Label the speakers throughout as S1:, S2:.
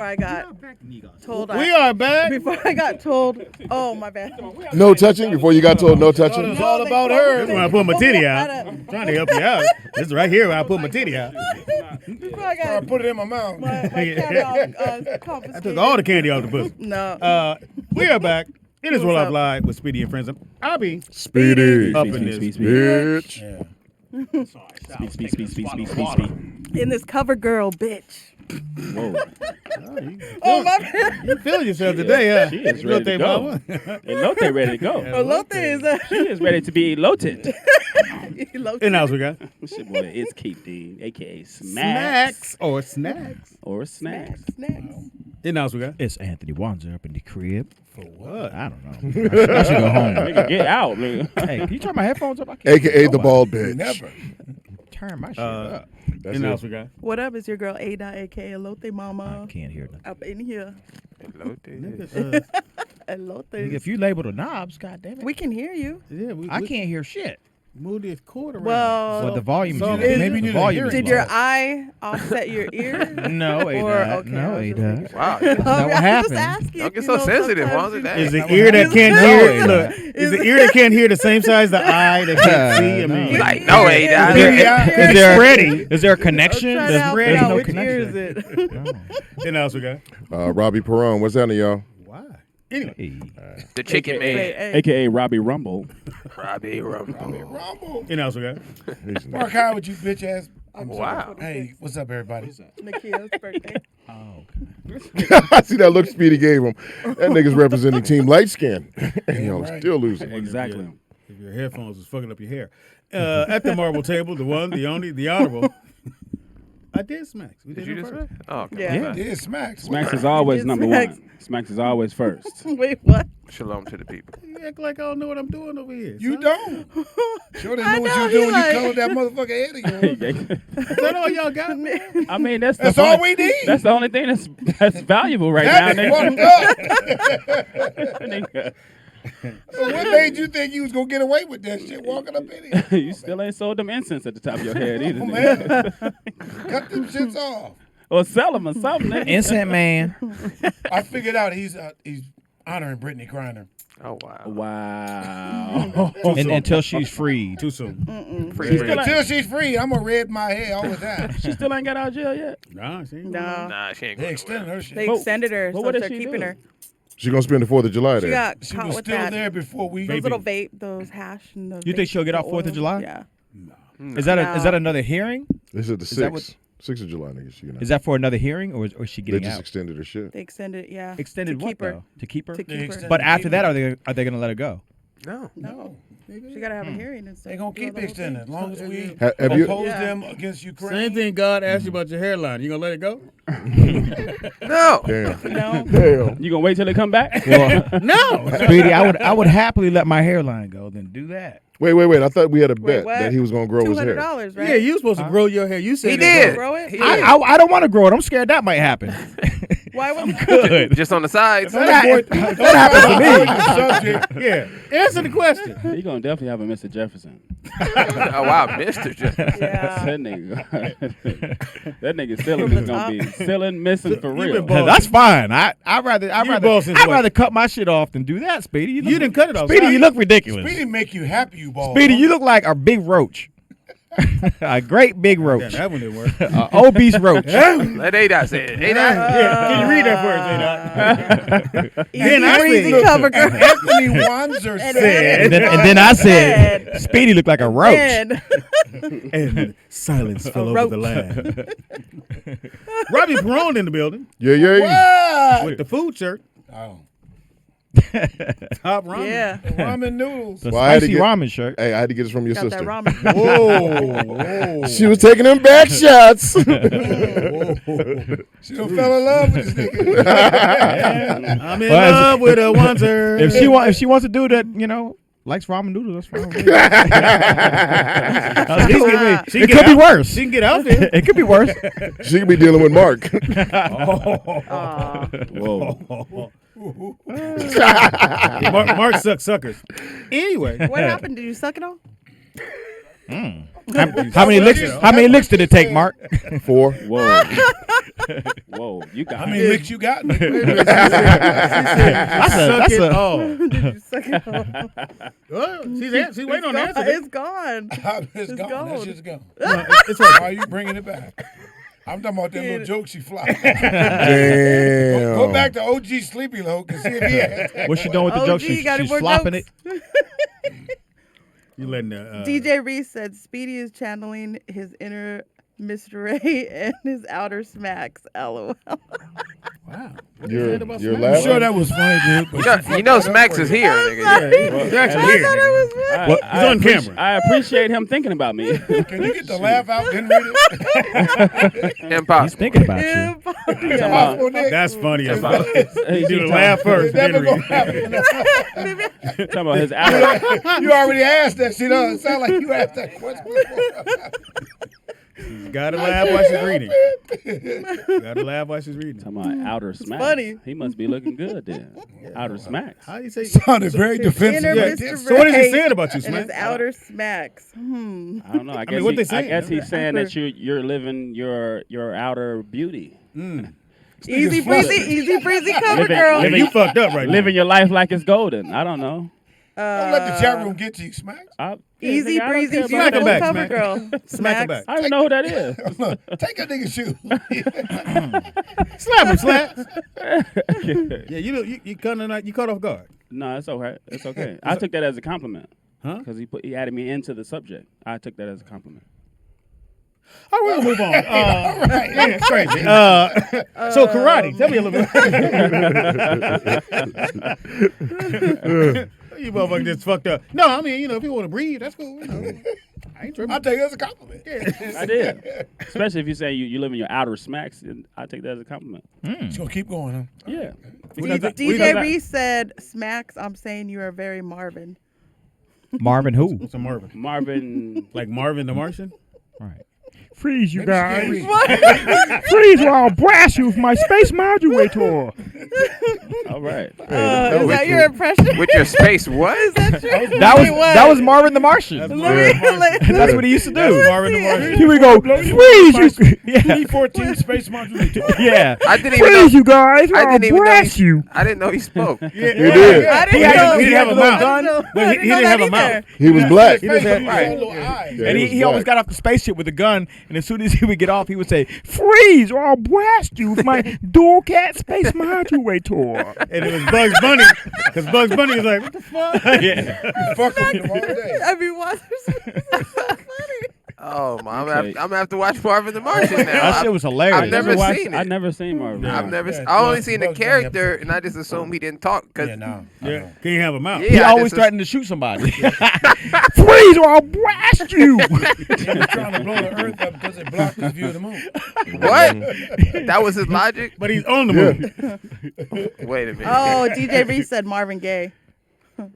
S1: I got told
S2: We are back.
S1: before I got told. Oh my bad.
S3: No touching before you got told no
S2: Thought it
S3: touching.
S2: was
S1: No,
S2: all
S1: they
S2: about
S1: told
S2: her.
S1: me
S2: This is when I put my titty out.
S1: I
S2: I'm trying to help you out. This is right here where I put my titty out.
S1: Before I
S4: I
S1: got
S4: put it in my mouth.
S1: my county
S2: I
S1: confiscated.
S2: took all the candy off the pussy.
S1: No.
S2: We are back. It is
S1: What's
S2: Roll Up
S1: up?
S2: Live with Speedy and Friends. I'll be
S3: Speedy.
S2: up in this.
S3: Bitch.
S1: In this cover girl, bitch.
S5: Whoa.
S1: Oh my bad.
S2: You feeling yourself today, huh?
S5: She is ready to go. Elote ready to go.
S1: Elote is a
S5: She is ready to be eloted.
S1: Elote.
S2: And else we got
S5: What's your boy? It's Keith Dean, a.k.a.
S2: snacks or snacks.
S5: Or snacks.
S1: Snacks.
S2: And else we got
S6: It's Anthony Wanzer up in the crib.
S2: for what?
S6: I don't know. I should go home.
S5: Nigga, get out, nigga.
S6: Hey, can you turn my headphones up? I can't
S3: AKA
S6: hear
S3: the
S6: nobody.
S3: bald bitch.
S4: Never.
S6: Turn my shit up.
S3: That's
S2: And else
S3: it.
S2: we got
S1: What up? It's your girl Ada, aka Elote Mama.
S6: I can't hear nothing.
S1: Up in here.
S2: nigga,
S1: Elote.
S6: Nigga, if you label the knobs, god damn it.
S1: We can hear you.
S2: yeah,
S6: I can't hear shit.
S2: move this cord around.
S1: Well,
S6: What the volume
S2: so
S6: is.
S4: maybe you need
S6: the
S4: a
S6: volume.
S4: hearing
S1: did your eye offset your ear?
S6: No, Ada.
S1: Or- okay,
S6: no,
S1: I was just
S6: Ada.
S1: making
S7: Wow.
S6: That's not what
S1: I was
S6: happened.
S1: just asking.
S7: Don't get
S1: you
S7: so
S1: know,
S7: sensitive,
S1: sometimes
S7: Fonzie.
S1: you-
S7: Dang.
S2: Is the ear that can't
S6: No,
S2: hear?
S6: Ada.
S2: Look, is the ear that can't hear the same size as the eye that can't see? I
S6: No.
S2: mean,
S7: He's like, no,
S1: Is
S7: Ada.
S1: there-
S6: Is there,
S2: spreading.
S6: is there a
S1: I'm
S6: connection?
S1: trying to help you
S6: There's
S1: out.
S6: no
S1: Which ear is
S6: connection.
S1: it?
S2: And else we got
S3: Robbie Perron, what's happening, y'all?
S2: why? Anyway,
S6: Hey.
S7: The chicken man.
S1: Hey,
S5: A.k.a. Robbie Rumble.
S7: Robbie Rumble.
S4: Rumble.
S2: and else we got
S4: Work hard with you, bitch ass.
S7: Wow.
S4: Hey, what's up, everybody?
S1: Nikia's birthday.
S6: Oh,
S3: I see that look Speedy gave him. That nigga's representing Team Light Skin. Yo,
S4: right.
S3: still losing.
S5: Exactly.
S2: if your headphones is fucking up your hair. At the marble table, the one, the only, the honorable. I did smacks. We
S7: Did
S2: did
S7: you
S2: it
S7: just
S2: first.
S7: say? Oh, okay.
S1: Yeah.
S7: Yeah.
S4: Yeah, smacks.
S5: Smacks is always
S1: It's
S5: number
S1: Smacks.
S5: one. Smacks is always first.
S1: Wait, what?
S7: Shalom to the people.
S2: You act like I don't know what I'm doing over here.
S4: You
S2: son.
S4: don't. Sure they
S1: I
S4: know what
S1: know,
S4: you do
S1: he
S4: when
S1: like-
S4: you colored that motherfucker head of yours.
S2: Is that all y'all got, man?
S5: I mean, that's
S4: That's
S5: the
S4: all
S5: only-
S4: we need.
S5: That's the only thing that's valuable right
S4: That
S5: now.
S4: is fucked up.
S5: Nigga.
S4: So what made you think you was gonna get away with that shit walking up in here?
S5: You still ain't sold them incense at the top of your head either.
S4: Oh,
S5: nigga.
S4: man. Cut them shits off.
S5: Or sell them or something. nigga.
S6: Instant man.
S4: I figured out he's honoring Brittany Griner.
S7: Oh, wow.
S5: Wow.
S6: And until she's freed.
S2: Too soon.
S7: Free, free.
S4: Until she's free, I'm gonna red my hair all the time.
S5: She still ain't got out of jail yet.
S2: Nah, she ain't
S1: No.
S7: Nah, she ain't
S4: They
S7: going
S4: extended her shit.
S1: They
S5: But-
S1: extended her,
S5: but
S1: so
S5: what did
S1: they're
S5: she
S1: keeping
S5: do?
S1: her.
S3: She gonna spend the 4th of July
S1: She
S3: there.
S1: got
S4: She
S1: caught
S4: was
S1: with
S4: still
S1: that.
S4: there before we.
S1: Those little vape, those hash, and the
S6: You think
S1: vape,
S6: she'll get
S1: the
S6: off 4th of
S1: oil.
S6: July?
S1: Yeah.
S6: Is that
S1: No.
S6: another hearing?
S3: This is the
S6: that
S3: 6th. 6th of July, nigga. She
S6: Is that for another hearing, or is she
S3: they
S6: getting
S3: just
S6: out?
S3: extended her shit.
S1: They extended, yeah.
S6: Extended
S1: to
S6: what
S1: keep her.
S6: though? To keep her.
S1: To keep her.
S4: extended-
S6: But after that, are they gonna let her go?
S7: No.
S1: No. She gotta have a hearing and stuff.
S4: They gonna
S1: do
S4: keep
S1: the whole
S4: extending as
S1: thing.
S4: long as we
S3: Have you?
S4: oppose
S1: Yeah.
S4: them against Ukraine.
S2: Same thing God asked you about your hairline. You gonna let it go?
S7: No.
S3: Damn.
S1: No.
S3: Damn.
S5: You gonna wait till they come back?
S6: Well,
S2: No.
S6: Speedy, I would happily let my hairline go. Then do that.
S3: Wait. I thought we had a bet
S1: what?
S3: that he was gonna grow his hair.
S1: $200, right?
S2: Yeah, you supposed to grow your hair. You said
S7: He
S2: it
S7: did.
S2: was-
S1: Grow it?
S7: He
S1: Why-
S7: did.
S6: I don't want to grow it. I'm scared that might happen.
S1: Why was
S6: Good.
S7: Just on the sides.
S6: What happened to me?
S4: Subject.
S2: Yeah. Answer the question.
S5: You gonna definitely have a Mr. Jefferson.
S7: Oh, wow, Mr. Jefferson.
S1: Yeah.
S5: That nigga. That nigga stealing is gonna be stealing missing for real.
S2: been bald.
S6: That's fine. I'd
S2: boss since what?
S6: rather cut my shit off than do that, Speedy.
S2: You didn't cut it off.
S6: Speedy, you look ridiculous.
S4: Speedy make you happy, you bald.
S6: Speedy, you look like a big roach. A great big
S2: Damn,
S6: roach.
S2: that one didn't work.
S6: Obese roach.
S7: Let A-Dot say it. A-Dot.
S2: Yeah, can you read that for us,
S1: Then
S2: I
S1: breezy
S2: said-
S1: cover girl.
S4: Anthony Wanzer said.
S6: And then I said, Speedy looked like a roach.
S1: And
S2: And silence fell over
S1: roach.
S2: the land. Robbie Perron in the building
S4: What?
S2: with the food shirt.
S4: Oh,
S2: Top ramen.
S1: yeah,
S4: ramen noodles.
S6: The
S3: Well, I had to
S6: spicy
S3: get-
S6: ramen shirt.
S3: Hey, I had to get this from your
S1: got that
S3: sister.
S1: ramen.
S2: Whoa.
S3: She was taking them back shots.
S4: She done fell in love with this nigga.
S2: I'm in
S6: Well,
S2: love with a wonder.
S6: If she wants to do that, likes ramen noodles, that's fine. with me.
S2: She
S6: It
S2: can
S6: could be
S2: out-
S6: worse.
S2: She can get out there.
S6: It could be worse.
S3: She could be dealing with Mark.
S1: Aw.
S5: Whoa.
S2: Mark sucks suckers. Anyway,
S1: What happened? Did you suck it all?
S6: How many licks? How many licks did it take, Mark?
S3: 4.
S5: Whoa. Whoa. You got
S4: How many licks you got?
S6: That's
S2: Suck it
S6: a.
S2: all.
S1: Did you suck it off?
S2: Well, she's waiting on the answer.
S1: It's gone.
S4: It's gone.
S1: gone.
S4: That shit's gone.
S2: It's right.
S4: Why are you bringing it back? I'm talking about that little joke she fly.
S3: Damn.
S4: Go back to OG Sleepy Loke and see if he has that.
S6: What's she doing with the
S1: OG,
S6: joke? She's
S1: got any more
S6: flopping
S1: jokes?
S6: it.
S2: You letting the
S1: DJ Reese said Speedy is channeling his inner Mr. Ray and his outer smacks. LOL.
S2: Wow.
S3: You're
S4: I'm
S3: laughing.
S4: sure that was funny, dude. But
S7: You know Smacks is here, nigga.
S2: He's actually here. nigga. He's on camera.
S5: I appreciate him thinking about me.
S4: Can you get the laugh out? Then read it.
S6: He's
S7: Impossible.
S6: thinking about you.
S1: Yeah.
S4: Impossible, Nick.
S2: That's funny.
S5: Hey,
S2: You do the laugh first.
S4: It's never
S2: Then
S4: gonna
S2: read.
S4: happen.
S5: Talking about his outer.
S4: You already asked that shit. It sound like you asked that question before.
S2: Gotta laugh while she's reading. Gotta laugh while she's reading.
S5: Talking about outer smacks.
S1: funny.
S5: He must be looking good then. Outer smacks.
S2: How do you say?
S4: Sounded very defensive.
S1: Inner
S4: Like
S1: Mr.
S4: this.
S2: So what is he
S1: Ray
S2: saying about you,
S1: and
S2: Smack?
S1: his outer smacks.
S5: I don't know. I guess,
S2: mean, what they
S5: I
S2: saying?
S5: guess he's saying that you're living your outer beauty.
S1: Easy breezy, easy breezy cover
S5: Living-
S1: girl.
S5: living-
S2: You fucked up right
S5: Living your life like it's golden. I don't know.
S4: Don't let the chat room get to you, Smacks.
S1: Easy
S5: I don't
S1: breezy,
S5: care about
S2: Smack him
S1: beautiful
S2: back,
S1: cover
S2: Smack.
S1: girl.
S2: now. Smack him
S1: Smacks.
S2: back.
S5: I don't even know who that is.
S4: Take a nigga's shoe.
S2: Slap him, slap. Yeah, you caught off guard.
S5: No, it's all right. It's okay. I took that as a compliment.
S2: Huh?
S5: Because he added me into the subject. I took that as a compliment.
S2: All right, we'll move on.
S4: All right.
S2: Yeah, it's crazy. So karate, tell me a little bit. You motherfucker just fucked up. No, I mean, if you want to breathe, that's cool. I ain't tripping.
S4: I'll take it as a compliment.
S5: I did. Especially if you say you live in your outer smacks, and I take that as a compliment.
S4: Just gonna keep going, huh?
S5: Yeah.
S1: DJ Reese said, Smacks, I'm saying you are very Marvin.
S6: Marvin who?
S2: What's a Marvin?
S5: Marvin.
S2: Like Marvin the Martian?
S6: Right. Freeze, you guys.
S4: Maybe
S6: Freeze or I'll blast you with my space modulator.
S5: All right.
S1: Is that your impression?
S7: With your space, what?
S1: Is that true?
S6: That was Marvin the Martian.
S2: That's
S6: That's what he used to
S2: That's
S6: do.
S2: Marvin the Martian.
S6: He would go, freeze you. Yeah.
S4: T14 space modulator.
S6: Yeah.
S7: I didn't even know.
S6: Freeze, you guys, or
S7: I
S6: I'll
S7: didn't even know
S6: blast
S7: he,
S6: you.
S7: I didn't know he spoke.
S2: Yeah,
S3: You did.
S1: I didn't
S2: He
S1: know.
S2: didn't have a mouth.
S1: I didn't know
S2: He didn't have a
S1: that
S2: mouth.
S1: either.
S3: He was black.
S2: He just had
S3: Yeah,
S6: And
S3: he
S6: he
S3: was
S6: always
S3: black.
S6: got off the spaceship with a gun, and as soon as he would get off, he would say, freeze, or I'll blast you with my dual cat space modulator.
S2: And it was Bugs Bunny. Because Bugs Bunny was like, what the fuck?
S6: Yeah.
S4: Fucking with them all day.
S1: I mean, why is so funny?
S7: Oh, man, I'm gonna have to watch Marvin the Martian now.
S6: That shit was hilarious.
S7: I've never seen it.
S5: I've never seen Marvin.
S7: I've never.
S4: Yeah,
S7: I only
S4: Bugs-
S7: seen the
S4: Bugs Bunny
S7: character,
S4: episode.
S7: and I just assumed he didn't talk. Cause
S4: Yeah, no.
S2: Yeah, can you have a mouth?
S7: Yeah,
S6: He
S7: I
S6: always
S7: just-
S6: threatened to shoot somebody. Freeze, or I'll blast you.
S4: He was trying to blow the earth up because it blocked his view of the moon.
S7: What? That was his logic.
S2: But he's on the moon.
S7: Wait a minute.
S1: Oh, DJ Reese said Marvin Gaye.
S7: Oh,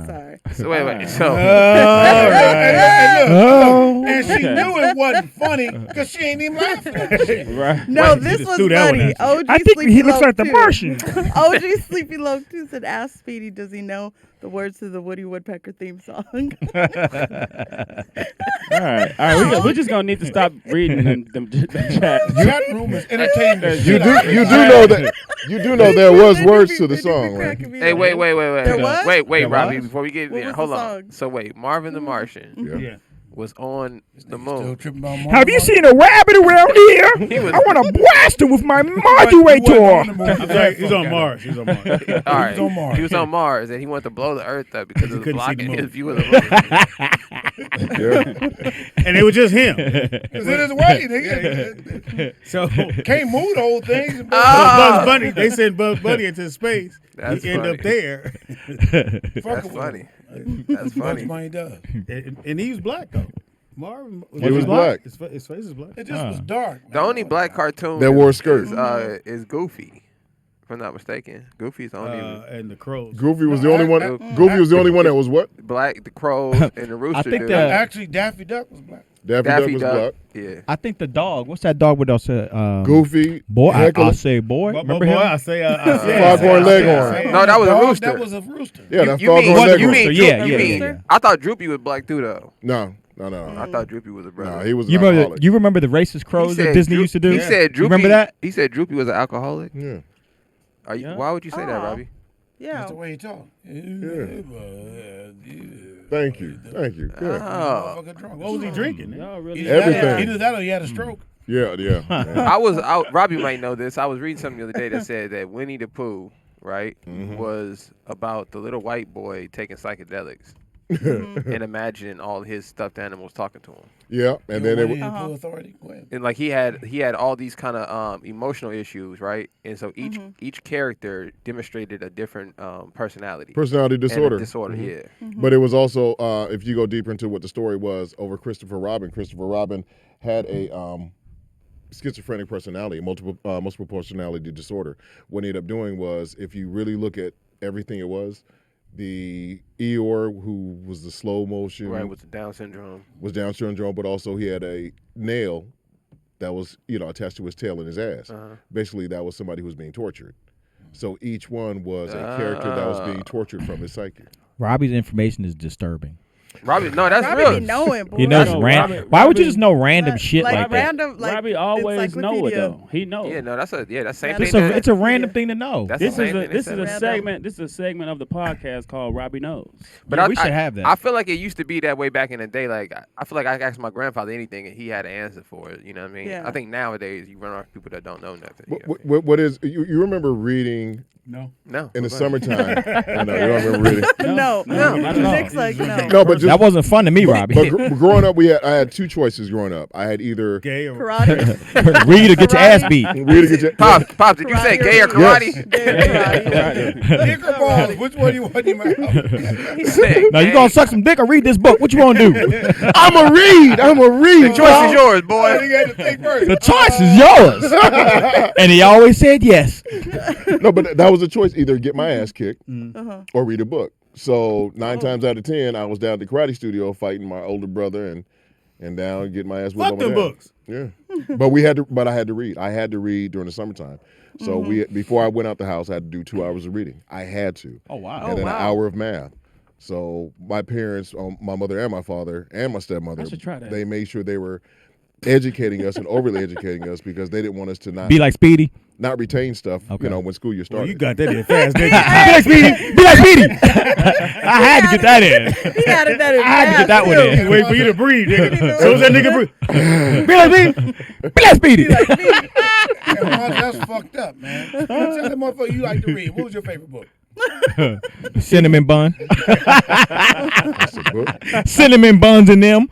S1: Sorry.
S7: so wait. So
S2: All right.
S6: Oh.
S4: And she knew it wasn't funny because she ain't even laughing at that shit.
S5: Right.
S1: No,
S2: Wait, you
S1: this
S2: just
S1: was
S2: threw that one
S1: funny.
S2: at
S1: OG
S6: I think
S1: Sleepy
S6: he looks
S1: Loke
S6: like the
S1: too.
S6: Martian.
S1: OG Sleepy Loke too said, ask Speedy, does he know the words to the Woody Woodpecker theme song?
S5: All right. We're just gonna need to stop reading the chat.
S4: Chat room is entertaining the
S3: You
S4: shit
S3: do
S4: out of
S3: you
S4: me.
S3: do know that you do know there was words to the song, right?
S7: hey, wait,
S1: There was?
S7: wait,
S6: There
S7: Robbie.
S6: was?
S7: Before we get
S1: What
S7: there,
S1: was
S7: hold
S1: the
S7: on.
S1: song?
S7: So wait, Marvin the Martian
S2: Yeah.
S7: was on the
S4: Still
S7: moon.
S4: tripping about Marvin
S6: Have you
S4: Martin?
S6: seen a rabbit around here?
S7: He was-
S6: I want to blast him with my
S4: He wasn't on the
S6: modulator.
S4: moon.
S2: I'm sorry, he's on Mars. He's on Mars.
S7: All right,
S4: was on Mars.
S7: he was on Mars, and he wanted to blow the Earth up because it was
S2: couldn't see the
S7: blocking
S2: moon.
S7: his view of the moon.
S3: Yeah.
S2: And it was just him.
S4: It's in his way, nigga.
S2: So
S4: Can't move the whole thing.
S2: Bugs Bunny, they sent Bugs Bunny into space.
S7: That's
S2: he ended up
S7: funny.
S2: there.
S7: That's funny. That's funny.
S4: Money does.
S2: And he was black, though. Marvin
S3: He was black.
S2: His face is black.
S4: It just was dark.
S7: The only black cartoon
S3: That wore skirts.
S7: is Goofy, if I'm not mistaken. Goofy's the only
S2: And the crows.
S3: Goofy was the only one. Goofy was the only one that was what?
S7: black. The crows and the rooster.
S6: think
S7: dude.
S6: that-
S4: Actually, Daffy Duck was black.
S3: Daffy Duck
S7: Daffy
S3: was
S7: Duck.
S3: black.
S7: Yeah.
S6: I think the dog. What's that dog with us?
S3: Goofy.
S6: Boy,
S3: Heckle-
S6: I'll say boy. Remember
S2: boy,
S6: him?
S2: I say,
S3: Foghorn Leghorn.
S7: No, that was a
S4: Dog,
S7: rooster.
S4: That was a rooster.
S3: Yeah, that's
S7: you mean,
S3: Foghorn
S7: you
S3: Leghorn.
S7: mean,
S6: Yeah,
S7: you
S6: yeah,
S7: mean
S6: yeah.
S7: I thought Droopy was black too, though.
S3: No, No.
S7: I thought Droopy was a brother.
S3: No, he was.
S6: You
S3: an
S6: remember?
S3: alcoholic.
S6: You remember the racist crows that Disney used to do?
S7: He said Droopy.
S6: You remember that?
S7: He said Droopy was an alcoholic.
S3: Yeah.
S5: Yeah.
S7: Why would you say that,
S1: Aw.
S7: Robbie?
S1: Yeah.
S4: That's the way he talk.
S3: Thank you. Yeah.
S7: Oh.
S2: What was he drinking?
S5: Y'all really
S3: Everything.
S4: Either that or he had a stroke.
S3: Yeah.
S7: Robbie might know this. I was reading something the other day that said that Winnie the Pooh, right, was about the little white boy taking psychedelics and imagining all his stuffed animals talking to him.
S3: Yeah, and then it.
S4: Full authority. Go ahead.
S7: And like he had all these kind of emotional issues, right? And so each character demonstrated a different personality.
S3: Personality
S7: And a
S3: disorder.
S7: disorder, yeah.
S3: But it was also, if you go deeper into what the story was, over Christopher Robin had a schizophrenic personality, multiple personality disorder. What he ended up doing was, if you really look at everything it was, the Eeyore, who was the slow motion,
S7: Right, with the Down syndrome.
S3: was Down syndrome, but also he had a nail that was, attached to his tail and his ass. Basically, that was somebody who was being tortured. So each one was a character that was being tortured from his psyche.
S6: Robbie's information is disturbing.
S7: Robbie, no, that's
S1: Robbie
S7: real.
S1: be knowing, boy.
S6: He knows
S5: No,
S6: random.
S5: Robbie-
S6: Why would you
S5: Robbie-
S6: just know random shit like that?
S1: random, like
S5: Robbie always know it
S1: encyclopedia.
S5: though. He knows.
S7: Yeah, no, that's same
S1: It's
S7: thing.
S6: It's a random thing to know.
S7: That's
S5: This
S7: the
S5: is
S7: same
S5: a
S7: thing they
S5: this
S7: said.
S5: is a
S1: Random.
S5: segment. This is a segment of the podcast called Robbie Knows.
S7: But
S6: Yeah, we should have that.
S7: I feel like it used to be that way back in the day. Like I feel like I asked my grandfather anything and he had an answer for it. You know what I mean?
S1: Yeah.
S7: I think nowadays you run across people that don't know nothing. You know what
S3: What is, you remember reading
S2: No.
S7: I mean? No.
S3: in the
S7: Go ahead.
S3: summertime? I know, you don't remember reading.
S1: No.
S5: not at all.
S1: Nick's like, no.
S3: No, but just,
S6: That wasn't fun to me, Robbie.
S3: but growing up, I had two choices growing up. I had either
S2: Gay or
S1: Karate.
S6: Read or get your ass beat.
S3: read or get your,
S7: Pops, did you say
S1: Karate
S7: gay or
S1: or
S7: karate?
S3: Yes.
S1: Karate.
S4: Dick or balls? Which one do you want in your mouth?
S7: He said,
S6: Now you gonna suck some dick or read this book? What you gonna do?
S3: I'm a read.
S7: The choice is yours,
S4: You
S7: boy.
S4: got to think first.
S6: The choice is yours. And he always said yes.
S3: No, but that was a choice: either get my ass kicked
S1: Uh-huh.
S3: or read a book. So 9 times out of 10, I was down at the karate studio fighting my older brother and down getting my ass whipped.
S2: Fuck
S3: on my
S2: them
S3: dad.
S2: books.
S3: Yeah, but I had to read. I had to read during the summertime. So before I went out the house, I had to do 2 hours of reading. I had to.
S6: Oh wow.
S3: And then
S1: wow.
S3: an hour of math. So my parents, my mother and my father and my stepmother,
S5: I should try that.
S3: they made sure they were educating us and overly educating us because they didn't want us to
S6: Be like Speedy.
S3: not retain stuff,
S6: Okay.
S3: when school year
S2: Oh,
S3: started.
S2: you got that in fast, didn't
S6: Be like Speedy. Be like Speedy. I had to get that in.
S1: He added that in.
S6: I had to get that one
S2: you?
S6: in.
S2: Wait for you to breathe, nigga. So as that nigga breathe.
S6: Be like Speedy. Be like Speedy.
S4: Yeah, man, that's fucked up, man. Tell the motherfucker you like to read. What was your favorite book?
S6: Cinnamon bun.
S3: That's a book.
S6: Cinnamon buns in them.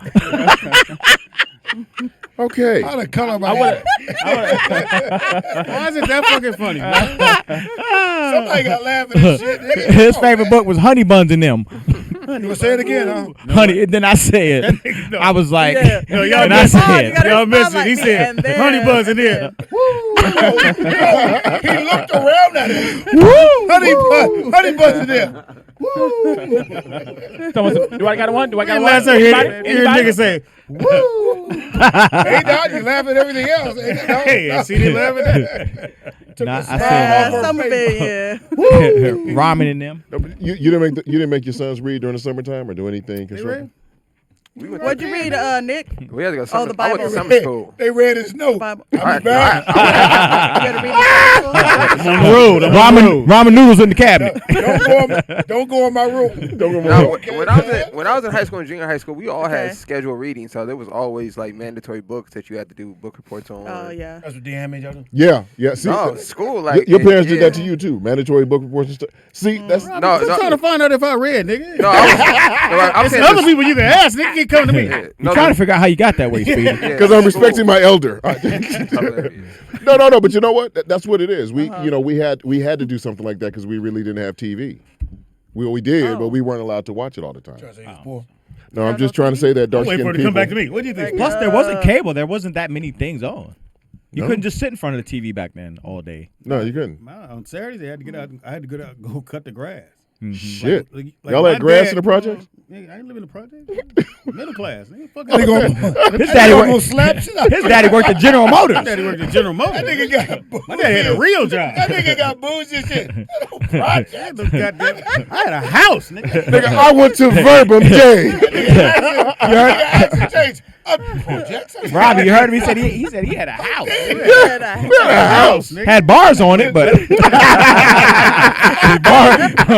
S3: Okay.
S4: How the color my hair.
S2: Why is it that fucking funny, man?
S4: Somebody got laughing and shit. Nigga.
S6: His favorite book was Honey Buns in them.
S4: You gonna say it again, huh?
S6: Honey. And then I said, I was like,
S1: Yeah.
S2: Yo, y'all
S6: and I
S2: missed it.
S6: said,
S1: You gotta
S2: Y'all missed it.
S1: spotlight
S2: He
S1: me,
S2: said,
S1: and then-
S2: honey buns in here.
S4: He looked around at it. Honey bun in there.
S5: Do I got one? Do I got one?
S2: Last time I hear
S5: Anybody?
S2: nigga say,
S4: Hey, dog, you laugh at everything else.
S2: hey, I see they laughing.
S6: nah, I
S4: smile
S6: said,
S4: off her
S1: Summerfest, yeah.
S6: ramen in them.
S3: No, but you didn't make your sons read during the summertime or do anything constructive?
S1: What'd you read, Nick?
S7: We had to go summer.
S1: the
S7: I went to
S1: Bible.
S7: summer school.
S4: They read his note.
S1: Bible.
S4: I'll be back.
S1: You gotta read the Bible?
S2: I'm on the road. I'm on the road.
S6: Ramen noodles in the cabinet.
S4: Don't go in my room.
S3: Don't go
S7: Now,
S3: wrong.
S7: when I was in high school and junior high school, we all
S1: Okay.
S7: had scheduled reading, so there was always like mandatory books that you had to do book reports on.
S1: Oh, yeah.
S4: That's what DM made y'all do.
S3: Yeah. See,
S7: No, school like
S3: your parents did
S7: yeah.
S3: that to you too. Mandatory book reports and stuff. See, that's
S7: No,
S2: I'm trying to find out if I read, nigga.
S7: No, I'm
S2: There's
S7: saying
S2: other
S7: this-
S2: people you can ask. Nigga can come to me.
S7: yeah,
S6: I'm trying to figure out how you got that way, Speedy.
S7: yeah,
S3: because I'm
S7: school.
S3: respecting my elder.
S7: Hilarious.
S3: No. But you know what? That's what it is. We we had to do something like that because we really didn't have TV. We did, but we weren't allowed to watch it all the time.
S4: Try to say he was poor.
S3: No, I'm just trying to say that dark
S2: Wait for
S3: skinned
S2: it to
S3: people.
S2: come back to me. What do you think?
S6: Plus, there wasn't cable. There wasn't that many things on. You
S3: No.
S6: couldn't just sit in front of the TV back then all day.
S3: No, you couldn't.
S2: On Saturdays, I had to get out. I had to go cut the grass.
S3: Shit.
S2: Like
S3: Y'all
S2: my
S3: had grass
S2: dad-
S3: in the projects?
S2: Nigga, I ain't living in the project. Middle class. Nigga, fuck
S4: That nigga
S2: out.
S4: almost-
S6: His
S4: that
S6: daddy
S4: nigga
S6: worked-
S4: almost slapped shit out.
S6: His daddy worked at General
S2: My
S6: Motors.
S2: daddy worked at General Motors.
S4: That nigga got
S2: My dad had a real job.
S4: That nigga got bougie and shit. That no project.
S2: I had a house, nigga.
S3: Nigga, I went to Verbum Day.
S6: Robbie, you heard him? He said he had a house.
S1: Had a
S3: A house.
S2: Nigga.
S6: Had bars on it, but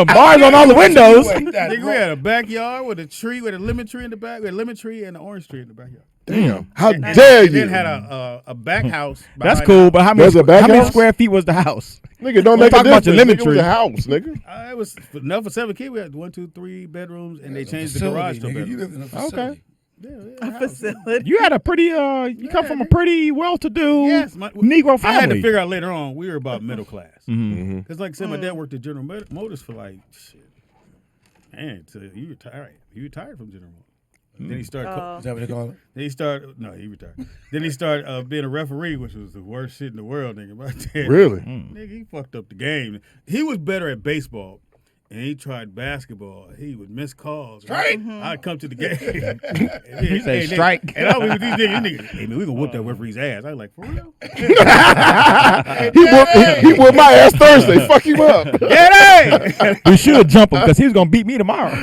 S6: bars on all the windows.
S2: Nigga, we had a backyard with a tree, with a lemon tree in the back, with a lemon tree and an orange tree in the backyard.
S3: Damn. How
S2: And
S3: dare
S2: and
S3: you?
S2: then had a back house.
S6: That's
S2: behind
S6: cool,
S2: the
S6: but how
S3: There's a back
S6: many
S3: house?
S6: square feet was the house?
S3: Nigga, don't
S6: We're
S3: make a
S6: talking about
S3: difference.
S6: your lemon
S3: Nigga, it was
S6: tree.
S3: a house, nigga.
S2: house. It was enough for 7 kids. We had 1, 2, 3 bedrooms, and they changed the
S4: Facility,
S2: garage to a
S4: nigga. You
S2: bedroom.
S4: live in a facility.
S2: Yeah,
S1: A facility.
S6: You had a pretty you come from a pretty well-to-do
S2: Yes,
S6: Negro family.
S2: I had to figure out later on we were about middle class.
S6: Mhm.
S2: Because, like I said, my dad worked at General Motors for like shit. Man, so he retired. He retired from General Motors. Then he started.
S4: Is that what they call it?
S2: Then he started. No, he retired. Then he started being a referee, which was the worst shit in the world, nigga. My dad,
S3: Really?
S2: nigga, he fucked up the game. He was better at baseball, and he tried basketball. He would miss calls.
S4: Strike.
S2: I'd come to the game.
S6: He said
S2: nigga,
S6: strike.
S2: and I was with these niggas. Hey man, we gonna whoop that referee's ass. I was like, for real?
S3: He whooped my ass Thursday. Fuck him up.
S2: Get
S6: We should jump him because he was gonna beat me tomorrow.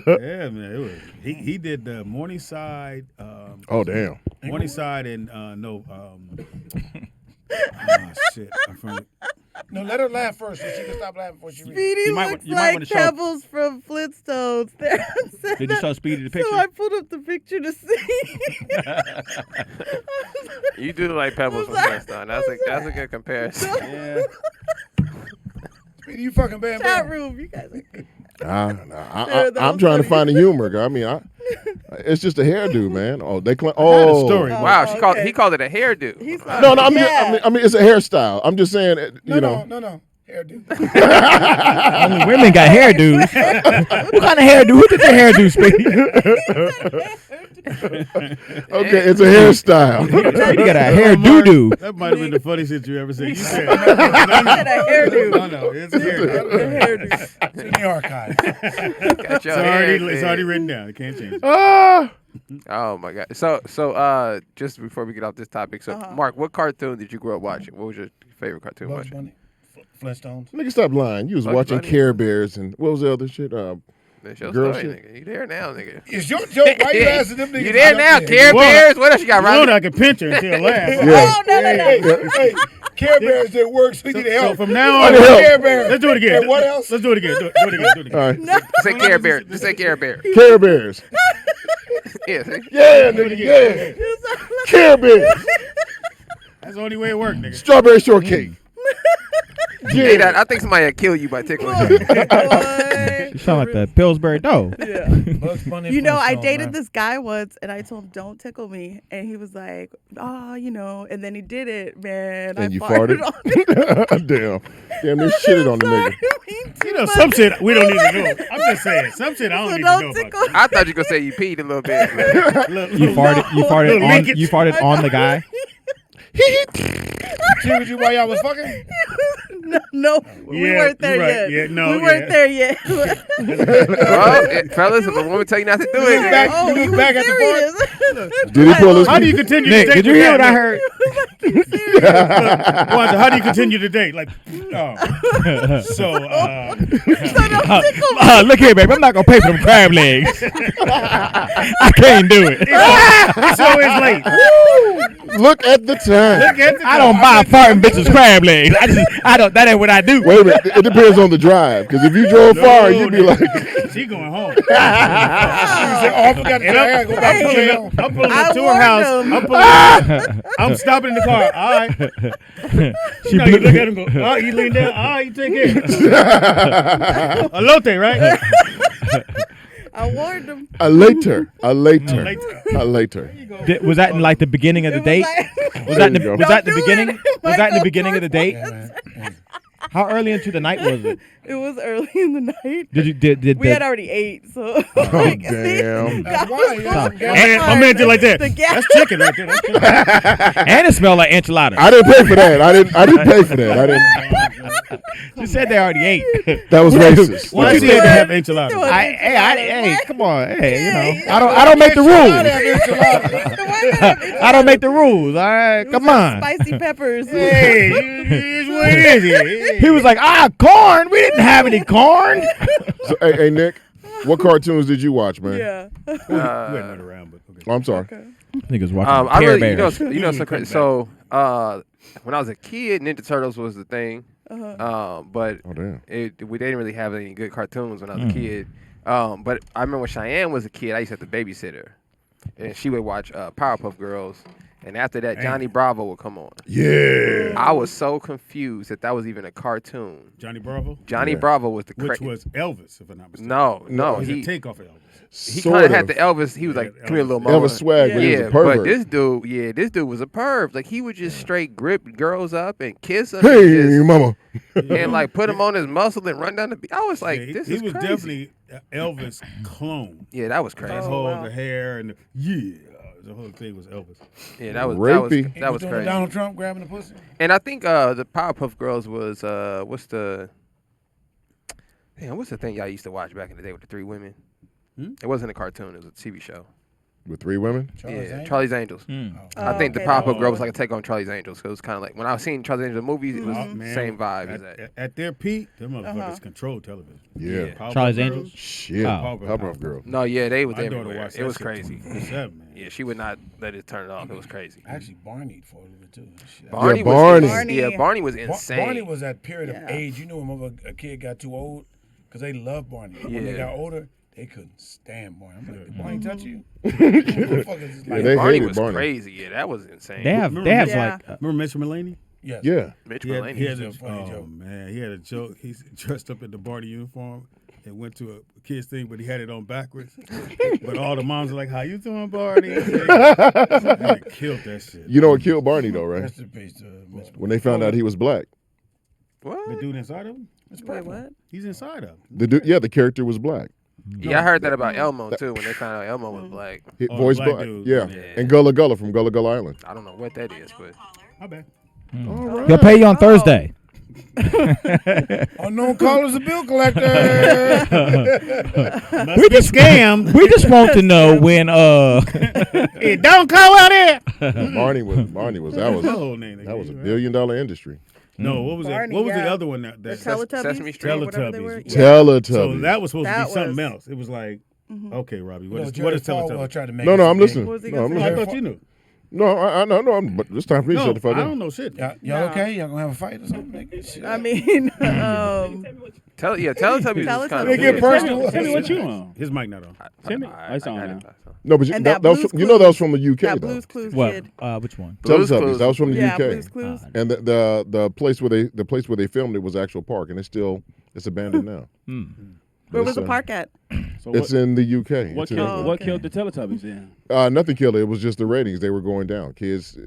S2: Yeah, man. It was, he did the Morningside.
S3: Oh, damn.
S2: Morningside and shit. I'm from.
S4: No, let her laugh first so she can stop laughing before she reads.
S1: Speedy
S6: You might
S1: looks
S6: you might wanna
S1: like
S6: show-
S1: Pebbles from Flintstones. There.
S6: Did you show Speedy the
S1: So
S6: picture?
S1: I pulled up the picture to see.
S7: You do look like Pebbles from Flintstone. That's a good comparison.
S6: Yeah.
S4: Speedy, you fucking bad,
S1: Chat
S4: man.
S1: room, you guys.
S3: I'm trying to find the humor. I mean, it's just a hairdo, man. Oh, they claim.
S2: I had a
S3: Oh,
S2: story.
S7: Wow,
S1: okay.
S7: he called it a hairdo.
S1: He's
S3: no, I'm
S1: yeah.
S3: just, I mean, it's a hairstyle. I'm just saying, you know.
S4: No. Hairdo.
S6: Only women got hairdos. What kind of hairdo? Who did the hairdo, Speedy?
S3: Okay, it's a hairstyle.
S6: Speedy got a hair doo-doo.
S2: That might have been the funniest shit you ever said. You said,
S1: He said a hairdo.
S2: no, it's a hairdo.
S1: A hairdo.
S4: It's in the archive.
S7: Got your
S2: It's
S7: hair,
S2: already
S7: man.
S2: written down. I can't change it.
S3: Ah,
S7: Oh my god. So just before we get off this topic, so Mark, what cartoon did you grow up watching? What was your favorite cartoon
S4: Bugs
S7: watching?
S4: Bunny. Flintstones.
S3: nigga, stop lying. You was
S7: Bugs
S3: watching
S7: Bunny.
S3: Care Bears and what was the other shit?
S7: That's your
S3: Girl
S7: story,
S3: shit.
S7: nigga. You there now, nigga.
S4: It's your joke. Why you asking them niggas?
S7: You there now?
S4: Care
S7: Care
S2: What?
S7: Bears? What else you got,
S2: You know
S7: Robbie?
S2: I can pinch her until I laugh.
S3: Yeah.
S1: Oh, no.
S4: Hey, Care Bears didn't work, so you need
S2: So
S4: help.
S2: from now on,
S3: What the hell?
S4: Care Bears.
S2: let's do it again.
S4: And what else?
S2: Let's do it again. Do it again. Do it again.
S3: All right,
S7: Say Care Bear. Just say Care Bear.
S3: Care Bears.
S7: Yeah, see?
S3: Yeah, nigga, yeah. Care Bears.
S2: That's the only way it worked, nigga.
S3: Strawberry shortcake.
S7: Hey,
S3: Yeah.
S7: I think somebody would kill you by tickling you.
S6: You sound like the Pillsbury Dog.
S1: Yeah.
S4: Bugs Bunny and
S1: You know, I
S4: Flintstones,
S1: dated
S4: man.
S1: this guy once, and I told him, "Don't tickle me," and he was like, "Oh, you know," and then he did it, man.
S3: And
S1: I
S3: you
S1: farted
S3: farted?
S1: on him.
S3: Damn, they shitted on the nigga.
S2: You know, some shit we don't need to know. I'm just saying, some shit I don't
S1: So
S2: need
S1: don't
S2: to know
S1: tickle.
S2: about.
S7: I thought you were gonna say you peed a little bit. man.
S6: You farted
S2: No.
S6: on you farted on the guy.
S4: See what you while y'all was fucking?
S1: No, we
S2: Yeah,
S1: weren't there
S2: you're right.
S1: yet.
S2: Yeah, no,
S1: we weren't
S2: yeah.
S1: there yet.
S7: Well, fellas, if a woman tell you not to do it,
S4: look back-
S1: Oh,
S4: you
S1: he
S4: look
S1: was
S4: back at the
S1: serious.
S3: Did he pull his?
S2: How do you continue
S6: Nick,
S2: to date?
S6: did you
S2: with
S6: hear
S2: that?
S6: what I heard?
S2: Wanda, how do you continue to date? Like, oh. So,
S6: Look here, baby. I'm not gonna pay for them crab legs. I can't do it.
S2: it's always late.
S3: Look at the time.
S2: Look at the
S6: I don't buy farting bitches crab legs. I don't. That ain't what I do.
S3: Wait a minute. It depends on the drive. Because if you drove far, you'd be like,
S2: she going home.
S4: You say, oh, I forgot to
S2: And
S4: say, I gotta go back to jail.
S2: I'm pulling
S1: I
S2: up to her
S1: warned
S2: house.
S1: him.
S2: I'm stopping in the car. All right.
S6: She
S2: No, you
S6: blew-
S2: look at him and go, oh, you lean down. All right, you take care. Elote, right?
S1: I warned him.
S3: a later.
S2: Later.
S6: Was that in like the beginning of the
S1: It
S6: date? Was that in
S3: There
S6: the,
S3: you go.
S6: was that the
S1: Don't do
S6: beginning?
S1: it.
S6: Was that in the
S1: Michael
S6: beginning of the date?
S4: Yeah, man.
S6: How early into the night was it?
S1: It was early in the night.
S6: Did you did
S1: We
S6: the,
S1: had already ate, so.
S3: Oh,
S1: like,
S3: damn.
S4: That's why, yeah.
S2: And my man did like that.
S1: The gas.
S2: That's chicken right there. That's chicken.
S6: and it smelled like enchilada.
S3: I didn't pay for that. I didn't pay for that. I didn't.
S6: She said they already ate.
S3: That was racist.
S2: Why
S6: you
S2: she
S6: did
S2: had to
S6: that?
S2: have enchiladas?
S6: Hey, come on. Hey, you know. I don't make the rules. I don't make the rules. All right, come on.
S1: Spicy peppers.
S6: Hey, it is what it is. He was like, corn. We didn't have any corn.
S3: So, hey, Nick, what cartoons did you watch, man?
S1: Yeah.
S2: We hadn't run around, but okay.
S3: Oh, I'm sorry.
S6: Niggas watching
S7: I
S6: Care
S7: really,
S6: Bears.
S7: so when I was a kid, Ninja Turtles was the thing. But
S3: Oh, damn.
S7: they didn't really have any good cartoons when I was a kid. But I remember when Cheyenne was a kid, I used to have to babysit her, and she would watch Powerpuff Girls. And after that, Johnny Bravo would come on.
S3: Yeah.
S7: I was so confused that was even a cartoon.
S2: Johnny Bravo,
S7: Johnny
S3: Yeah.
S7: Bravo was the
S2: which was Elvis, if I'm not mistaken.
S7: no,
S2: He's a
S7: he
S2: takeoff of Elvis.
S7: he kind of had the Elvis. He was like,
S2: Yeah,
S7: come here, little mama.
S3: Elvis swag, but he was
S7: Yeah,
S3: a pervert.
S7: but this dude was a perv. Like he would just straight grip girls up and kiss them,
S3: Hey,
S7: and,
S3: mama.
S7: and like put them on his muscle and run down the beat. I was like,
S2: Yeah,
S7: this
S2: he
S7: is
S2: was
S7: crazy.
S2: definitely Elvis clone.
S7: Yeah, that was crazy.
S2: His
S1: Oh,
S2: whole
S1: wow.
S2: the hair and the whole thing was Elvis.
S7: Yeah, that was
S3: Rapey.
S7: that was
S4: doing
S7: crazy.
S4: Donald Trump grabbing the pussy.
S7: And I think the Powerpuff Girls was what's the thing y'all used to watch back in the day with the three women? It wasn't a cartoon; it was a TV show.
S3: With 3 women?
S7: Charlie's Angels. I think the
S1: okay,
S7: Powerpuff
S1: that
S7: Girl
S1: was
S7: was like a take on Charlie's Angels. Cause it was kind of like when I was seeing Charlie's Angels movies, it was
S2: Oh, man,
S7: same vibe as that.
S2: At their peak, them motherfuckers controlled television.
S3: Yeah.
S2: Powerpuff
S6: Charlie's
S2: Girls,
S6: Angels?
S3: Shit.
S6: Oh.
S3: Powerpuff Girl.
S7: No, yeah, they was
S2: My daughter
S7: everywhere.
S2: watched
S7: It was
S2: that shit
S7: crazy.
S2: 24/7, man.
S7: Yeah, she would not let it turn it off. It was crazy.
S4: Actually, Barney for a little bit too. Shit.
S7: Barney was
S3: Barney.
S7: Yeah, Barney was
S4: Bar-
S7: insane.
S4: Barney was that period of
S1: Yeah.
S4: age. You knew when a kid got too old because they loved Barney. When they
S7: Yeah.
S4: got older, they couldn't stand Barney. I'm like, did Barney touch you? Motherfuckers is like,
S3: they
S7: Barney
S3: hated
S7: was
S3: Barney.
S7: crazy. Yeah, that was insane.
S6: They have
S1: Yeah.
S6: like
S2: Remember Mitch Mulaney?
S4: yes.
S3: Yeah.
S7: Mitch
S2: He had,
S7: Mulaney.
S2: he had
S4: It's a funny joke.
S2: man, he had a joke. He's dressed up in the Barney uniform and went to a kid's thing, but he had it on backwards. But all the moms are like, "How you doing, Barney?" And they killed that shit.
S3: You know what killed Barney, though, right?
S4: Rest in peace to Mitch.
S3: When they found out he was black.
S2: The
S7: What?
S2: dude inside of him?
S1: Wait, what?
S2: He's inside of him.
S3: The character was black.
S7: Yeah, I heard that about Elmo too. When they found out Elmo was black,
S3: He
S2: Oh,
S3: voiced
S2: black
S3: black.
S2: dude.
S3: Yeah.
S7: Yeah.
S3: And Gullah Gullah from Gullah Gullah Island.
S7: I don't know what that is, but
S2: My bad.
S6: he'll pay you on Thursday.
S4: Unknown caller's a bill collector.
S2: We just scammed.
S6: We just want to know when
S2: Hey, don't call out here.
S3: Barney was that was
S2: That whole name.
S3: that was a $1 billion industry.
S2: No, what was
S1: Barney,
S2: it? What was the
S1: yeah.
S2: other one that?
S1: The
S2: that
S1: Teletubbies?
S7: Sesame Street?
S1: or whatever they were?
S2: Teletubbies.
S1: Yeah.
S3: Teletubbies.
S2: so that was supposed to
S1: That
S2: be something
S1: was-
S2: else. It was like, okay, Robbie, what
S4: No,
S2: is
S4: Jerry Falwell
S2: Teletubbies?
S4: tried to make
S3: No,
S4: it
S3: no, I'm
S4: big.
S3: listening.
S1: What was he
S3: No,
S1: gonna
S3: I'm
S1: say?
S2: I
S3: listening.
S2: thought you knew.
S3: No, I know. But it's time for me to
S2: No,
S3: shut the fuck
S2: I
S3: up.
S2: don't know shit.
S4: Y'all
S1: No.
S4: okay? Y'all gonna have a fight or something? Nigga? Shit.
S1: I mean,
S7: Teletubbies is kind
S1: Teletubbies.
S4: They get
S7: of
S4: personal.
S5: Tell me what you on.
S2: His mic not on.
S5: Tell me. It's on now.
S3: No, but
S1: And
S3: that
S1: that
S3: was
S1: Blue's
S3: from, you know that was from the UK
S1: that
S3: though.
S1: Blue's Clues
S6: what?
S1: kid.
S6: Which one?
S7: Blue's
S3: Teletubbies.
S7: Clues.
S3: That was from the
S1: Yeah,
S3: UK.
S1: Blue's Clues.
S3: And the place where they filmed it was actual park, and it's abandoned now.
S1: Where was
S3: It's,
S1: the park at?
S5: So
S3: It's in the UK.
S5: what
S3: It's in
S5: killed
S3: England.
S5: what
S1: okay.
S5: killed the Teletubbies then?
S3: Nothing killed it. It was just the ratings. They were going down. Kids,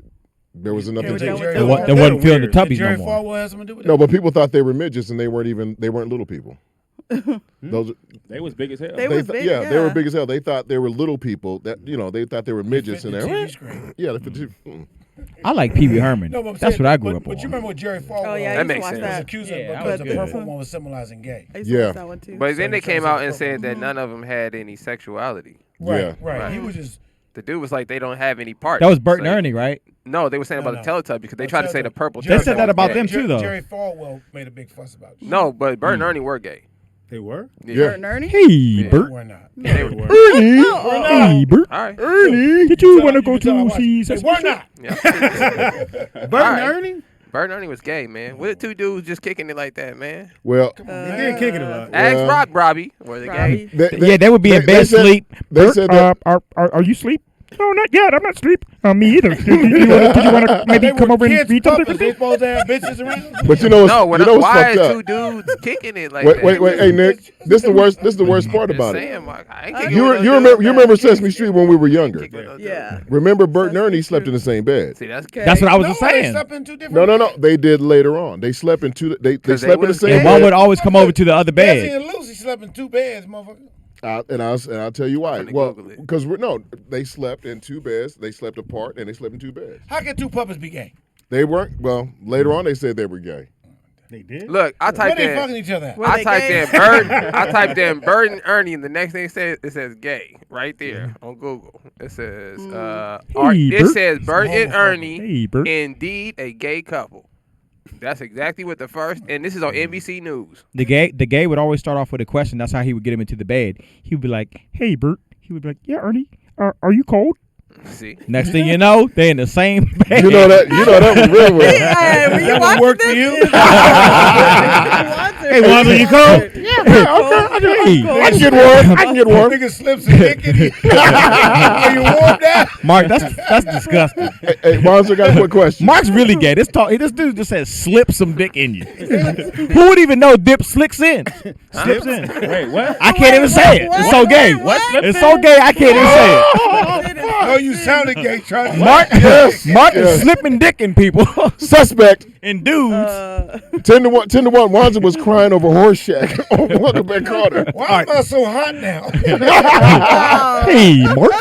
S3: there was nothing.
S1: Here we
S3: to
S1: go
S3: it.
S1: with
S6: They,
S1: the-
S6: wa- they wasn't feeling the
S4: Did
S6: tubbies
S4: Jerry
S6: no more.
S4: Falwell have something to do with that?
S3: No, but people thought they were midgets, and they weren't little people. Those
S5: They was big as hell.
S1: They was big,
S3: they
S1: yeah.
S3: were big as hell. They thought they were little people. That they thought they were midgets,
S4: Fit
S3: and
S4: the
S3: they
S4: TV screen.
S3: yeah, they fit the
S6: I like Pee Wee Herman.
S4: No, but I'm
S6: That's
S4: saying,
S6: what I grew up
S4: But
S6: on.
S4: you remember what Jerry Falwell
S1: Oh yeah, I
S7: That
S1: used to
S7: makes
S1: watch
S7: sense.
S4: was
S1: that.
S4: accused
S5: Yeah,
S4: of
S5: I
S4: because
S5: was
S4: the
S5: good.
S4: purple one was symbolizing gay.
S1: I used to
S3: Yeah.
S1: watch that one too.
S7: But then they came out and
S4: Right,
S7: said that none of them had any sexuality.
S3: Yeah.
S4: Right. He was just
S7: The dude was like, they don't have any parts.
S6: That was Bert and
S7: So-
S6: Ernie, right?
S7: No, they were saying
S4: No,
S7: about
S4: no.
S7: the Teletubbies because they
S4: No,
S7: tried to say the
S4: Teletubbies.
S7: purple.
S6: They said
S7: Teletubbies
S6: that about
S7: was
S6: them
S7: gay.
S6: too, though.
S4: Jerry Falwell made a big fuss about it.
S7: No, but Bert and Ernie were gay.
S2: They were.
S3: Yeah.
S1: Bert and Ernie?
S6: Hey,
S7: Yeah.
S6: Bert.
S4: We're not.
S7: They were.
S3: Ernie,
S6: Hey, Bert.
S7: All right.
S3: Ernie.
S6: Did you
S4: Tell-
S6: want to go
S4: tell my
S6: to
S4: wife,
S6: see
S4: they
S6: Sesame
S4: were
S6: Street?
S4: not.
S7: Yeah.
S2: Bert
S7: All right.
S2: and Ernie?
S7: Bert and Ernie was gay, man. What the two dudes just kicking it like that, man?
S3: Well,
S2: He did kick it a lot.
S7: Ask
S3: Yeah.
S7: Robbie. Were they gay?
S1: Robbie.
S6: Yeah, they would be in bed
S3: said-
S6: sleep.
S3: They
S6: Bert,
S3: said that.
S6: are you asleep? No, not yet. I'm not asleep. Me either. Did you want to maybe
S4: They
S6: come
S4: were
S6: over and
S4: kids
S6: read something
S4: couples.
S6: with
S4: They
S6: me?
S4: supposed to have bitches around.
S3: But you know,
S7: No,
S3: you know what's
S7: why
S3: fucked
S7: is
S3: up?
S7: two dudes kicking it like
S3: Wait,
S7: that?
S3: wait, wait. Hey, Nick, this the worst. This is the worst part
S7: Just
S3: about it.
S7: saying, Mark, I ain't kicking
S3: You
S7: with no
S3: remember
S7: dude.
S3: you remember Sesame Street when we were younger.
S7: Kicking with no dude.
S1: Yeah.
S3: Remember Bert and
S1: Sesame
S3: Ernie slept
S1: Street.
S3: in the same bed.
S7: See, that's
S1: Okay.
S6: That's what I was
S4: No,
S6: just
S4: they
S6: saying.
S4: slept in two different
S3: No, no, no.
S4: beds.
S3: They did later on. They slept in two. They
S7: 'Cause they
S3: slept in the
S7: was
S3: same
S7: gay.
S6: And one
S3: bed.
S6: would always come over to the other
S4: Bessie
S6: bed.
S4: and Lucy slept in two beds, motherfucker.
S3: And I'll tell you why.
S7: I'm finna
S3: Well,
S7: Google it.
S3: because they slept in two beds. They slept apart, and they slept in two beds.
S4: How can two puppets be gay?
S3: They weren't. Well, later on they said they were gay.
S2: They did.
S7: Look, I
S4: Where
S7: typed
S4: they fucking
S7: in.
S4: each other at?
S1: Were
S7: I
S1: they
S7: typed
S1: gay?
S7: in Bird. I typed in Bird and Ernie, and the next thing it says gay right there on Google. It says
S6: Hey,
S7: it
S6: Bert.
S7: says Bird and
S4: Homophobic.
S7: Ernie,
S6: Hey, Bert.
S7: indeed a gay couple. That's exactly what the first, and this is on NBC News.
S6: The gay would always start off with a question. That's how he would get him into the bed. He would be like, "Hey, Bert." He would be like, "Yeah, Ernie. Are you cold?"
S7: See,
S6: Next thing you know, they in the same bed.
S3: You know that was real well.
S1: Hey, were you
S4: That
S1: watching
S4: work for
S1: this?
S4: you?
S6: Hey, Wanda, you cold?
S3: I can get warm. I can get warm.
S4: Nigga slips a dick in you. Are you warm now?
S6: Mark, that's disgusting.
S3: Hey, Monster got a quick question.
S6: Mark's really gay. This dude just said slip some dick in you. Who would even know dip slicks in? Slips in.
S5: Wait, what?
S6: I can't even say it. It's so gay.
S1: What?
S6: It's so gay I can't even say it.
S4: Oh, you sounded gay, trying to.
S6: Mark, Mark is
S3: Yes.
S6: slipping dick in people
S3: Suspect
S6: and dudes.
S3: 10-1. 10-1. Wanza was crying over horse shack on Welcome Back Carter.
S4: Why am I so hot now?
S6: Hey, Mark,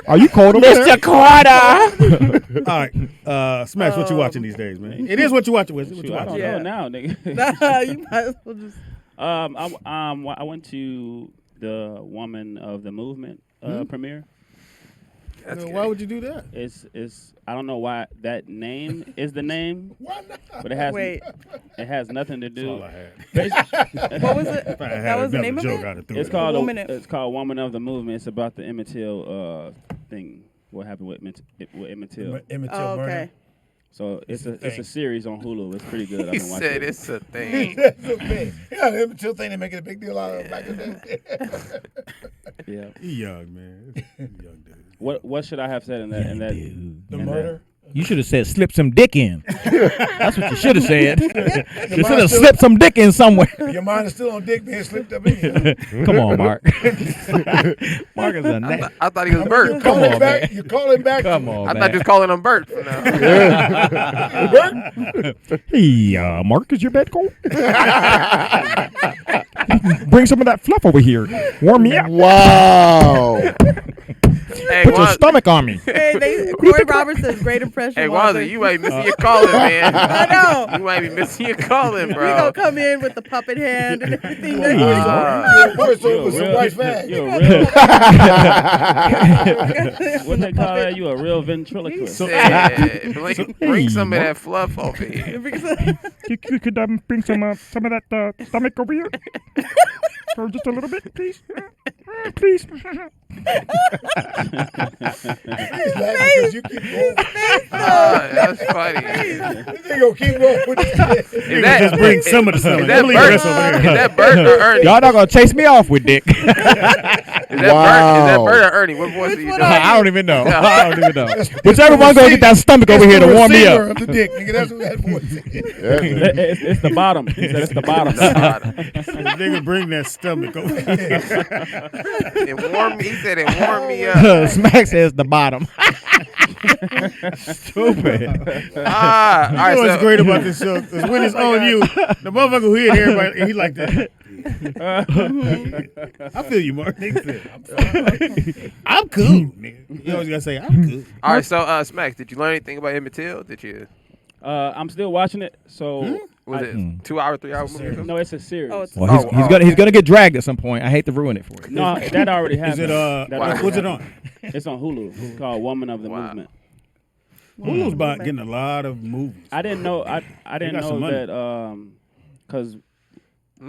S6: are you cold over there?
S3: Carter.
S2: All right, Smash. What you watching these days, man? It is what you watching. What you
S5: Shoot, I don't
S2: watching?
S1: Yeah.
S5: know now, nigga.
S1: Nah, you might as well just.
S5: I went to the Woman of the Movement premiere.
S2: Why would you do that?
S5: It's I don't know why that name is the name,
S4: Why not?
S5: but it has
S1: Wait,
S5: nothing to
S2: That's all
S5: do.
S2: I had.
S1: what was it?
S2: If I had
S1: That was the
S2: another
S1: name of
S2: joke,
S1: it?
S2: I'd have threw
S5: It's
S2: it
S5: called
S1: Woman
S5: it's called Woman of the Movement. It's about the Emmett Till thing. What happened with Emmett Till?
S4: Emmett Till
S1: Oh,
S4: murder.
S1: okay.
S5: So it's a
S4: thing.
S5: series on Hulu. It's pretty good. I've
S7: he
S5: been watching
S7: said
S5: it.
S7: it's a thing.
S4: That's the thing. Yeah, the Emmett Till thing, they making a big deal out of back in the day.
S5: Yeah.
S2: He young, man. He young dude.
S5: What should I have said in that?
S4: The murder.
S6: You should have said slip some dick in. That's what you should have said. You should have slipped some dick in somewhere.
S4: Your mind is still on dick being slipped up in you.
S6: Come on, Mark. Mark is a
S7: I thought he was Bert.
S4: You call
S6: Come
S4: him
S6: on,
S4: back.
S6: man.
S4: You call him back.
S6: Come on,
S7: I
S6: man.
S7: thought you was calling him Bert for now.
S6: Hey, Mark, is your bed cold? Bring some of that fluff over here. Warm me up.
S3: Wow.
S7: Hey,
S6: Put your
S7: Wanza,
S6: stomach on me.
S1: Hey, Corey Roberts says great impression.
S7: hey,
S1: Wanza.
S7: Wanza, you might be missing your calling, man.
S1: I know.
S7: You might be missing your calling,
S1: We
S7: bro.
S1: gonna come in with the puppet hand and everything.
S4: Voiceover with some white flag.
S5: You a real what they call that? You a real ventriloquist.
S7: Said, bring some of
S6: Mark.
S7: that fluff over here.
S6: Could bring some of that stomach over here? For just a little bit, please. Please.
S4: He's laughing because you keep going.
S7: That's funny.
S4: This nigga gonna keep going with this.
S7: Is that,
S2: Just bring some of the stuff.
S7: is that
S2: Leave the
S7: Bert?
S2: rest over there.
S7: Is that Bert or Ernie?
S6: Y'all not gonna chase me off with dick.
S7: Is that Bert? Is that
S3: Wow.
S7: Bert or Ernie? What voice are you
S1: one
S7: doing?
S1: are
S6: I don't even know. I don't even know.
S4: That's
S6: Whichever one gonna get that stomach over here to warm me
S4: receiver
S6: up.
S4: of the dick, nigga. That's what that voice is.
S5: It's the bottom. He said it's the bottom.
S2: This nigga bring that stomach over here.
S7: It warmed me. He said it warmed me up.
S6: Smack says the bottom. Stupid.
S7: All
S2: You
S7: right.
S2: know what's
S7: So,
S2: great about this show? Is when it's on you, the motherfucker who hit everybody, he like that. I feel you, Mark. Nigga said, I'm cool. Nigga. You always gotta say, I'm cool.
S7: all right. So, Smacks, did you learn anything about Emmett Till? Did you?
S5: I'm still watching it. So
S7: Was it 2 hour, 3 hour movie?
S5: no, it's a series.
S1: Oh, it's
S6: Well, he's gonna get dragged at some point. I hate to ruin it for you.
S5: no, that already
S2: Is
S5: happened.
S2: it
S5: That already
S2: what's it
S5: happened.
S2: on?
S5: It's on Hulu. It's called Woman of the
S7: Wow.
S5: Movement.
S2: Hulu's about getting a lot of movies.
S5: I didn't know. I didn't
S2: got
S5: know
S2: some money.
S5: that because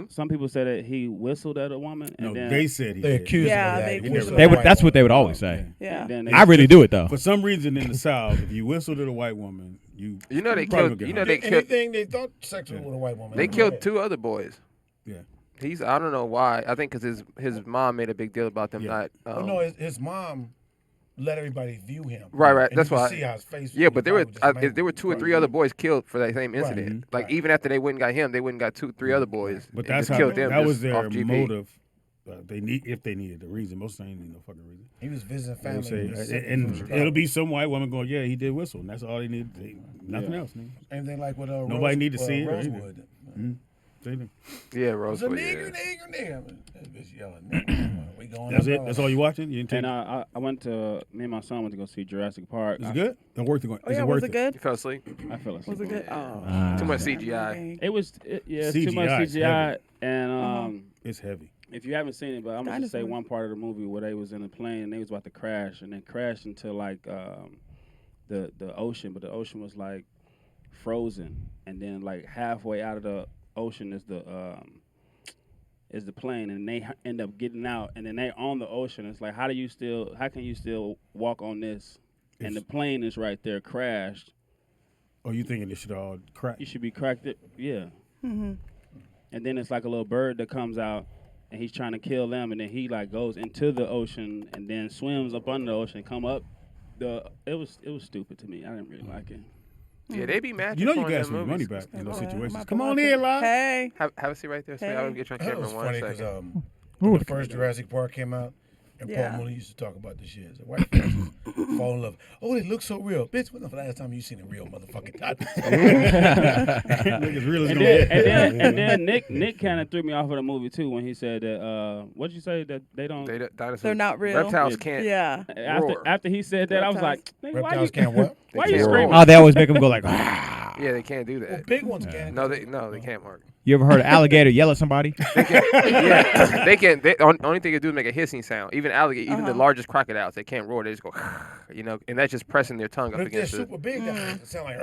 S5: some people said that he whistled at a woman, and
S2: No,
S5: then
S2: they said he
S4: They
S2: did.
S4: accused
S1: Yeah,
S4: him of that.
S1: they
S4: He
S1: accused
S4: whistled
S1: him
S4: at
S1: of
S4: a
S1: that.
S6: That's
S4: white
S6: what they would
S4: woman.
S6: always say.
S1: Yeah.
S5: then they,
S6: I really do it though.
S2: For some reason in the South, if you whistled at a white woman, you
S7: You know they
S2: probably
S7: killed.
S2: get
S7: You know
S2: hung.
S7: they killed.
S4: Anything they thought sexual with a white woman.
S7: They killed 2 other boys.
S2: Yeah.
S7: He's. I don't know why. I think because his mom made a big deal about them
S2: Yeah.
S7: not.
S4: Oh no, his mom let everybody view him.
S7: Right, right.
S4: And
S7: That's
S4: you could
S7: why.
S4: see how his face.
S7: Yeah, but there were
S4: was just mad.
S7: there were 2 or 3 other boys killed for that same
S4: Right.
S7: incident. Like
S4: Right.
S7: even after they went and got him, they went and got 2, 3 other boys.
S2: But
S7: and
S2: that's
S7: just
S2: how
S7: killed them.
S2: that
S7: just
S2: was their
S7: off GP.
S2: motive. They need if they needed the reason. Most things need no fucking reason.
S4: He was visiting
S2: They would
S4: family.
S2: say,
S4: in Mississippi
S2: and
S4: from Chicago.
S2: it'll be some white woman going, yeah, he did whistle, and that's all they need. Nothing else. Nigga.
S4: Anything like with
S2: Nobody need to see it or anything.
S4: Rosewood.
S2: Seen
S7: Yeah,
S4: It's a
S7: Rosebud.
S4: nigger,
S7: Yeah.
S4: nigger. That bitch yelling, nigger. We going
S2: That's
S4: up
S2: it.
S4: north.
S2: That's all you watching. You didn't take.
S5: And I went to me and my son went to go see Jurassic Park.
S2: Is it good? Not worth it.
S1: Oh
S2: Is
S1: yeah,
S2: it
S1: was
S2: worth
S1: it good?
S7: You fell asleep?
S5: I fell asleep.
S1: Was it good? Oh,
S7: Too much
S1: that
S7: CGI.
S1: movie.
S5: It was it's too much
S2: CGI is
S5: CGI
S2: heavy.
S5: and
S2: It's heavy.
S5: if you haven't seen it, but I'm gonna just say
S1: Dinosaurs.
S5: one part of the movie where they was in a plane and they was about to crash and then crashed into like the ocean, but the ocean was like frozen, and then like halfway out of the ocean is the plane, and they end up getting out, and then they on the ocean. It's like how can you still walk on this? And the plane is right there, crashed.
S2: Oh, you thinking this should all crack?
S5: You should be cracked it, yeah. And then it's like a little bird that comes out, and he's trying to kill them, and then he like goes into the ocean, and then swims up under the ocean, come up. It was stupid to me. I didn't really like it.
S7: Yeah, they be magic.
S2: You know you
S7: on
S2: got
S7: them
S2: some money
S7: movies.
S2: back in those
S1: I'm
S2: situations.
S1: about
S2: Come
S1: to
S2: on
S1: watch
S2: in,
S1: it.
S2: live.
S1: Hey.
S7: Have a seat right there. So
S1: Hey.
S7: I'll get you on
S4: That
S7: camera
S4: was
S7: in one
S4: funny because
S7: second.
S4: when the first Jurassic Park came out, and
S1: Yeah.
S4: Paul Mooney used to talk about this shit. So white folks fall in love. Oh, they look so real. Bitch, when the last time you seen a real motherfucking dinosaur?
S2: Niggas real as
S5: And
S2: gonna
S5: then,
S2: get.
S5: and then Nick kind of threw me off of the movie too when he said that. What'd you say that they don't?
S7: Dinosaurs.
S1: They're not real.
S7: Reptiles can't.
S1: Yeah.
S7: roar.
S5: After he said that, I was like,
S1: Reptiles.
S5: "Nigga, why
S4: Reptiles
S5: you
S4: can't what?
S7: They
S5: why you
S7: can't
S5: screaming?"
S7: roar.
S6: Oh, they always make them go like, "Ah."
S7: Yeah, they can't do
S4: Well,
S7: that.
S4: big ones can.
S7: No, they can't, Mark.
S6: You ever heard an alligator yell at somebody?
S7: Yeah, they can. Only thing they do is make a hissing sound. Even alligator, even the largest crocodiles, they can't roar. They just go, and that's just pressing their tongue
S4: But
S7: up
S4: if they're
S7: against
S4: super big, that sound like.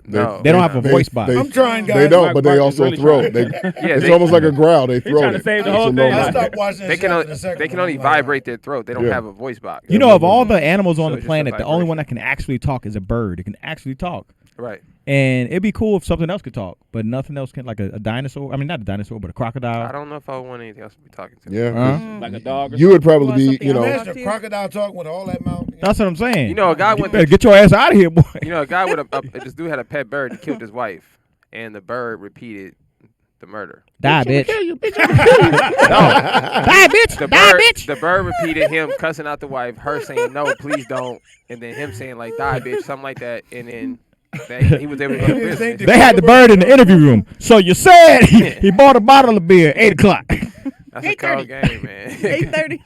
S7: No.
S6: They don't have a voice box.
S4: I'm trying, guys.
S3: They don't,
S5: Mark-
S3: but they
S5: Mark is
S3: also
S5: really
S3: throw.
S5: trying.
S3: They,
S7: Yeah,
S3: it's
S7: they-
S3: almost like a growl. They throw
S5: trying to
S3: it.
S5: save the
S3: It's
S5: whole
S3: a
S5: thing.
S3: no-no.
S4: I stopped watching that
S7: They
S4: shit
S7: can
S4: after the second
S7: they can
S4: one.
S7: only
S4: I'm like,
S7: vibrate their throat. They don't
S3: Yeah.
S7: have a voice box.
S6: You know, of all the animals on
S7: So
S6: the
S7: it's just a
S6: planet, the only one
S7: vibration.
S6: that can actually talk is a bird. It can actually talk.
S7: Right.
S6: And it'd be cool if something else could talk, but nothing else can, like a dinosaur. I mean, not a dinosaur, but a crocodile.
S7: I don't know if I would want anything else to be talking to.
S3: Yeah, 'cause
S6: Huh?
S5: like a dog. Or
S3: you would probably
S1: Want
S3: be,
S1: something
S3: you
S1: else?
S3: know,
S1: Yeah.
S4: Imagine a crocodile talking with all that mouth.
S6: That's what I'm saying.
S7: You know, a guy
S6: You
S7: went.
S6: better get your ass out of here, boy.
S7: You know, a guy with this dude had a pet bird. He killed his wife, and the bird repeated the murder.
S6: Die, bitch.
S7: No,
S6: Die, bitch.
S7: the
S6: Die,
S7: bird.
S6: bitch.
S7: The bird repeated him cussing out the wife, her saying no, please don't, and then him saying like die, bitch, something like that, and then he was able to go to prison.
S6: They had the bird in the interview room. So you said he bought a bottle of beer, 8 o'clock.
S7: That's a cold game, man.
S1: 8:30.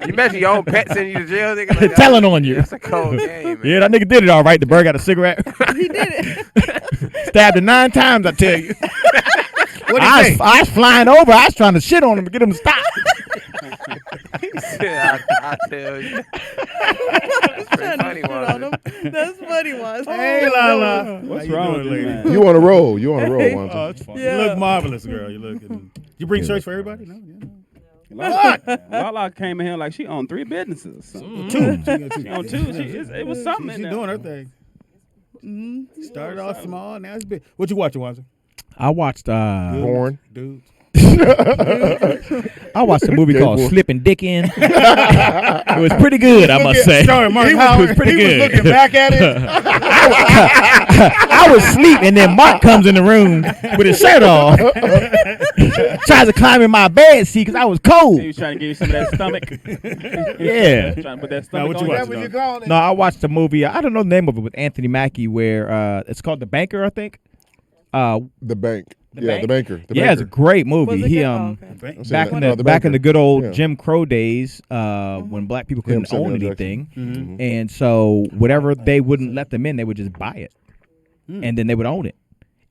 S7: You imagine your own pet sending you to jail, nigga. Like,
S6: Telling on you.
S7: That's a cold game, man.
S6: Yeah, that nigga did it all right. The bird got a cigarette.
S1: He did it.
S6: Stabbed him 9 times, I tell you.
S4: What do you
S6: I
S4: think?
S6: was flying over. I was trying to shit on him to get him to stop.
S7: Yeah, I tell you. That's pretty funny,
S1: On
S7: one.
S1: him. That's funny, was.
S2: Hey, Lala.
S5: What's
S2: How you
S5: wrong
S2: doing,
S5: with you,
S2: lady?
S5: man?
S3: you on a roll. You on a roll,
S1: Hey.
S3: Wanda.
S6: Oh, it's fun.
S1: Yeah.
S2: You look marvelous, girl. You look. You bring shirts for everybody? No.
S5: Lala came in here like she owned 3 businesses. Or something. She owned 2. It was something in
S2: She's
S5: there.
S2: doing her thing. Started off small, now it's big. What you watching, Wanza?
S6: I watched
S3: Porn.
S2: Dudes.
S6: I watched a movie
S3: Gay
S6: called
S3: boy.
S6: Slippin' Dickin'. It was pretty good, I must say.
S2: Starring Mark
S6: It
S2: Howard.
S6: was pretty
S4: He
S6: good.
S4: was looking back at it.
S6: I was asleep, and then Mark comes in the room with his shirt off. Tries to climb in my bed seat because I was cold.
S5: He was trying to give you some of that stomach.
S6: Yeah.
S5: Trying to put that
S2: Now,
S5: stomach
S2: what you
S5: on
S2: watching?
S4: That's what you call it.
S6: No, I watched a movie. I don't know the name of it with Anthony Mackie, where it's called The Banker, I think.
S3: The bank.
S6: The
S3: Yeah,
S6: bank?
S3: the banker. The
S6: Yeah, it's a
S3: banker.
S6: great movie.
S1: Was it
S6: He
S1: good?
S6: um
S1: Oh, okay.
S2: Bank?
S3: I've seen
S6: back
S3: that.
S6: in
S3: No,
S6: the back in the good old
S3: Yeah.
S6: Jim Crow days, when black people couldn't
S3: Samuel
S6: own
S3: Jackson.
S6: anything, and so whatever they wouldn't let them in, they would just buy it, and then they would own it,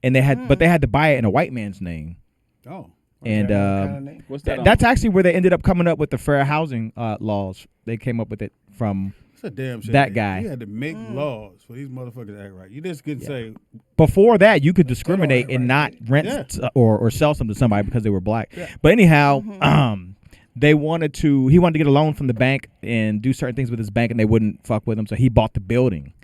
S6: and but they had to buy it in a white man's name,
S2: Oh.
S6: and
S5: What's that? on?
S6: that's actually where they ended up coming up with the fair housing laws. They came up with it from
S2: It's a damn shame.
S6: That guy.
S2: You had to make laws for these motherfuckers to act right. You just couldn't say,
S6: before that. You could discriminate and not
S4: right.
S6: rent or sell something to somebody because they were black. But anyhow, he wanted to get a loan from the bank and do certain things with his bank, and they wouldn't fuck with him. So he bought the building,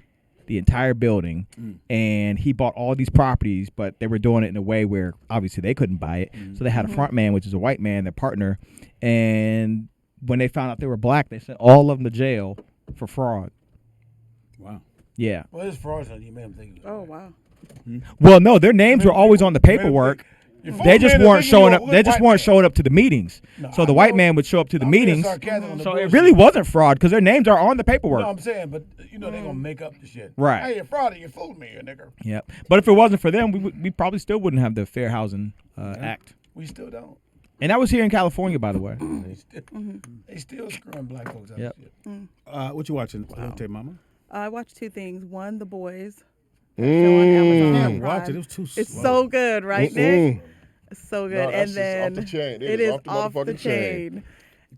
S6: the entire building, and he bought all these properties. But they were doing it in a way where obviously they couldn't buy it. So they had a front man, which is a white man, their partner, and when they found out they were black, they sent all of them to jail for fraud.
S2: wow.
S6: Yeah.
S4: Well, it's fraudulent. You made him think.
S1: Oh wow.
S6: Well, no, their names were always on the paperwork.
S4: Your
S6: They
S4: food
S6: just
S4: man is
S6: weren't
S4: thinking
S6: showing
S4: you
S6: up.
S4: a
S6: They just
S4: white
S6: weren't
S4: man.
S6: showing up to the meetings.
S4: No,
S6: So
S4: I
S6: the white
S4: know.
S6: man would show up to the
S4: I'm being
S6: meetings.
S4: sarcastic on the
S6: So it
S4: bullshit.
S6: really wasn't fraud because their names are on the paperwork.
S4: No, I'm saying, but you know they're gonna make up the shit.
S6: Right.
S4: Hey, you're fraud. You fooled me, you nigga.
S6: Yep. But if it wasn't for them, we probably still wouldn't have the Fair Housing Act.
S4: We still don't.
S6: And that was here in California, by the way.
S4: They still screwing black folks out
S6: Yep.
S4: of shit.
S2: What you watching, Tay Mama?
S1: I watched two things. One, The Boys.
S3: Mm.
S1: Show on Amazon
S2: Can't
S1: Prime.
S2: watch it. It was too slow.
S1: It's so good, right, Nick? It's so good.
S3: No, that's
S1: and
S3: just
S1: then
S3: off the chain.
S1: it is off the chain.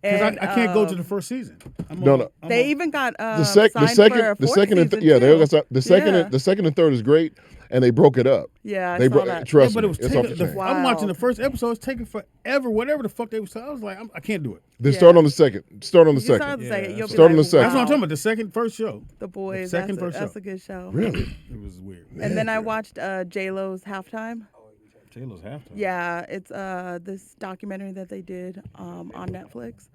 S2: Because
S1: And,
S2: I can't go to the first season.
S3: No.
S1: They even got
S3: The
S1: signed for a
S3: second,
S1: fourth
S3: and
S1: season,
S3: yeah,
S1: too.
S3: the second,
S1: Yeah.
S3: the second and third is great, and they broke it up.
S1: Yeah, I
S3: They
S1: saw that.
S3: trust
S2: but
S3: me,
S2: it was
S3: it's off the
S2: taking.
S3: chain.
S2: I'm watching the
S1: Wild.
S2: first episode. It's taking forever. Whatever the fuck they was. I was like, I can't do it.
S3: Then
S1: Yeah.
S3: start on the second. Start on the
S1: You start
S3: second.
S1: the second.
S2: Yeah.
S1: You'll be
S3: Start on
S1: like,
S3: the second.
S2: That's what I'm
S1: wow.
S2: talking about. The first show.
S1: The Boys.
S2: second
S1: That's,
S2: first
S1: that's
S2: show.
S1: a good show.
S3: Really?
S2: It was weird.
S1: And then I watched J-Lo's Halftime.
S2: J-Lo's halftime.
S1: Yeah, it's this documentary that they did on Netflix.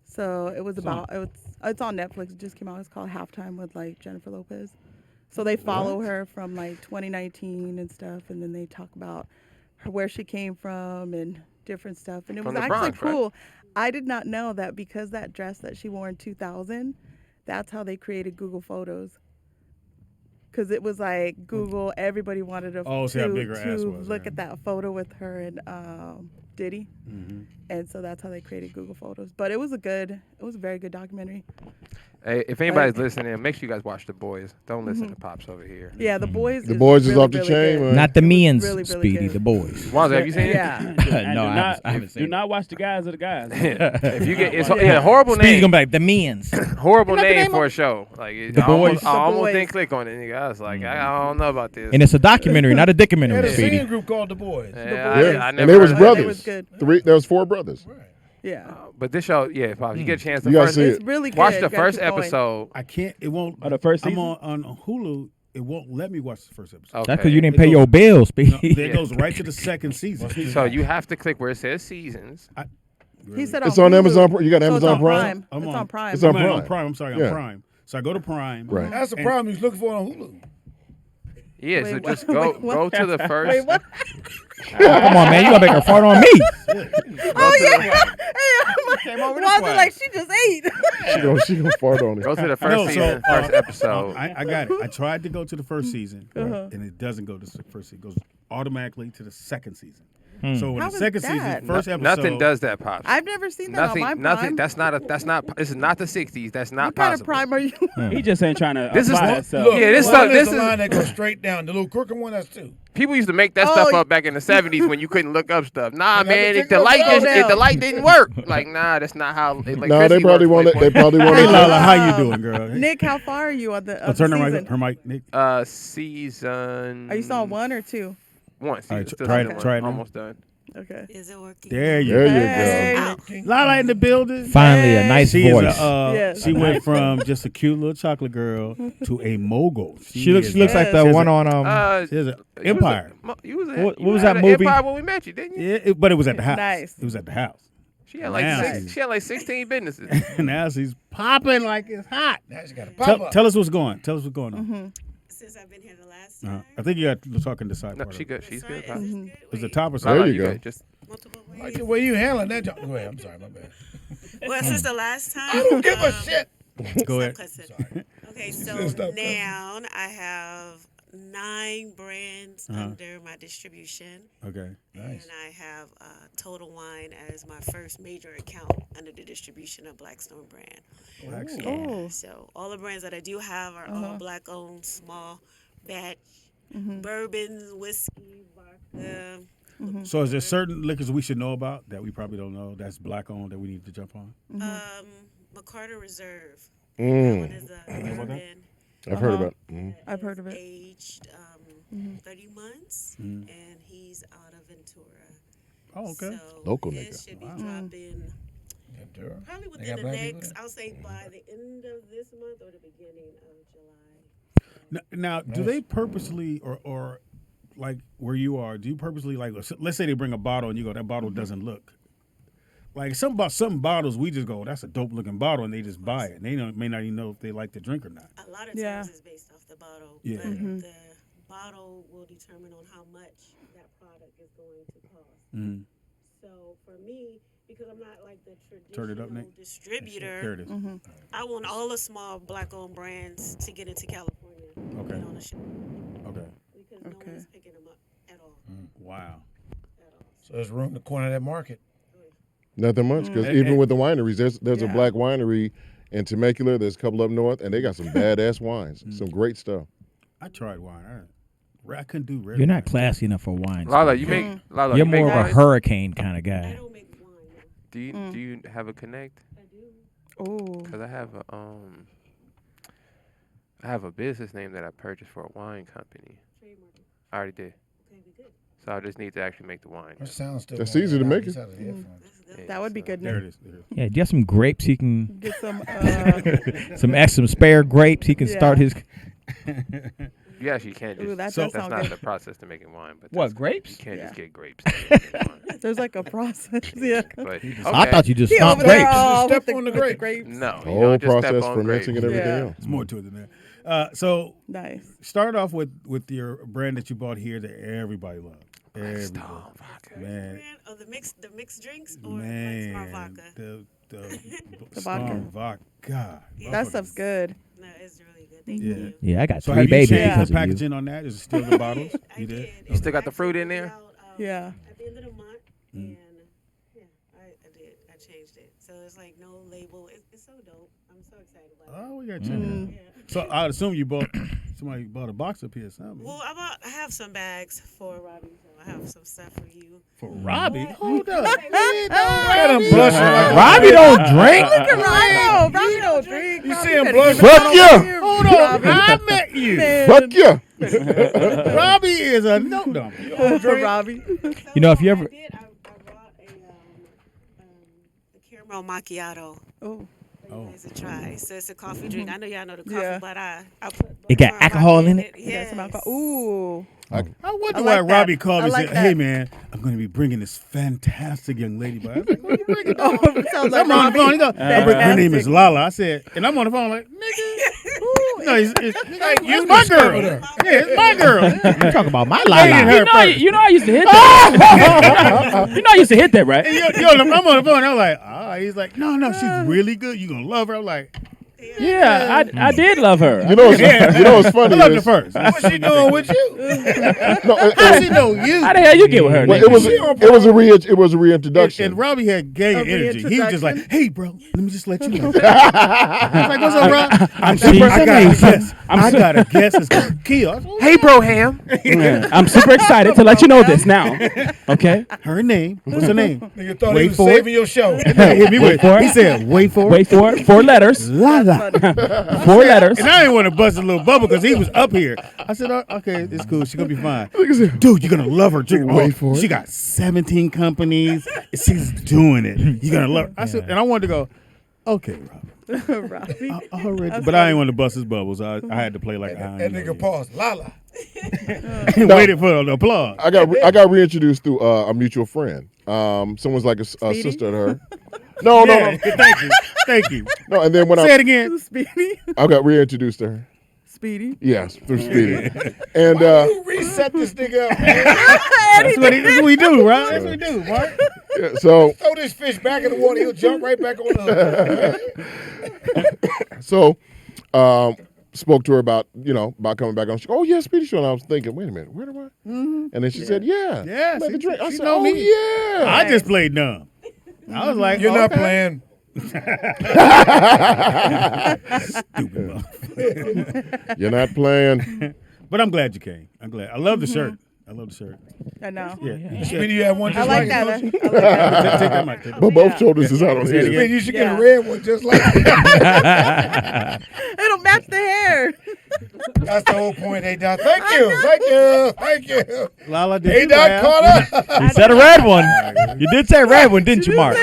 S1: So it was about it's on Netflix. It just came out. It's called Halftime with like Jennifer Lopez. So they follow her from like 2019 and stuff, and then they talk about her, where she came from and different stuff. And it
S7: From
S1: was
S7: the
S1: actually
S7: Bronx, right?
S1: cool. I did not know that because that dress that she wore in 2000, that's how they created Google Photos. Because it was like Google, everybody wanted to,
S2: see how big her ass
S1: to
S2: was,
S1: look
S2: yeah.
S1: at that photo with her and Diddy.
S2: Mm-hmm.
S1: And so that's how they created Google Photos. But it was a very good documentary.
S7: Hey, if anybody's listening, make sure you guys watch The Boys. Don't listen to Pops over here.
S1: Yeah, The Boys.
S3: The Boys is
S1: really,
S3: off the
S1: really
S3: chain,
S1: good.
S3: man.
S6: Not the
S1: It was
S6: men's,
S1: really, really
S6: Speedy,
S1: good.
S6: the boys.
S7: Wanda, have you seen it?
S1: Yeah.
S5: And
S6: No, I
S5: do
S6: haven't seen
S5: Do
S6: it.
S5: not watch the guys of the guys.
S7: If you get, it's
S1: Yeah.
S7: horrible
S6: Speedy's
S7: name.
S6: gonna be like the men's.
S7: Horrible
S6: Isn't that the
S7: name
S6: name
S7: for
S6: of
S7: a show. Like
S6: The
S7: I almost,
S6: Boys?
S7: I
S1: The
S7: almost
S1: Boys.
S7: didn't click on it. Nigga. I was like, I don't know about this.
S6: And it's a documentary, not a
S4: They had
S6: documentary,
S4: a
S6: Speedy.
S4: singing group called The Boys.
S7: Yeah,
S3: Yeah.
S7: I
S3: And
S7: never
S3: they was
S7: heard of it.
S3: brothers.
S1: It was good.
S3: There was 4 brothers.
S4: Right.
S1: Yeah.
S7: But this show, yeah, Pops, you get a chance. The
S3: You gotta
S7: first,
S3: see
S1: It's
S3: it.
S1: really good.
S7: watch
S1: You
S7: the
S1: gotta
S7: first
S1: keep going.
S7: episode.
S2: I can't. It won't.
S5: Oh, the first
S2: I'm
S5: season?
S2: on Hulu. It won't let me watch the first episode.
S7: Okay.
S6: That's because you didn't
S2: It
S6: pay
S2: goes-
S6: your bills,
S2: No,
S6: Speedy.
S2: it goes right to the second season.
S7: So you have to click where it says seasons.
S1: He said
S3: It's on
S1: Hulu.
S3: Amazon. You got
S1: So it's
S3: Amazon
S1: on
S3: Prime?
S2: I'm
S1: It's
S2: on-
S1: on Prime.
S3: It's on
S2: I'm
S3: Prime.
S2: Prime. I'm sorry,
S3: Yeah.
S2: on Prime. So I go to Prime.
S3: Right.
S4: That's the problem he's looking for on Hulu.
S7: Yeah,
S1: Wait,
S7: so
S1: what?
S7: just go
S1: Wait, what?
S7: go to the first.
S1: Wait, what?
S6: Come on, man. You gonna make her fart on me.
S1: Oh, yeah. Hey, Wanda, like, she just ate.
S3: She gonna fart on
S7: Go
S3: it.
S7: to the first
S2: No,
S7: season, first episode.
S2: I got it. I tried to go to the first season,
S1: Uh-huh.
S2: and it doesn't go to the first season. It goes automatically to the second season.
S6: Hmm.
S2: So in
S1: How
S2: the
S1: is
S2: second
S1: that?
S2: season, first episode,
S7: Nothing does that, Pops.
S1: I've never seen that
S7: Nothing,
S1: on my Prime.
S7: nothing. That's not. This is not the '60s. That's not
S1: What kind of
S7: possible.
S1: Prime are you?
S5: He just ain't trying to
S7: This is
S5: apply
S7: what-
S5: himself.
S7: Look, yeah, this
S4: one
S7: stuff-
S4: is
S7: this
S4: the
S7: is-
S4: line that goes straight down. The little crooked one, that's 2.
S7: People used to make that
S1: Oh,
S7: stuff up back in the '70s when you couldn't look up stuff. Nah,
S4: And I
S7: man,
S4: just
S7: if the
S4: checked
S7: light
S4: it out.
S7: just, if the
S1: Down.
S7: light didn't work, like nah, that's not how.
S3: No, they probably want it. They probably want
S2: Hey,
S3: it.
S2: Lala, how you doing, girl?
S1: Nick, how far are you on the,
S2: Turn her
S1: season?
S2: mic, her mic, Nick.
S7: Season.
S1: Are you still on 1 or 2?
S7: One.
S2: All right,
S7: Still
S2: try
S7: season
S2: it-
S7: one.
S2: try it now.
S7: Almost done.
S1: Okay.
S8: Is it working?
S2: There you
S3: There
S2: go.
S3: you
S1: Hey.
S3: go.
S2: Lala in the building.
S6: Finally, a nice
S2: She
S6: voice.
S2: is
S1: Yes.
S2: she went from just a cute little chocolate girl to a mogul.
S6: She looks like the
S1: Yes.
S6: one on
S2: She is
S7: you
S2: an
S7: was
S2: Empire.
S7: at- You was at,
S6: What
S7: you
S6: was
S7: had
S6: that
S7: an
S6: movie?
S7: Empire when we met you, didn't you?
S2: Yeah, but it was at the house.
S1: Nice.
S2: It was at the house.
S7: She had like
S2: Now
S7: six,
S2: she's-
S7: she had like 16 businesses.
S2: Now she's popping like it's hot.
S4: Now she got a pop up.
S2: Tell us what's going. Tell us what's going on.
S8: Since I've been here the last time.
S2: I think you got to talk in the side
S7: No,
S2: part.
S7: she
S2: of it.
S7: good. She's good.
S8: Is
S7: Pops.
S8: this good?
S2: Was the
S8: Wait,
S2: top or
S3: There
S2: something?
S3: you go.
S7: good. Just
S8: multiple
S4: Like
S8: ways?
S4: the way you handling that job. Go ahead. I'm sorry, my bad.
S8: Well, since the last time.
S4: I don't give a shit.
S2: Go ahead.
S8: Okay,
S4: Stop
S8: so
S4: cussing.
S8: now I have 9 brands under my distribution.
S2: Okay.
S4: Nice.
S8: And I have Total Wine as my first major account under the distribution of Blackstone brand.
S2: Excellent.
S8: Yeah,
S1: Oh.
S8: so all the brands that I do have are all black owned, small batch bourbons, whiskey, vodka.
S2: So is there certain liquors we should know about that we probably don't know that's black owned that we need to jump on?
S8: McCarter Reserve.
S3: Mm.
S8: One is a bourbon.
S3: I've heard about it. Mhm.
S1: I've heard of it.
S8: Aged 30 months, and he's out of Ventura.
S2: Oh, okay.
S8: So
S3: Local
S8: it
S3: nigga.
S8: should be dropping
S4: Ventura.
S8: probably
S4: They
S8: within
S4: got
S8: the
S4: black people
S8: next,
S4: there?
S8: I'll say by the end of this month or the beginning of July.
S2: Now, do they purposely or like where you are? Do you purposely like? Let's say they bring a bottle and you go, that bottle doesn't look like some bottles. We just go, that's a dope looking bottle, and they just buy it. And they may not even know if they like the drink or not.
S8: A lot of
S1: Yeah.
S8: times it's based off the bottle.
S2: Yeah.
S8: But the bottle will determine on how much that product is going to cost.
S2: Mm.
S8: So for me, because I'm not like the
S2: Turn it
S8: traditional
S2: up, Nick. There
S8: distributor,
S2: it is.
S8: I want all the small black-owned brands to get into California.
S2: Okay.
S8: And on the show
S2: Okay.
S8: because no one's picking them up at all.
S2: Wow.
S8: At all.
S4: So there's room to corner that market.
S3: Nothing much, because even with the wineries, there's a black winery in Temecula. There's a couple up north, and they got some badass wines, some great stuff.
S2: I tried wine. I couldn't do red.
S6: You're not
S2: wine.
S6: classy enough for wine.
S7: Lala, you make Lala.
S6: You're
S7: you make
S6: more of a
S7: wine?
S6: hurricane kind of
S8: I
S6: guy.
S8: don't make wine. No.
S7: Do you have a connect?
S8: I do.
S1: Oh.
S7: Because I have a business name that I purchased for a wine company.
S8: Trademark.
S7: I already did.
S8: Okay, we good.
S7: So I just need to actually make the wine.
S4: That sounds still.
S3: That's
S4: going
S3: easy to
S4: out
S3: make
S4: inside of the headphones.
S8: That's good.
S1: That would be good.
S2: There
S1: Nick.
S2: it is. There it is.
S6: Yeah, do you have some grapes he can,
S1: Get
S6: some spare grapes he can start his.
S7: You actually can't just.
S1: Ooh, that
S2: So-
S1: does
S7: that's
S1: sound
S7: not
S1: good.
S7: the process to making wine. But
S6: What,
S7: that's-
S6: grapes?
S7: You can't
S1: Yeah.
S7: just get grapes. To make wine.
S1: There's like a process. Yeah.
S7: But okay.
S6: I thought you just
S1: He
S6: stomped
S1: over there
S6: grapes.
S1: all
S4: Step
S1: with
S4: on the
S1: with
S4: grapes.
S1: grapes.
S7: No,
S3: The
S7: you
S3: whole
S7: don't just
S3: process,
S7: step on
S3: fermenting,
S7: grapes.
S3: and everything
S1: Yeah.
S3: else.
S2: It's more to it than that. So
S1: Nice.
S2: start off with your brand that you bought here that everybody loved. Everybody.
S7: Stone vodka.
S2: Man,
S8: Brand of the mixed drinks or
S2: man,
S8: like smart vodka.
S2: the
S1: vodka.
S2: Storm vodka.
S1: That stuff's good.
S8: No, it's really good. Thank
S2: Yeah.
S8: you.
S6: Yeah, I got
S2: So
S6: 3
S2: have you
S6: babies
S2: changed
S6: because
S2: the
S6: of you.
S2: packaging on that? Is it still the bottles?
S8: I
S2: You
S8: did.
S2: did?
S7: You still got the fruit
S8: Actually
S7: in there?
S8: put out,
S1: Yeah.
S8: At the end of the month, and yeah, I did. I changed it, so it's like no label. It's so dope. I'm so excited about it.
S2: Oh, we got you.
S8: Yeah.
S2: So I assume you bought somebody bought a box up here or something.
S8: Well, I have some bags for Robbie, so I have some stuff for you.
S2: For Robbie? Hold up.
S4: Look at him blushing like
S6: Robbie don't drink.
S1: Robbie don't drink.
S4: You
S1: Robbie
S4: see him
S1: couldn't
S4: blushing?
S1: even
S3: Fuck
S1: come
S3: yeah.
S1: over here,
S2: Hold on.
S1: Robbie.
S2: I met you.
S1: Man.
S3: Fuck yeah.
S2: Robbie is a no dump.
S1: For Robbie.
S6: You know, if you ever-
S8: I brought a caramel macchiato.
S1: Oh.
S8: For you guys to try. So it's a coffee drink. I know y'all know the coffee,
S1: Yeah.
S8: but I put
S6: It got
S8: butter
S6: alcohol
S8: vodka
S6: in it?
S1: You got some
S8: Yes.
S1: alcohol. Ooh.
S2: I wonder
S1: I
S2: why
S1: like that.
S2: Robbie called me
S1: I
S2: and
S1: like
S2: said, "Hey
S1: that.
S2: man, I'm going to be bringing this fantastic young lady by." I was like, "What you bringing?"
S1: Oh, it sounds like
S2: I'm on the phone. He
S1: Robbie.
S2: goes, "Her name is Lala." I said, and I'm on the phone like, "Nigga, no, it's my girl. Yeah, it's my girl."
S6: You talking about my
S2: Hated
S6: Lala?
S2: her first.
S5: You know I used to hit that. You know I used to hit that, right?
S2: And I'm on the phone. I'm like, he's like, no, she's really good. You gonna love her. I'm like,
S5: Yeah, I did love her.
S3: You know what's
S2: I
S3: funny
S2: loved her
S3: is,
S2: first.
S4: What's she doing with you?
S3: no,
S2: How she know you?
S5: How the hell you get with her?
S3: well,
S5: nigga?
S3: it was a reintroduction.
S2: And Robbie had gang
S1: A
S2: energy. He was just like,
S1: reintroduction?
S2: "Hey, bro, let me just let you know." I was like, "What's up, Rob?" I got a guess. I got a guess. It's gonna kill.
S7: Hey, bro, Ham.
S5: Yeah, I'm super excited to let you know this now. Okay,
S2: Her name. What's her name?
S4: Nigga thought
S2: Wait
S4: he was
S2: for it.
S4: saving your show.
S2: Hit me with.
S5: for it.
S2: He said, "Wait for it."
S5: wait for it. 4 letters.
S2: Lala.
S5: 4 letters.
S2: And I didn't want to bust a little bubble because he was up here. I said, "Okay, it's cool. She's gonna be fine." Dude, you're gonna love her. Too.
S3: Wait for it.
S2: She got 17 companies. She's doing it. You're gonna love her. I said, and I wanted to go, "Okay, Rob."
S1: Robbie.
S2: Already, but I didn't want to bust his bubbles. I had to play like
S4: That nigga paused. Lala.
S2: and waited for the applause.
S3: I got reintroduced through a mutual friend. Someone's like a
S1: Speedy?
S3: sister to her. No.
S2: Thank you.
S3: No, and then when
S2: Say it again.
S1: Speedy.
S3: I got reintroduced to her.
S1: Speedy.
S3: Yes, through Speedy. And
S4: You reset this nigga up, man.
S2: That's what we do, right? That's what we do, Mark.
S3: yeah, so
S4: Throw this fish back in the water, he'll jump right back on the
S3: So, spoke to her about coming back on. She, oh yeah, Speedy Show. And I was thinking, wait a minute, where am I? And then she said, yeah,
S2: Yeah,
S3: make a drink. I
S2: she
S3: said,
S2: know
S3: oh
S2: me.
S3: yeah.
S2: I just played dumb. I was like,
S4: You're not
S2: okay.
S4: playing.
S2: Stupid motherfucker.
S3: You're not playing.
S2: But I'm glad you came. I'm glad. I love the shirt. I love the shirt.
S1: I know.
S2: Yeah.
S4: Speedy, you have one
S1: I
S4: just
S1: like
S4: like
S1: that.
S4: it.
S1: I
S4: don't you?
S1: like that.
S2: Take that mic. Take that
S3: But both shoulders is out on
S2: Say it
S3: here.
S2: again.
S4: Speedy, you should get
S1: Yeah.
S4: a red one just like it.
S1: It'll match the hair.
S4: That's the whole point, A-Dot. Thank you.
S2: Lala, did you
S4: A-Dot
S2: laugh?
S4: caught up.
S6: You said a red one. You did say red one, didn't you, Mark?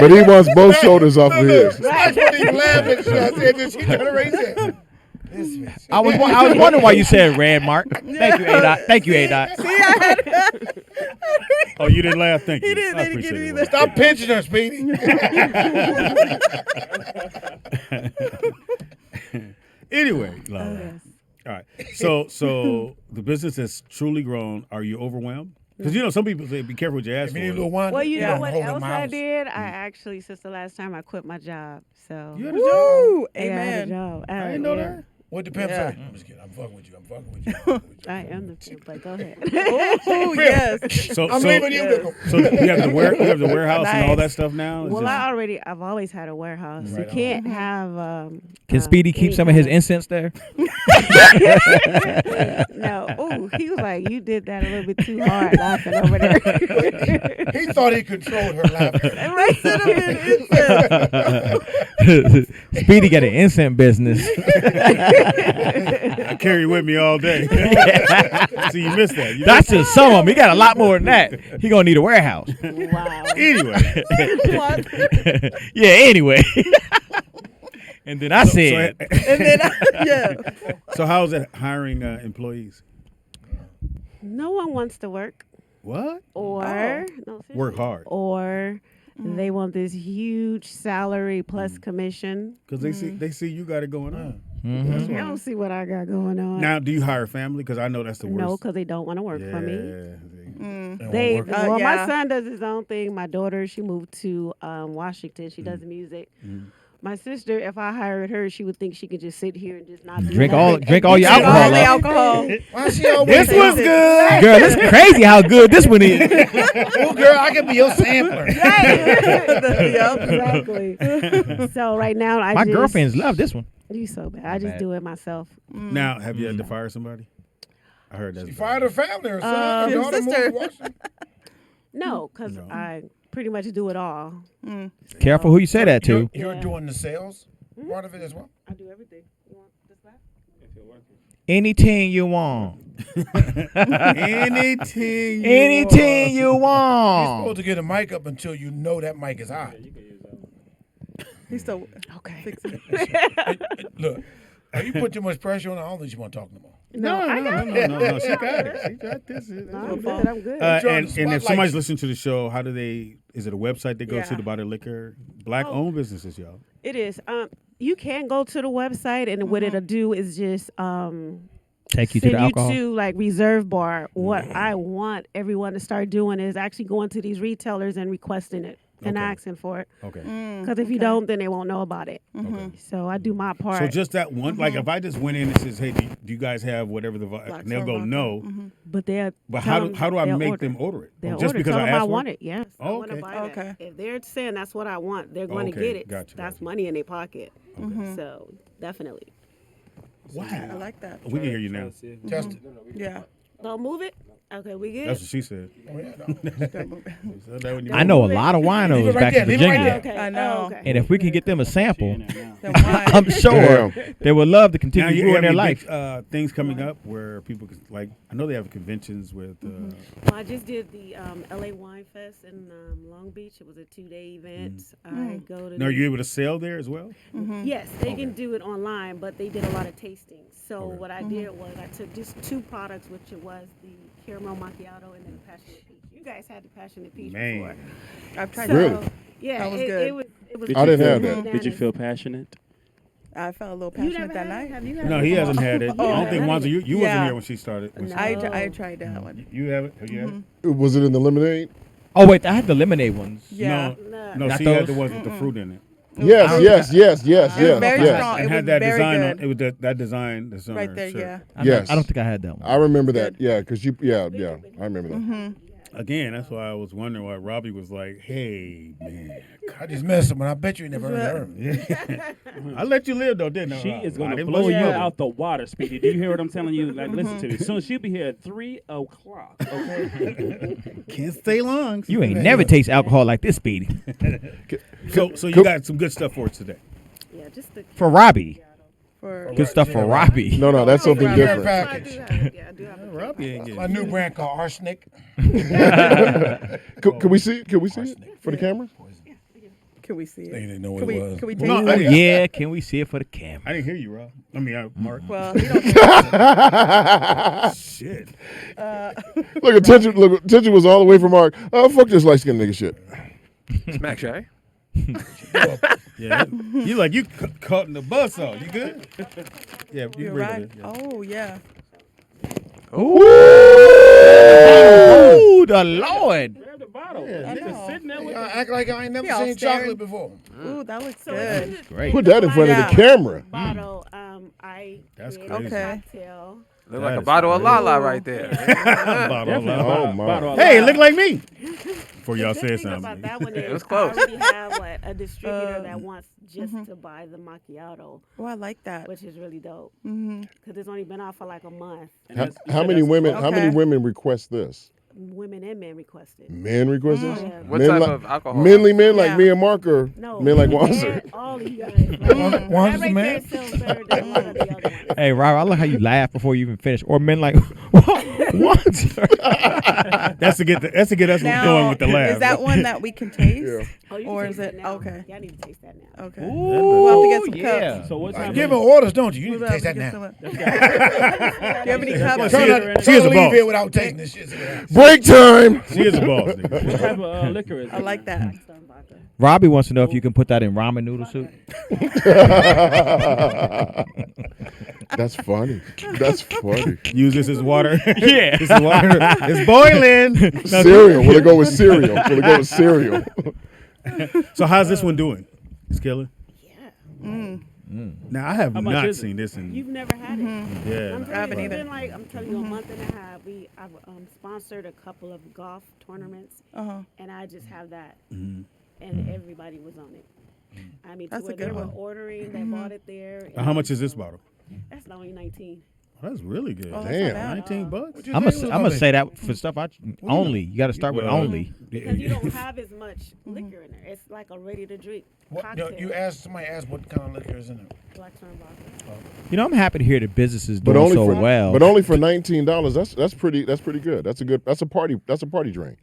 S3: But he wants both shoulders off of his.
S4: That's what he laughing. Shit. I said, did she turn around? He said, this bitch.
S6: I was wondering why you said red, Mark. Thank you, A-Dot. Thank you, A-Dot.
S1: See, I had
S2: Oh, you didn't laugh? Thank you.
S1: He didn't-
S2: I
S1: they didn't get
S2: appreciate
S1: it
S2: it.
S1: either.
S4: Stop pinching her, Speedy.
S2: Anyway, Lala.
S1: yes.
S2: All right. So the business has truly grown. Are you overwhelmed? Because some people say, "Be careful what you ask
S4: If you need a
S2: for."
S4: little wine,
S9: Well, you
S1: Yeah.
S9: know what
S4: hold in
S9: else
S4: my
S9: I
S4: house.
S9: did? I actually, since the last time I quit my job. So
S2: You had a job.
S1: Woo!
S9: yeah, I had a
S1: Amen.
S9: job.
S2: I didn't know that.
S4: What the pimp
S1: Yeah.
S4: say? I'm just kidding. I'm fucking with you. I'm fucking with you. I'm fucking with you.
S9: I am the pimp, but go ahead.
S1: Oh yes.
S2: So
S4: I'm
S2: so,
S4: leaving you,
S1: Yes.
S4: Nickel.
S2: So you have the warehouse and all
S1: Nice.
S2: that stuff now. It's
S9: Well,
S2: just-
S9: I've always had a warehouse.
S4: Right
S9: You can't have.
S6: Can Speedy keep
S9: any
S6: some of his
S9: kind
S6: incense there?
S9: No. Oh, he was like, you did that a little bit too hard, laughing over there.
S4: He thought he controlled her laughter.
S1: Right, cinnamon incense.
S6: Speedy got an incense business.
S2: I carry it with me all day. So you missed that. You
S6: That's just some of them. He got a lot more than that. He gonna need a warehouse.
S9: Wow.
S2: anyway.
S6: Yeah. Anyway. And then I said,
S1: And then yeah.
S2: So how's it hiring employees?
S9: No one wants to work,
S2: What?
S9: or no, seriously.
S2: Work hard.
S9: or they want this huge salary plus commission.
S2: Because they see you got it going on.
S6: mhm.
S9: I don't see what I got going on.
S2: Now, do you hire family? Because I know that's the worst.
S9: No, because they don't want to work for me.
S2: Yeah.
S9: They
S4: work.
S9: well,
S1: yeah.
S9: my son does his own thing. My daughter, she moved to Washington. She does music. My sister, if I hired her, she would think she could just sit here and just not do
S6: drink
S9: nothing.
S6: all your
S1: All
S6: alcohol.
S1: the
S6: up.
S1: alcohol.
S4: Why she always
S2: This was good.
S6: Girl, it's crazy how good this one is.
S4: Oh, girl, I can be your sampler.
S1: Yep.
S9: Exactly. So right now, I
S6: My
S9: just,
S6: girlfriends love this one.
S9: You so bad. I just
S6: bad.
S9: do it myself.
S2: Now, have you had to fire somebody? I heard that.
S4: She fired her family. Her son, her
S1: Your
S4: daughter moved
S1: sister.
S4: to Washington.
S9: No, because
S2: No.
S9: I pretty much do it all.
S6: Careful who you say that to.
S4: You're
S9: Yeah.
S4: doing the sales part of it as well.
S9: I do everything. You want this back?
S6: Anything you want.
S2: Anything.
S6: Anything you
S4: You're
S6: want.
S4: supposed to get a mic up until you know that mic is hot.
S1: He's still
S9: Okay.
S1: fixing it.
S4: Look, if you put too much pressure on her, I don't think she want to talk no more.
S9: No, I got it.
S2: No. She got it. She got this.
S9: No, I'm good. I'm good.
S4: Trying to
S2: And if
S4: spotlight
S2: somebody's
S4: you.
S2: listening to the show, how do they? Is it a website they go to
S1: Yeah.
S2: buy their liquor? Black-owned businesses, y'all.
S9: It is. You can go to the website, and what it'll do is just
S6: Take you to
S9: send
S6: the alcohol.
S9: you to like Reserve Bar. What I want everyone to start doing is actually going to these retailers and requesting it and
S2: Okay.
S9: asking for it.
S2: Okay.
S9: Because if you don't, then they won't know about it.
S2: Okay.
S9: So I do my part.
S2: So just that one, like if I just went in and says, "Hey, do you guys have whatever the?" And they'll go,
S1: Star
S2: "No."
S9: but they'll
S2: But
S9: tell
S2: how
S9: them
S2: do I
S9: they'll
S2: make
S9: order.
S2: them order it?
S9: They'll
S2: Just
S9: order.
S2: because
S9: Tell
S2: I
S9: them
S2: asked
S9: I
S2: for
S9: want
S2: it?
S9: it. Yes. I
S2: Oh,
S9: want to
S2: okay.
S9: buy that.
S1: Okay.
S9: If they're saying that's what I want, they're going to
S2: Okay,
S9: get it.
S2: gotcha,
S9: That's
S2: gotcha.
S9: money in their pocket. So definitely.
S2: Wow.
S1: I like that.
S2: We can hear you now.
S4: Test it.
S1: Yeah.
S9: Don't move it. Okay, we good.
S2: That's what she said.
S4: Oh, yeah, no.
S1: Gotta move it.
S2: So that when you-
S6: I know a lot of
S4: Leave
S6: winos
S4: it right
S6: back
S4: there,
S6: in
S4: leave it right
S6: Virginia.
S4: there.
S9: Okay.
S1: I know.
S9: Oh, okay.
S6: And if we can get them a sample,
S1: Then why?
S6: I'm sure they would love to
S2: Now
S6: continue
S2: you
S6: growing
S2: have
S6: their
S2: any
S6: life.
S2: big, things coming up where people can, like. I know they have conventions with.
S9: Well, I just did the LA Wine Fest in Long Beach. It was a 2-day event. I go to.
S2: Now, are you able to sell there as well?
S9: Yes, they can do it online, but they did a lot of tastings. So what I did was I took just 2 products, which it was the caramel macchiato and then the passionate peach. You guys had the passionate peach
S2: Man.
S9: before.
S1: I've tried
S9: So,
S3: Really?
S9: yeah,
S1: That was
S9: it,
S1: good.
S9: it was. It was.
S5: Did
S3: I
S5: you
S3: didn't
S5: feel-
S3: have that.
S5: Did you feel passionate?
S1: I felt a little
S9: You
S1: passionate
S9: never
S1: that
S9: had it?
S1: night.
S9: Have you had
S2: No,
S9: it
S2: he
S9: before?
S2: hasn't had it.
S9: Oh,
S2: I don't think
S9: yeah.
S2: Wanza, you wasn't
S1: Yeah.
S2: here when she started. When she-
S9: No.
S1: I tried that one.
S2: You have it? Have you had it?
S3: Was it in the lemonade?
S6: Oh wait, I had the lemonade ones.
S1: Yeah.
S2: No,
S6: Not
S2: she had
S6: those?
S2: the ones with the fruit in it.
S3: Yes, yes, yes, yes,
S1: It was
S3: yes,
S1: very
S3: yes.
S1: strong.
S2: And
S1: It
S2: had
S1: was
S2: that
S1: very
S2: design
S1: good.
S2: on it. Was that design that's on
S1: Right
S2: her
S1: there,
S2: shirt.
S1: yeah.
S3: Yes.
S6: I don't think I had that one.
S3: I remember that. Yeah, because you. Yeah, yeah. I remember that.
S2: Again, that's why I was wondering why Robbie was like, "Hey, man,
S4: I just messed up, but I bet you never heard of her.
S2: I let you live though, didn't I?"
S5: She
S2: Rob?
S5: is
S2: I
S5: going to
S2: didn't
S5: blow you
S2: up.
S5: out the water, Speedy. Do you hear what I'm telling you? Like, listen to me. Soon she'll be here at 3 o'clock. Okay.
S2: Can't stay long.
S6: You ain't never taste alcohol like this, Speedy.
S2: So you got some good stuff for us today.
S9: Yeah, just the.
S6: For Robbie.
S1: For
S6: Good stuff for Robbie.
S3: No, no, that's something
S1: Right.
S3: different.
S9: I do have it. Yeah, I do have it.
S2: Robbie ain't
S4: My
S2: getting.
S4: new brand called Arsenic.
S3: Can we see it? Can we see it for the camera?
S1: can we see it?
S4: They didn't know what
S1: Can
S4: it
S1: we?
S4: was.
S1: Can we
S2: No,
S1: taste
S2: I
S1: it?
S2: didn't-
S6: Yeah, can we see it for the camera?
S2: I didn't hear you, Rob. I mean, Mark.
S1: Well, he don't.
S2: Shit.
S3: Look, attention was all the way from Mark. Oh, fuck this light skinned nigga shit.
S7: Smack shy.
S2: Yeah, you like you caught in the bus off. You good? Yeah, you
S1: You're
S2: breathe
S1: right.
S2: it. Yeah.
S1: Oh yeah.
S6: Oh, the Lord.
S5: Grab the bottle.
S2: Yeah,
S1: I
S5: Just
S1: know.
S5: sitting there with
S4: Y'all act like I ain't never
S1: Y'all
S4: seen
S1: staring.
S4: chocolate before.
S1: Ooh, that looks
S9: So
S1: good.
S9: it's
S6: Great.
S3: Put that in front of
S1: Yeah.
S3: the camera.
S9: bottle. I
S2: That's
S9: created
S2: crazy.
S9: a
S1: Okay.
S9: cocktail.
S7: Look
S2: That
S7: like a
S2: is
S7: bottle of
S2: crazy.
S7: Lala right there.
S2: Bottle
S5: Definitely
S2: of
S5: a
S2: lava.
S3: Oh, my.
S5: bottle of
S2: Hey, it
S5: Lala.
S2: looked like me. Before
S9: The
S2: y'all
S9: good
S2: said
S9: thing about
S2: something.
S9: that one is
S7: was close.
S9: I already have a distributor that wants just to buy the macchiato,
S1: Oh, I like that.
S9: which is really dope
S1: Mm-hmm.
S9: because it's only been out for like a month.
S5: And
S3: How,
S5: that's- you
S3: how
S5: said
S3: many
S5: that's
S3: women?
S5: close.
S3: How many
S1: Okay.
S3: women request this?
S9: Women and men requested.
S3: Men request this?
S9: Yeah.
S7: What
S3: Men
S7: type
S3: like-
S7: of alcohol?
S3: Manly men like
S1: Yeah.
S3: me and Mark, or
S9: No,
S3: men like
S9: and
S3: Wanzer?
S9: all of you guys. Like, that
S4: Wanzer's a
S9: right
S4: man?
S9: there sells better than a lot of the other ones.
S6: Hey, Rob, I love how you laugh before you even finish. Or men like, what?
S2: That's to get us going with the laugh.
S1: is that one that we can taste?
S3: Yeah.
S9: Oh, you
S1: Or
S9: can
S1: is
S9: taste
S1: it-
S9: that now.
S1: okay.
S9: Y'all need to taste that now.
S1: Okay.
S6: Ooh,
S1: We'll have to get some
S6: yeah.
S1: cups.
S5: So what type
S4: Give
S5: of
S4: him orders, don't you? You need
S1: We'll
S4: to
S1: have
S4: taste
S1: to
S4: that
S1: get
S4: now.
S1: some- Do you have any cups?
S2: She
S4: Try
S2: is-
S4: not
S2: she is
S4: to
S2: a
S4: leave
S2: boss.
S4: here without tasting this shit. See what happens.
S3: Break time.
S2: She is a boss. Nigga.
S5: what type of liquor is it?
S1: I like that.
S9: Stone vodka.
S6: Robbie wants to know if you can put that in ramen noodle soup.
S3: That's funny. That's funny.
S2: Use this as water.
S6: Yeah.
S2: This is water. It's boiling.
S3: Cereal. Will it go with cereal? Will it go with cereal?
S2: So how's this one doing? It's killing.
S9: Yeah.
S2: Now I have
S5: How much
S2: not
S5: is it?
S2: seen this in.
S9: You've never had it.
S2: Yeah.
S9: I'm
S1: I haven't
S9: telling you, it's
S1: either.
S9: been like, I'm telling you, a month and a half. I've sponsored a couple of golf tournaments,
S1: Uh-huh.
S9: and I just have that,
S2: Mm-hmm.
S9: and everybody was on it. I mean, to
S1: That's a
S9: where they
S1: good
S9: were
S1: one.
S9: ordering, they bought it there.
S2: How much is this bottle?
S9: That's only 19.
S2: Oh, that's really good.
S1: Oh, that's
S3: Damn.
S1: not bad.
S2: 19 bucks.
S4: What you
S6: I'm
S4: think it was
S6: gonna
S4: gonna be?
S6: say that for stuff only. You got to start with
S2: Well,
S6: only.
S9: Because you don't have as much liquor in there. It's like a ready to drink
S4: What,
S9: cocktail.
S4: somebody asked what kind of liquor is in it.
S9: Black Stone vodka.
S6: You know, I'm happy to hear the business is
S3: But
S6: doing
S3: only
S6: so
S3: for
S6: well.
S3: But only for $19. That's pretty good. That's a party drink.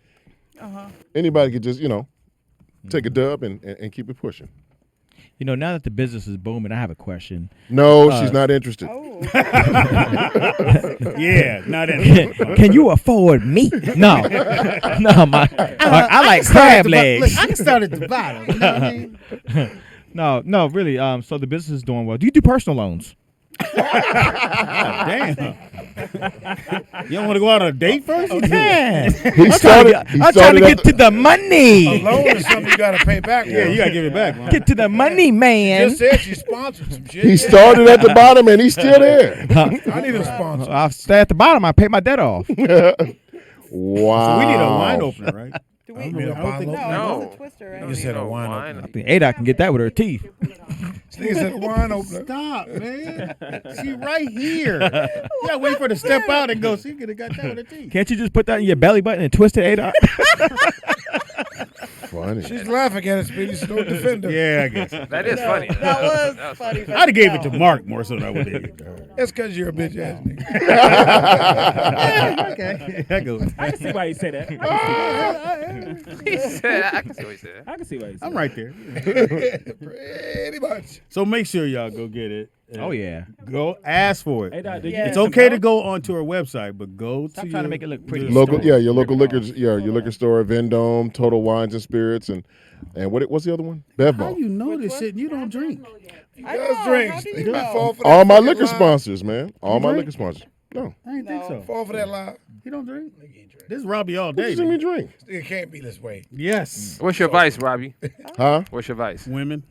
S1: Uh-huh.
S3: Anybody could just take a dub and keep it pushing.
S6: You know, now that the business is booming, I have a question.
S3: No, she's not interested.
S1: Oh.
S2: Yeah, not in.
S6: Can you afford me? No, no, I like crab legs.
S10: I can start at the bottom. You know what I mean?
S6: No, really. So the business is doing well. Do you do personal loans?
S2: Damn. You don't want to go out on a date first?
S6: Yeah.
S3: He started.
S6: I'm trying to get to the money.
S4: A loan is something you got to pay back.
S2: Yeah, you got to give it back, man.
S6: Get to the money, man.
S4: Just said she sponsored some shit.
S3: He started at the bottom and he's still there.
S4: I need a sponsor.
S6: I'll stay at the bottom. I pay my debt off.
S3: Wow.
S2: So we need a wine opener, right?
S1: Do
S4: I
S1: we?
S4: mean, a bottle
S1: No,
S7: No.
S1: it's a twister, right?
S4: You said a wine opener.
S6: I think Ada can get that with her teeth.
S4: Nigga said a wine opener.
S2: Stop, man. She right here. You got to wait for her to step out and go. She could have got that with her teeth.
S6: Can't you just put that in your belly button and twist it, Ada?
S3: Funny.
S4: She's laughing at it, Speedy, so don't defend her.
S2: Yeah, I guess.
S7: That is funny.
S1: That was funny.
S2: I'd have gave it to Mark more so than I would have given it to her.
S4: That's because you're a bitch ass nigga.
S2: Okay. That goes.
S5: I can see why you say that.
S7: He said, I can see what he said.
S5: I can see why you say
S2: I'm right there.
S4: Pretty much.
S2: So make sure y'all go get it.
S6: Oh yeah.
S2: Go ask for it.
S5: Hey, Doc, did you
S1: Yeah.
S5: get
S2: It's
S5: some
S2: okay to
S5: help?
S2: go onto her website, but go
S6: Stop
S2: to
S6: trying to
S2: your-
S6: make it look pretty.
S2: your
S3: Local,
S2: store.
S3: yeah, your liquor store, Vendome, Total Wines and Spirits, and what's the other one?
S2: How
S3: Bevmo.
S2: you know this shit and you don't drink?
S1: I
S4: Does
S1: know,
S4: drinks.
S1: how do
S4: You
S1: you know?
S4: fall for that
S3: All my
S4: fucking
S3: liquor
S4: lie.
S3: sponsors, man. All my
S2: drink?
S3: liquor sponsors. No,
S2: I didn't think
S1: No.
S2: so.
S4: Fall for that lie.
S2: You don't drink? This is Robbie all
S3: what
S2: day.
S3: you see me
S2: nigga.
S3: drink?
S4: It can't be this way.
S2: Yes.
S7: What's your vice, Robbie?
S3: Huh?
S7: What's your vice?
S2: Women.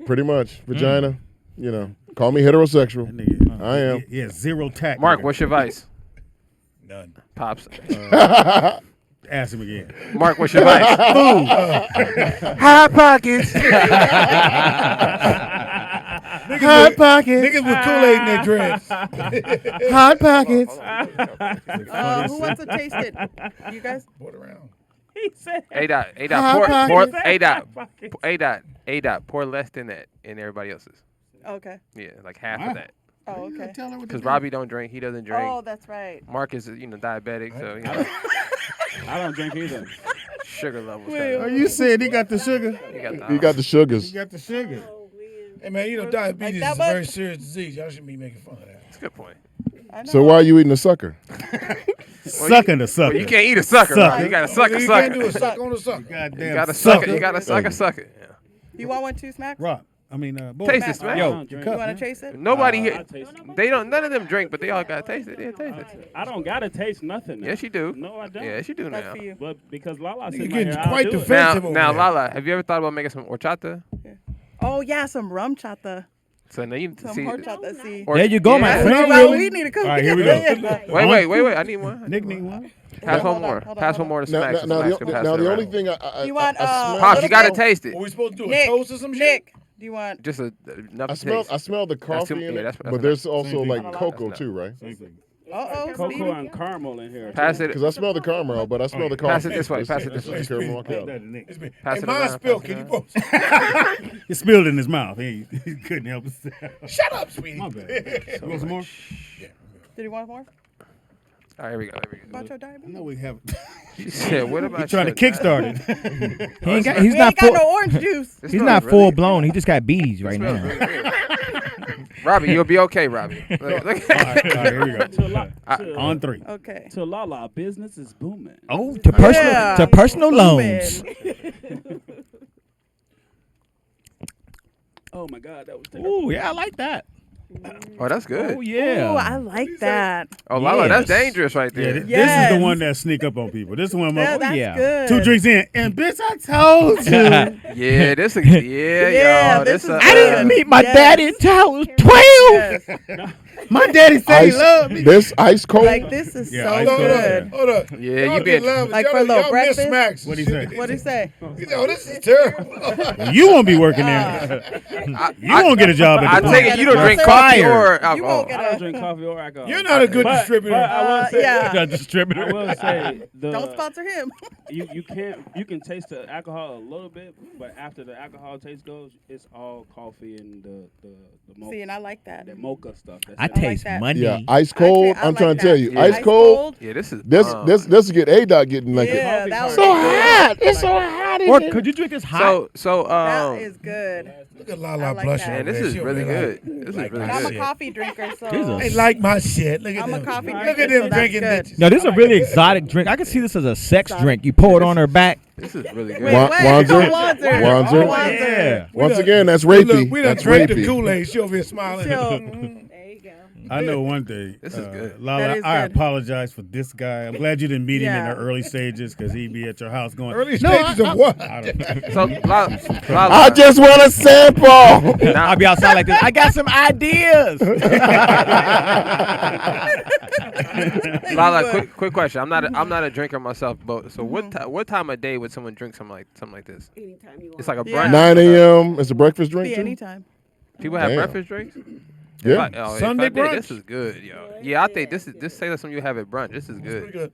S3: Pretty much. Vagina. Call me heterosexual.
S2: That nigga,
S3: I am.
S2: Yeah, zero tact.
S7: Mark,
S2: nigga.
S7: what's your vice?
S4: None.
S7: Pops.
S2: Ask him again.
S7: Mark, what's your vice? Hot pockets.
S2: Hot pockets.
S4: Niggas with Kool-Aid in their dreads.
S2: Hot pockets.
S1: Who wants to taste it? You guys?
S4: Put around.
S5: He said
S7: A dot.
S2: Hot
S7: Pour
S2: pockets.
S7: A dot.
S5: pockets.
S7: A dot. Pour less than that in everybody else's.
S1: Okay.
S7: Yeah, like half
S2: Wow.
S7: of that.
S1: Oh, okay.
S2: Tell her what to
S7: Because
S2: do.
S7: Robbie don't drink. He doesn't drink.
S1: Oh, that's right.
S7: Mark is, diabetic, so
S5: I don't drink either.
S7: sugar levels.
S2: Oh, you said he got the sugar?
S3: He got the sugars.
S2: He got the sugar.
S4: Hey, man, diabetes
S1: that
S4: is a
S1: much?
S4: very serious disease. Y'all shouldn't be making fun of that.
S7: That's a good point.
S1: I know.
S3: So why are you eating a sucker?
S2: Sucking the sucker.
S7: Well, you can't eat a sucker.
S2: Suck.
S7: Robbie. You got to suck a
S4: You
S7: sucker.
S4: can't do a suck on a sucker.
S2: Goddamn
S7: You got to
S2: sucker.
S7: suck it. You got to suck a sucker. Yeah.
S1: You want one too, Smacks?
S2: Rock. I mean, boy.
S7: Taste it,
S1: Smack.
S7: Smack.
S5: Yo,
S1: You want to chase it?
S7: Nobody
S5: I
S7: here.
S5: taste it.
S7: They don't. None of them drink, but they all got to taste it. Yeah, taste it.
S5: I don't gotta taste nothing. Now.
S7: Yes, you do.
S5: No, I don't.
S7: Yes, you do
S1: That's
S7: now.
S1: for you.
S5: But because Lala said
S4: You're
S5: my
S4: getting
S5: hair, I'll
S4: quite
S5: do it.
S4: defensive
S7: Now,
S4: over
S7: now,
S4: there.
S7: Lala, have you ever thought about making some horchata?
S1: Oh yeah, some rum chata.
S7: So now you
S1: Some
S7: see.
S1: horchata. See.
S7: or-
S6: There you go, my
S7: yeah.
S6: friend.
S1: Well, we need to come.
S2: All right, here we go.
S1: Yeah.
S7: Wait. I need one.
S2: Nick need one.
S7: Pass
S1: Hold
S7: one
S1: on,
S7: more.
S1: hold on,
S7: Pass
S1: hold
S7: one more to
S3: Now,
S7: Smacks.
S3: now,
S7: Smacks can pass it
S3: the only
S7: around.
S3: thing I
S1: You want,
S3: smell,
S7: Pops, you gotta taste it.
S4: What we supposed to do? A
S1: Nick,
S4: toast or some shit?
S1: Nick, do you want?
S7: Just enough
S3: I
S7: to
S3: smell
S7: taste.
S3: I smell the
S7: That's
S3: coffee
S7: too-
S3: in
S7: yeah,
S3: it,
S7: that's
S3: but there's also
S2: Same
S3: like
S2: thing.
S3: cocoa
S7: That's
S3: too, right?
S2: Same thing.
S5: Cocoa and caramel in here.
S7: Pass it.
S3: Because I smell the caramel, but I smell the coffee.
S7: Pass it this way. Pass it this way.
S3: It's caramel
S2: Pass
S3: macchiato.
S2: that to Nick.
S4: It's been,
S7: Pass
S4: hey,
S7: it
S4: mine
S7: around,
S4: spilled.
S7: pass it
S4: Can you
S7: around.
S4: post?
S2: It spilled in his mouth. He couldn't help it.
S4: Shut up, Speedy.
S2: My bad. You want some more?
S1: Did you want more?
S7: All right, here we go.
S1: About your diabetes?
S2: No, we have.
S7: She said, "What about
S2: He's trying to
S7: your
S2: kickstart it.
S6: He ain't got,
S1: We
S6: he's not
S1: ain't got
S6: full.
S1: no orange juice.
S7: This
S6: He's
S7: smells
S6: not
S7: really-
S6: full blown. He just got bees right
S7: smells
S6: now.
S7: really good. Robbie, you'll be okay, Robbie. Look.
S2: All right, here we go.
S5: To
S2: On three.
S1: Okay.
S5: To Lala, business is booming.
S2: Oh,
S6: To personal
S1: Yeah.
S6: to personal
S1: Booming.
S6: loans.
S5: Oh my God, that was terrible.
S6: Ooh, yeah, I like that.
S7: Oh, that's good.
S6: Oh yeah.
S1: Ooh, I like that.
S7: Oh, Lala, that's
S6: Yes.
S7: dangerous right
S2: Yeah,
S7: there.
S2: this is
S1: Yes.
S2: the one that sneak up on people. This one,
S1: Yeah, that's
S6: yeah.
S1: good.
S2: 2 drinks in, and bitch, I told you.
S7: Yeah, this is
S1: Yeah,
S7: y'all.
S1: this is
S7: a,
S6: I didn't meet my
S1: Yes.
S6: daddy until I was 12.
S1: Yes.
S2: My daddy said he
S3: Ice,
S2: loved me.
S3: this ice cold.
S1: Like this is
S2: Yeah,
S1: so
S2: I
S4: Hold
S2: feel
S4: on,
S1: good.
S4: hold on.
S7: Yeah,
S4: Y'all
S7: you been-
S4: get love,
S1: Like
S4: y'all,
S1: for a little
S4: y'all miss
S1: breakfast?
S4: Smacks.
S2: What'd he say?
S1: What'd he say?
S4: He said, oh, this is terrible.
S2: You won't be working there. You won't get a job
S7: I
S2: at the
S7: take
S2: plant.
S7: it you don't
S1: You're
S7: drink coffee
S6: fired.
S7: or
S1: You
S7: alcohol.
S1: won't get
S5: I don't
S1: a.
S5: drink coffee or alcohol.
S4: You're not a good
S5: But
S4: distributor.
S5: I will say,
S1: Yeah.
S6: Got distributor.
S5: I will say,
S1: Don't sponsor him.
S5: you can taste the alcohol a little bit, but after the alcohol taste goes, it's all coffee and the mocha,
S1: See, and I like that.
S5: the mocha stuff. That's
S6: I
S5: it.
S6: taste
S1: that.
S6: money.
S3: Yeah, ice cold.
S1: Actually, I
S3: I'm trying
S1: like
S3: to tell
S1: that.
S3: you,
S7: Yeah.
S3: ice cold.
S7: Yeah, this is
S3: This
S7: bomb.
S3: will get A-Dot getting like
S1: Yeah,
S5: coffee
S1: that
S5: part.
S1: was
S3: so
S1: good.
S3: hot. It's so hot in
S6: Or
S3: here.
S6: could you drink this hot?
S7: So
S1: That is good.
S4: Look at
S1: I
S4: Lala
S1: like
S4: blushing.
S1: that.
S7: man,
S4: over
S7: this
S4: there.
S7: is
S4: She
S7: really
S4: over there
S7: good.
S4: like-
S7: This is
S4: like
S7: really
S4: my
S1: I'm a
S7: good.
S4: shit.
S1: coffee drinker, so
S6: Jesus.
S4: They like my shit. Look at
S1: I'm a
S4: them.
S1: coffee
S4: Look
S1: drinker.
S4: at them
S1: so that's
S4: drinking
S1: good.
S4: bitches.
S6: No, this is a really exotic drink. I can see this as a sex drink. You pour it on her back.
S7: This is really
S1: Wait,
S7: good.
S3: Wa-
S1: what?
S3: Wanzer?
S1: Wanzer.
S3: Wanzer?
S6: Yeah.
S3: Once again, that's
S4: Look,
S3: rapey.
S4: we done
S3: That's
S4: drank the
S3: rapey.
S4: Kool-Aid. She over here smiling.
S1: Chill.
S9: There you go.
S2: I know one thing.
S7: This is good.
S2: Lala,
S1: That is
S2: I
S1: good.
S2: apologize for this guy. I'm glad you didn't meet him in
S1: Yeah.
S2: the early stages because he'd be at your house going,
S4: Early
S2: "No,
S4: stages of what?
S2: I don't.
S7: So Lala,
S3: I just want a sample.
S6: I'll be outside like this. I got some ideas.
S7: Lala, quick question. I'm not a drinker myself, but so what time of day would someone drink something like this?
S9: Anytime you want.
S7: It's like a
S1: Yeah.
S7: brunch.
S3: 9 a.m. It's a breakfast drink
S1: Be
S3: too.
S1: anytime.
S7: People have
S3: Damn.
S7: breakfast drinks.
S3: Yeah.
S7: Like, oh, if
S4: Sunday
S7: I did, This
S4: brunch.
S7: is good, yo. Yeah, I think this say that's something you have at brunch. This is
S4: Pretty
S7: good.
S4: good.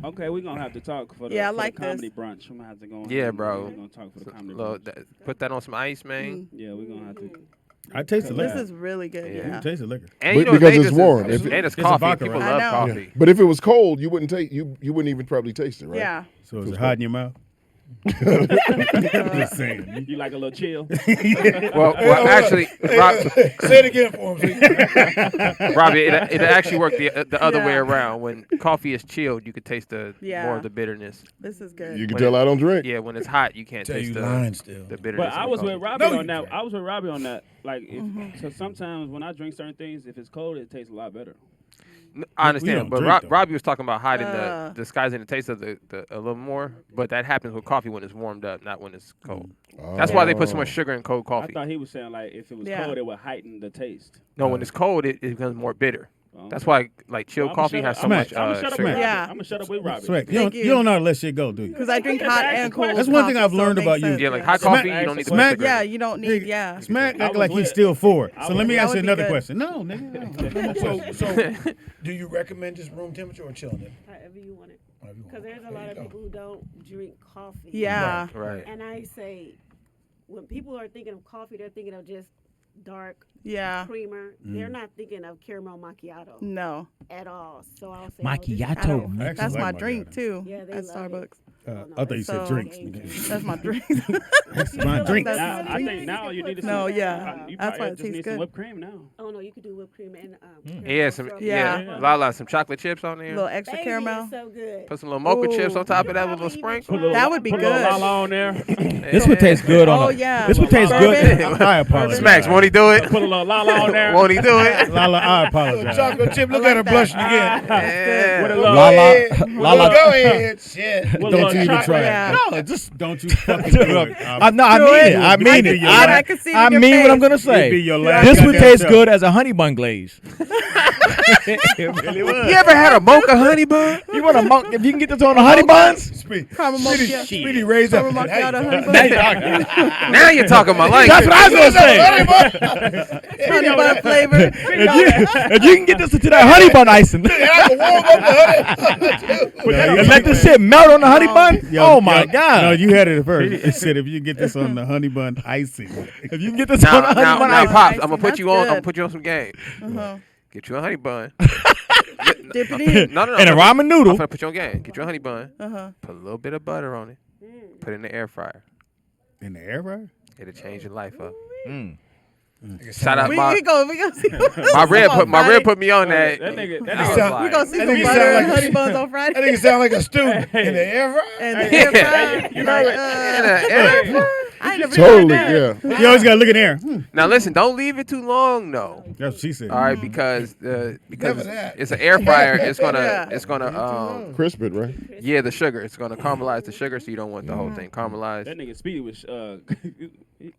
S5: Okay, we're gonna have to talk for the,
S1: Yeah, I
S5: for
S1: like
S5: the comedy
S1: this.
S5: brunch. We're gonna have to go.
S7: Yeah,
S5: on,
S7: bro.
S5: We're gonna talk for the comedy
S7: Look,
S5: brunch.
S7: put that on some ice, man.
S5: Yeah, we're gonna have to.
S2: I taste the
S1: This
S2: liquor.
S1: is really good.
S7: Yeah.
S1: Yeah.
S2: Taste the liquor.
S7: And you know,
S3: Because
S7: Vegas
S3: it's warm.
S7: Is,
S3: If it-
S7: and it's
S2: it's a
S7: coffee.
S2: vodka,
S7: People
S2: right?
S7: love
S1: I know.
S7: coffee.
S3: But if it was cold, you wouldn't take you wouldn't even probably taste it, right?
S1: Yeah.
S2: So is it hot in your mouth? Just saying.
S5: You like a little chill?
S7: Well, actually, Rob,
S4: Say it again for him.
S7: Robbie, it actually worked the other way
S1: Yeah.
S7: around. When coffee is chilled, you could taste the more
S1: Yeah.
S7: of the bitterness.
S1: This is good.
S3: You can tell I don't drink.
S7: Yeah, when it's hot, you can't
S4: Tell
S7: taste
S4: you
S7: the
S4: lying still.
S7: bitterness.
S5: But I
S7: of the
S5: was with
S7: coffee.
S5: Robbie
S4: No, you
S5: on that.
S4: can't.
S5: I was with Robbie on that. Like, so sometimes when I drink certain things, if it's cold, it tastes a lot better.
S7: I understand,
S2: don't
S7: but
S2: drink, though.
S7: Robbie was talking about hiding
S1: Uh.
S7: the disguising the taste of the a little more. But that happens with coffee when it's warmed up, not when it's cold. That's why they put so much sugar in cold
S5: I
S7: coffee.
S5: thought he was saying like if it was
S1: Yeah.
S5: cold, it would heighten the taste.
S7: No, when it's cold, it becomes more bitter.
S5: Oh,
S7: That's
S5: okay.
S7: why like chilled
S5: I'ma
S7: coffee
S5: shut
S7: has
S5: up-
S7: so
S5: I'ma-
S7: much
S5: I'ma shut up
S7: sugar.
S5: with Robbie.
S1: Yeah.
S5: I'm gonna shut up with Robbie.
S2: Swag. You
S1: Thank
S2: don't,
S1: you.
S2: you don't know how to let shit go, do you?
S1: Because I drink
S5: Just
S1: hot
S5: ask
S1: and
S5: the
S1: cold.
S5: question.
S2: That's one thing
S1: coffee,
S2: I've
S1: so it
S2: learned
S1: makes
S2: about you.
S1: sense.
S7: Yeah, like hot
S2: Smack-
S7: coffee, you don't need to put
S2: smack-
S7: sugar.
S1: Yeah, you don't need. Yeah.
S2: Smack
S5: I
S2: act
S5: was
S2: like he's
S5: with-
S2: still for it.
S5: I
S2: So
S5: was-
S2: let me
S1: That
S2: ask you
S1: would be
S2: another
S1: good.
S2: question. No, nigga.
S4: So, do you recommend just room temperature or chilling it?
S9: However you want it.
S4: However you want
S9: Because
S4: it.
S9: there's a
S4: There
S9: lot
S4: you
S9: of
S4: go.
S9: people who don't drink coffee.
S1: Yeah.
S7: Right.
S9: And I say, when people are thinking of coffee, they're thinking of just dark
S1: Yeah.
S9: creamer. They're not thinking of caramel macchiato
S1: No.
S9: at all. So I'll say,
S6: Macchiato.
S1: don't-
S2: I actually
S1: That's
S2: like
S1: my
S2: my
S1: drink
S2: God.
S1: too.
S9: Yeah, they
S1: At
S9: love it.
S1: Starbucks.
S2: I thought you said
S1: So-
S2: drinks.
S1: That's my drink.
S2: That's my drink.
S1: That's
S5: Now,
S1: my
S5: I
S1: drink.
S5: think now you need to.
S1: No,
S5: some-
S1: yeah.
S5: you
S1: That's
S5: probably
S1: why it
S5: just
S1: tastes
S5: need some
S1: good.
S5: whipped cream now.
S9: Oh no, you could do whipped cream and
S7: Yeah, some
S1: Yeah.
S7: Lala, some chocolate chips on
S1: A
S7: there.
S1: little extra
S9: Baby,
S1: caramel.
S9: it's so good.
S7: Put some little mocha chips
S1: Ooh.
S7: on top of that with a little sprinkle.
S1: That would be
S5: Put a little
S1: good.
S5: lala on there.
S6: This would taste good on.
S1: Oh,
S6: a-
S1: yeah.
S6: This would taste good.
S1: Bourbon.
S2: I apologize.
S7: Smacks, won't he do it?
S5: Put a little lala on there.
S7: Won't he do it?
S2: Lala, I apologize.
S4: Chocolate chip. Look
S1: I
S4: at her
S1: like
S4: blushing
S1: that.
S4: again.
S7: Yeah.
S5: With a little,
S6: Lala,
S4: Lala, go ahead. Shit.
S5: with a
S2: Don't
S5: little
S2: you even
S5: chocolate.
S2: try
S1: Yeah.
S2: it. No, just don't you fucking do it.
S6: No, I
S1: Do
S6: mean
S1: it.
S6: it. I mean
S2: It'd
S6: it.
S2: be your
S1: I
S2: last-
S1: can see it
S6: I
S1: in your
S6: mean what I'm
S1: face.
S6: gonna
S2: It'd
S6: say.
S2: be your last
S6: This would
S2: goddamn
S6: taste
S2: self.
S6: good as a honey bun glaze.
S7: You ever had a mocha honey bun?
S6: You want a monk? If you can get this on the honey buns,
S4: Speedy,
S1: Caramel macchiato.
S4: Speedy raised up.
S1: Caramel macchiato, honey bun.
S7: Now you're talking my language.
S6: that's what I was gonna say.
S1: Honey bun flavor.
S6: If you can get this into that honey bun icing,
S4: I can warm up the honey.
S6: and let this shit melt on the honey bun.
S2: Yo,
S6: Oh my
S2: yo,
S6: god!
S2: No, you had it at first. It said if you get this on the honey bun icing.
S6: If you can get this on the honey
S7: Now,
S6: bun
S7: now,
S6: icing,
S7: pops,
S1: Icing,
S7: I'm gonna put
S1: that's
S7: you on. I'm
S1: good.
S7: gonna put you on some game.
S1: Uh-huh.
S7: Get you a honey bun.
S1: Dip it in.
S7: No.
S6: and a ramen
S7: I'm
S6: noodle.
S7: gonna put you on game. Get you a honey bun.
S1: Uh-huh.
S7: Put a little bit of butter on it. Put it in the air fryer.
S2: In the air fryer?
S7: It'll change your life up.
S6: Mm.
S7: Shout out
S1: We
S7: my
S1: go see.
S7: my rib put me on that.
S5: That nigga,
S7: I
S5: that
S7: was
S5: nigga,
S1: We gonna see
S4: That
S1: some
S4: nigga
S1: butter
S4: sound
S1: and
S4: like a-
S1: honey buns on
S4: That
S1: Friday.
S4: nigga sound like a student in the air fryer.
S1: And the air fryer.
S7: You
S1: Like,
S7: Yeah.
S1: I ain't never
S3: Totally,
S1: tried that.
S3: yeah.
S2: You always gotta look in there.
S7: Now listen, don't leave it too long though.
S2: That's what she said.
S7: All right, because
S4: Never that.
S7: it's an air fryer. It's
S1: Yeah.
S7: gonna
S3: Crisp it, right?
S7: yeah, the sugar. It's gonna caramelize the sugar, so you don't want the whole thing caramelized.
S5: that nigga Speedy was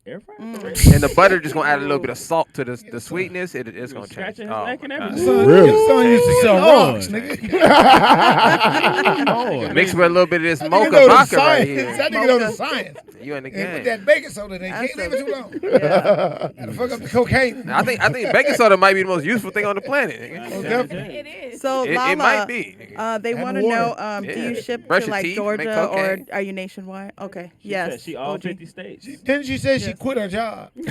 S5: air fryer.
S7: And the butter just gonna add a little bit of salt to the sweetness. It's gonna change.
S5: Scratching his
S7: Oh,
S5: neck and
S7: my God.
S5: everything.
S3: Really?
S4: Your son used to sell
S2: Lord.
S4: rocks, nigga.
S6: Oh,
S7: Mixed with a little bit of this
S4: That nigga
S7: mocha
S4: know the
S7: vodka right
S4: science.
S7: here.
S4: That nigga know the science.
S7: You in the
S4: And put
S7: game.
S4: that baking soda in there. You can't leave it too long. Gotta fuck up the cocaine.
S7: I think baking soda might be the most useful thing on the planet. nigga.
S4: Most definitely.
S9: It is.
S1: So
S7: It
S1: Lala,
S7: might be.
S1: they
S4: And
S1: want to
S4: water.
S1: know, do you
S7: Yeah.
S1: ship
S7: Brush
S1: to
S7: your
S1: like
S7: teeth, make
S1: Georgia or
S7: cocaine.
S1: are you nationwide? Okay.
S5: She
S1: Yes.
S5: said she all
S1: OG.
S5: 50 states.
S4: Didn't she say she quit her job?
S2: It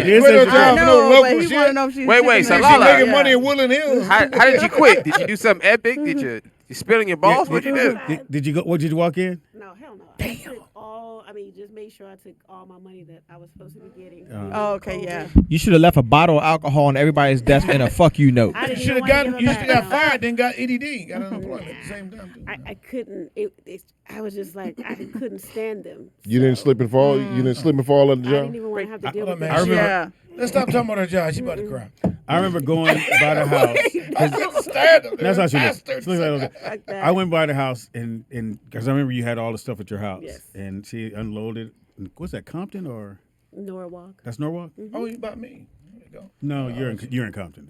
S2: is
S4: Quit her
S2: a-
S1: I
S4: job for no
S1: know,
S4: local
S1: but he want to
S4: shit.
S1: know if she's
S7: Wait, so
S1: shipping
S7: Lala-
S1: there.
S4: Making
S1: Yeah.
S4: money in Woodland Hills.
S7: How did you quit? Did you do something epic? Did you spit on your balls? What'd you do?
S2: Did you go? What did you walk in?
S9: No, hell no. I took just made sure I took all my money that I was supposed to be getting.
S1: Oh, okay, yeah.
S6: you should have left a bottle of alcohol on everybody's desk and a fuck you note.
S9: I
S4: You
S9: didn't
S4: should
S9: even
S4: have
S9: want to
S4: got.
S9: give
S4: You
S9: it
S4: should have got
S9: back.
S4: fired, then got EDD, got unemployment at the same time. Too.
S9: I couldn't. I was just like I couldn't stand them.
S3: You didn't slip and fall. You didn't slip and fall at the
S9: I didn't
S3: job.
S9: even want to have to deal
S4: Hold
S9: with
S4: on,
S9: that.
S4: man.
S1: Yeah.
S4: Let's stop talking about her job. She about to cry.
S2: I remember going by the house.
S4: I couldn't stand them.
S2: That's how she looks.
S4: Bastards.
S2: She looks like
S1: Like that.
S2: I went by the house and because I remember you had all the stuff at your house
S9: Yes.
S2: and she unloaded. What's that, Compton or
S9: Norwalk.
S2: that's Norwalk?
S4: Oh, you about me? There you go.
S2: No, you're in Compton.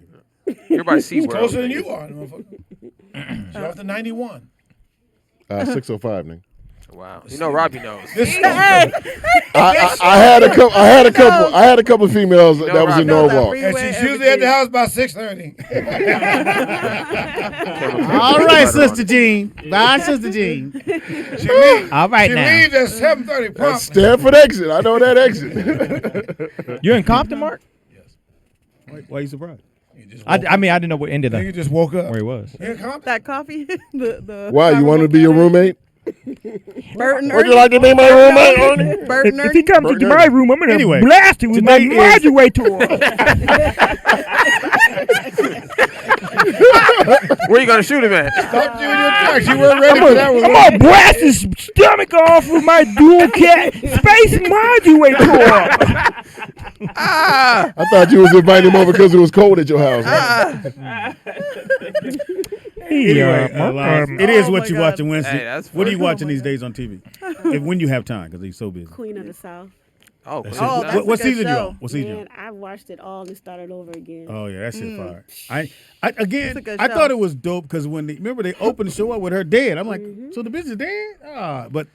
S7: You're by SeaWorld.
S4: Closer than you are, motherfucker. She off the 91.
S3: 605, nigga.
S7: Wow. You know Robbie knows.
S1: Hey,
S3: I had a couple of females that was in
S7: Rob,
S3: Norwalk.
S4: And she's usually at the house by 6:30.
S2: All right, Sister Jean. Bye, Sister Jean.
S4: She leaves.
S6: All right
S4: She
S6: now.
S4: leaves at 7:30
S3: That's
S4: promptly.
S3: Stanford exit. I know that exit.
S6: You're in Compton, Mark?
S2: Why are you surprised?
S4: You just
S6: I
S4: woke
S6: mean, I didn't know what ended
S4: up.
S6: up
S4: Nigga just woke up.
S6: where he was.
S4: You in Compton?
S1: that coffee. the
S3: Why? You want to be your roommate?
S1: Burton.
S3: Would you like to be my roommate, Ernie?
S1: Burton.
S6: If he comes into
S3: Burton.
S6: my room, I'm gonna
S2: Anyway,
S6: blast him with my
S2: today is-
S6: graduate tour.
S7: Where you gonna shoot him at?
S4: Stop you in your tracks. You weren't ready for that one.
S6: I'm gonna blast his stomach off with my dual cat space graduate tour.
S3: I thought you was inviting him over because it was cold at your house.
S2: Anyway, Lars, it is
S1: Oh
S2: what
S1: my
S2: you
S1: God.
S2: watching Wednesday.
S7: Hey, that's
S2: What are you
S7: funny.
S2: watching these days on TV? When you have time, because he's so busy.
S9: Queen of the South.
S7: Oh,
S2: That's
S1: Oh,
S2: it.
S1: that's
S2: What
S1: a good
S2: season you
S1: show.
S2: on? What season you
S9: Man,
S2: on?
S9: I watched it all and started over again.
S2: Oh yeah, that shit fire. I
S1: It's a
S2: again,
S1: good
S2: I
S1: show.
S2: thought it was dope because when remember they opened the show up with her dead. I'm like, so the bitch is dead? Ah, but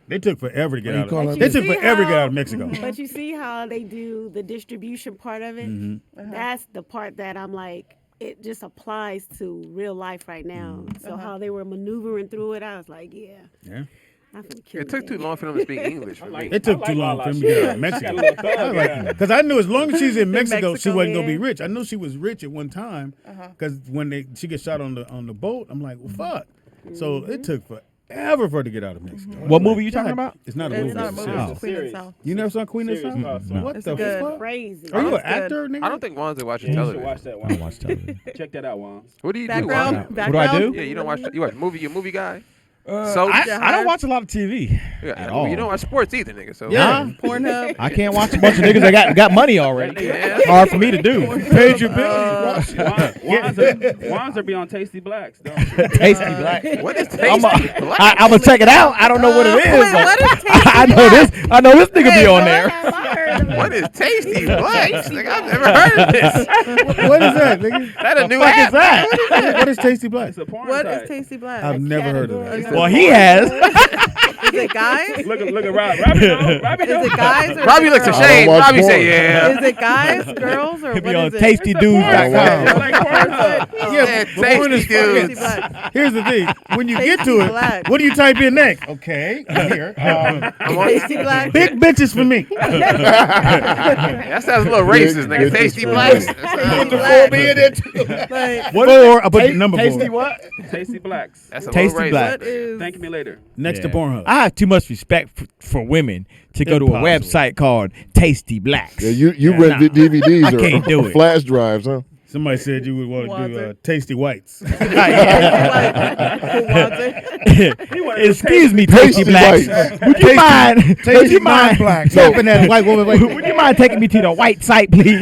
S2: they took forever to get
S4: What do you
S2: out.
S4: call
S2: Of,
S4: her?
S2: they
S9: You
S2: took
S9: see
S2: forever to get
S9: how-
S2: out of Mexico.
S9: But you see how they do the distribution part of it? That's the part that I'm like, it just applies to real life right now. So how they were maneuvering through it, I was like, yeah,
S2: Yeah,
S9: I'm finna kill
S7: It took too long for them to speak English for me.
S2: it took too long for him to get out of Mexico. Because I knew as long as she's in Mexico, she
S1: Mexico,
S2: wasn't gonna be
S1: yeah.
S2: rich. I knew she was rich at one time because when she gets shot on the boat, I'm like, well, fuck. So it took ever for her to get out of Mexico.
S6: What movie you talking about?
S2: It's not a
S1: It's
S2: movie.
S1: not a
S2: it's a
S1: movie.
S2: series.
S1: It's Queen of the South.
S2: You never saw Queen of the
S5: Series
S2: South?
S5: called
S6: No.
S2: What
S1: It's
S2: the
S1: good.
S2: fuck?
S9: Crazy.
S2: Are you an
S1: It's good.
S2: actor, nigga?
S7: I don't think Wanza watches
S5: You should
S7: television.
S5: watch that
S6: I
S5: one.
S6: don't watch television.
S5: Check that out, Juan.
S7: What do you do?
S1: Background.
S7: Wanza?
S6: What do I
S1: Background.
S6: do?
S7: Yeah, you don't watch. You watch movie. You a movie guy?
S1: So
S6: I don't watch a lot of TV
S7: Yeah,
S6: at all.
S7: you don't watch sports either, nigga. So
S6: Yeah.
S1: Pornhub.
S6: I can't watch a bunch of niggas that got money already.
S7: Yeah.
S6: It's hard for me to do.
S2: Paid your bill.
S5: Wanzer be on Tasty Blacks, though.
S6: Tasty Black.
S7: What is
S6: I'm
S7: tasty?
S6: gonna check it out. I don't know what it is.
S1: Wait,
S6: but
S1: what is Tasty
S6: I know this. I know this nigga be on there.
S7: What is tasty blacks? Like, I've never heard of this.
S2: What is that, nigga?
S7: That a new
S6: fuck
S7: app?
S6: is that?
S2: What is Tasty Black?
S5: It's a porn
S1: What
S5: site.
S1: is Tasty Black?
S2: I've never heard of that.
S6: Well, he has.
S1: Is it guys?
S5: Look at Rob. Robbie
S1: Is it guys? Or
S7: Robbie
S1: is it
S7: looks
S1: girls?
S7: ashamed.
S3: watch
S7: Robbie
S3: porn.
S7: say, yeah.
S1: Is it guys, girls, or
S6: He'll
S1: what
S6: be on
S1: is it?
S6: tastydudes.com.
S5: Like Pornhub.
S2: Yeah,
S7: tasty
S2: porn is
S7: dudes.
S1: Tasty Black.
S2: Here's the thing. When you get
S1: Tasty
S2: to it,
S1: Black.
S2: what do you type in next? Okay, I'm here.
S1: Tasty Black.
S2: Big bitches for me.
S7: That sounds a little racist, nigga.
S3: bitches
S7: Tasty
S3: for
S7: blacks.
S1: Tasty
S2: Four
S1: Black.
S2: me in it.
S1: Like,
S2: Four, I put the number
S6: Tasty
S2: four.
S6: what?
S5: Tasty Blacks.
S7: That's a
S6: Tasty
S7: little racist.
S6: Black.
S1: what is?
S5: Thank me later.
S2: Next to
S6: Yeah.
S2: Pornhub.
S6: I have too much respect for women to go to a
S2: Impossible.
S6: website called Tasty Blacks.
S3: Yeah, you
S6: Yeah,
S3: rent
S6: nah.
S3: DVDs
S6: I can't do
S3: or
S6: it.
S3: flash drives, huh?
S2: Somebody said you would want to do
S1: Water.
S2: Tasty Whites.
S1: Who wants it?
S6: Excuse me, Tasty
S3: Tasty
S6: Blacks.
S3: Whites.
S6: Would you mind? Would
S2: Tasty
S6: you mind?
S2: black. Tapping that white woman.
S6: Would you mind taking me to the white site, please?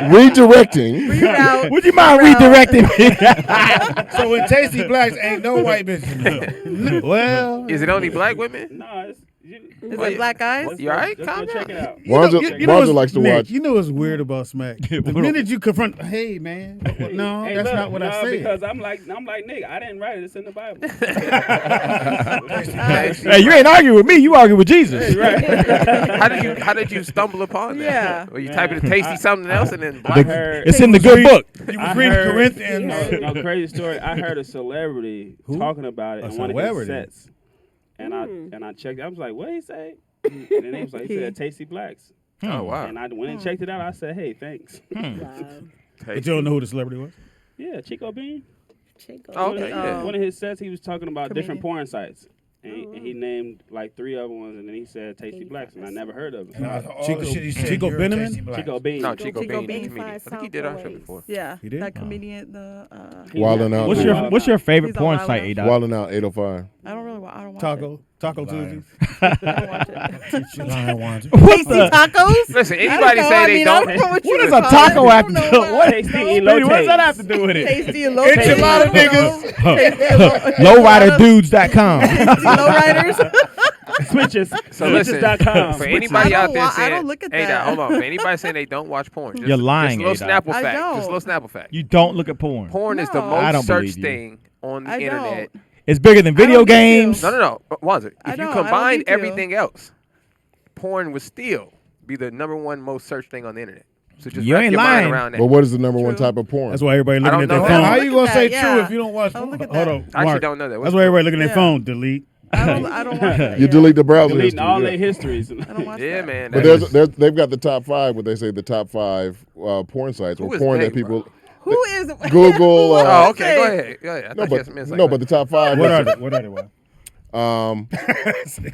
S3: Redirecting.
S1: Reroute.
S6: Would you mind redirecting me?
S4: So in Tasty Blacks ain't no white bitches.
S2: Well,
S7: Is it only black women?
S5: No, it's.
S1: Is it black guys?
S7: You all right?
S5: Just go
S7: Calm
S5: check
S7: down.
S5: it out.
S3: Wanda likes to
S2: Nick,
S3: watch.
S2: You know what's weird about Smack? The minute you confront, hey man, no,
S5: Hey,
S2: that's
S5: look,
S2: not what I
S5: no,
S2: said.
S5: Because I'm like Nick. I didn't write it. It's in the Bible.
S6: Hey, you ain't arguing with me. You argue with Jesus.
S7: How did you stumble upon that?
S1: Yeah.
S7: Well, you type in tasty something else and then
S6: The-
S7: black.
S6: it's in the good book.
S4: You
S5: I
S4: was reading
S5: heard-
S4: Corinthians.
S5: No, crazy story. I heard a celebrity talking about it
S2: A
S5: in one of his
S2: celebrity?
S5: sets, and I checked. I was like, "What he say?" And then he was like, "He said Tasty Blacks."
S7: Oh wow.
S5: And I went and checked it out. I said, "Hey, thanks."
S2: But you don't know who the celebrity was?
S5: Yeah, Chico Bean.
S7: Oh, okay, yeah.
S5: One of his sets, he was talking about different
S1: Comedian.
S5: porn sites. And he named like 3 other ones, and then he said Tasty Blacks, and I never heard of
S4: And
S5: him.
S4: all the shit he said,
S2: Chico
S4: you're a
S2: Beneman?
S4: Tasty Black.
S5: Chico Bean.
S7: No, Chico
S1: Chico
S7: Bean,
S1: Bean.
S7: the comedian. I think he did our show before.
S1: Yeah.
S2: He did?
S1: That comedian, the
S3: Wildin' Out.
S6: What's your favorite
S1: He's on
S6: porn
S1: Wild
S6: site,
S1: Out.
S6: A-Dot?
S3: Wildin' Out 805.
S1: I don't watch
S2: Taco
S4: Lying.
S2: Tuesdays.
S1: it. I don't watch it.
S4: She lying, Wanda.
S1: Tasty tacos?
S7: Listen,
S1: I
S7: anybody
S1: don't know.
S7: say
S1: I
S7: they
S1: mean, I
S7: don't.
S1: don't know what
S6: What
S1: you
S6: does
S1: would
S6: a
S1: call it.
S6: taco
S1: I
S6: have
S1: don't
S6: to
S1: know
S6: do?
S1: what-
S6: What?
S5: Tasty
S6: Lady, what does that have to do with it?
S1: Tasty and low
S4: Enchilada
S1: niggas.
S6: Lowriderdudes.com.
S1: Lowriders.
S5: Switches.
S7: So listen,
S5: Switches.com.
S7: for anybody
S1: I
S7: out
S1: don't
S7: there
S1: wa- I
S7: saying,
S1: don't look at
S7: hey,
S1: that.
S7: hold on. For anybody saying they don't watch porn, just,
S6: You're lying,
S7: Just a little
S6: A-Dot.
S7: Snapple
S1: I
S7: fact.
S1: don't.
S7: Just a little Snapple fact.
S6: You don't look at porn.
S7: Porn is the
S1: No.
S6: I
S7: most
S6: don't
S7: searched
S6: believe you.
S7: thing on the
S1: I
S7: internet.
S1: don't.
S6: It's bigger than
S1: I don't
S6: video
S1: need to.
S6: games.
S7: No. Wanza,
S1: I
S7: if you
S1: don't. I don't
S7: combine
S1: need to.
S7: everything else, porn would still be the #1 most searched thing on the internet. So just
S6: You
S7: wrap
S6: ain't
S7: your mind
S6: lying.
S7: around that.
S3: But what is the number one
S1: True.
S3: type of porn?
S2: That's why everybody looking
S7: I
S2: at
S7: don't
S2: their
S7: know.
S2: phone.
S4: How
S1: Look
S4: you
S1: at
S4: gonna
S1: that,
S4: say
S1: yeah.
S4: true if you don't watch
S1: Oh,
S4: porn?
S1: look at
S2: Hold
S1: that.
S2: on,
S7: I actually
S2: Mark.
S7: don't know that.
S2: That's
S7: What's
S2: why everybody looking at
S1: Yeah.
S2: their phone. Delete.
S1: I don't watch that.
S3: You
S1: yeah.
S3: delete the browser
S5: Deleting
S3: history.
S5: all
S3: yeah.
S5: their histories.
S1: I don't watch
S7: Yeah,
S1: that.
S7: man.
S3: But
S7: that is-
S3: they've got the top 5, what they say the top 5 porn sites or
S7: Who is
S3: porn
S7: they,
S3: that people
S1: Who is
S3: Google.
S1: What
S7: Oh,
S1: is
S7: okay.
S1: it?
S7: Go ahead. Go ahead. I
S3: No,
S7: thought you had some
S3: but
S7: insight.
S3: no, but the top 5.
S2: What are they? What are they? What?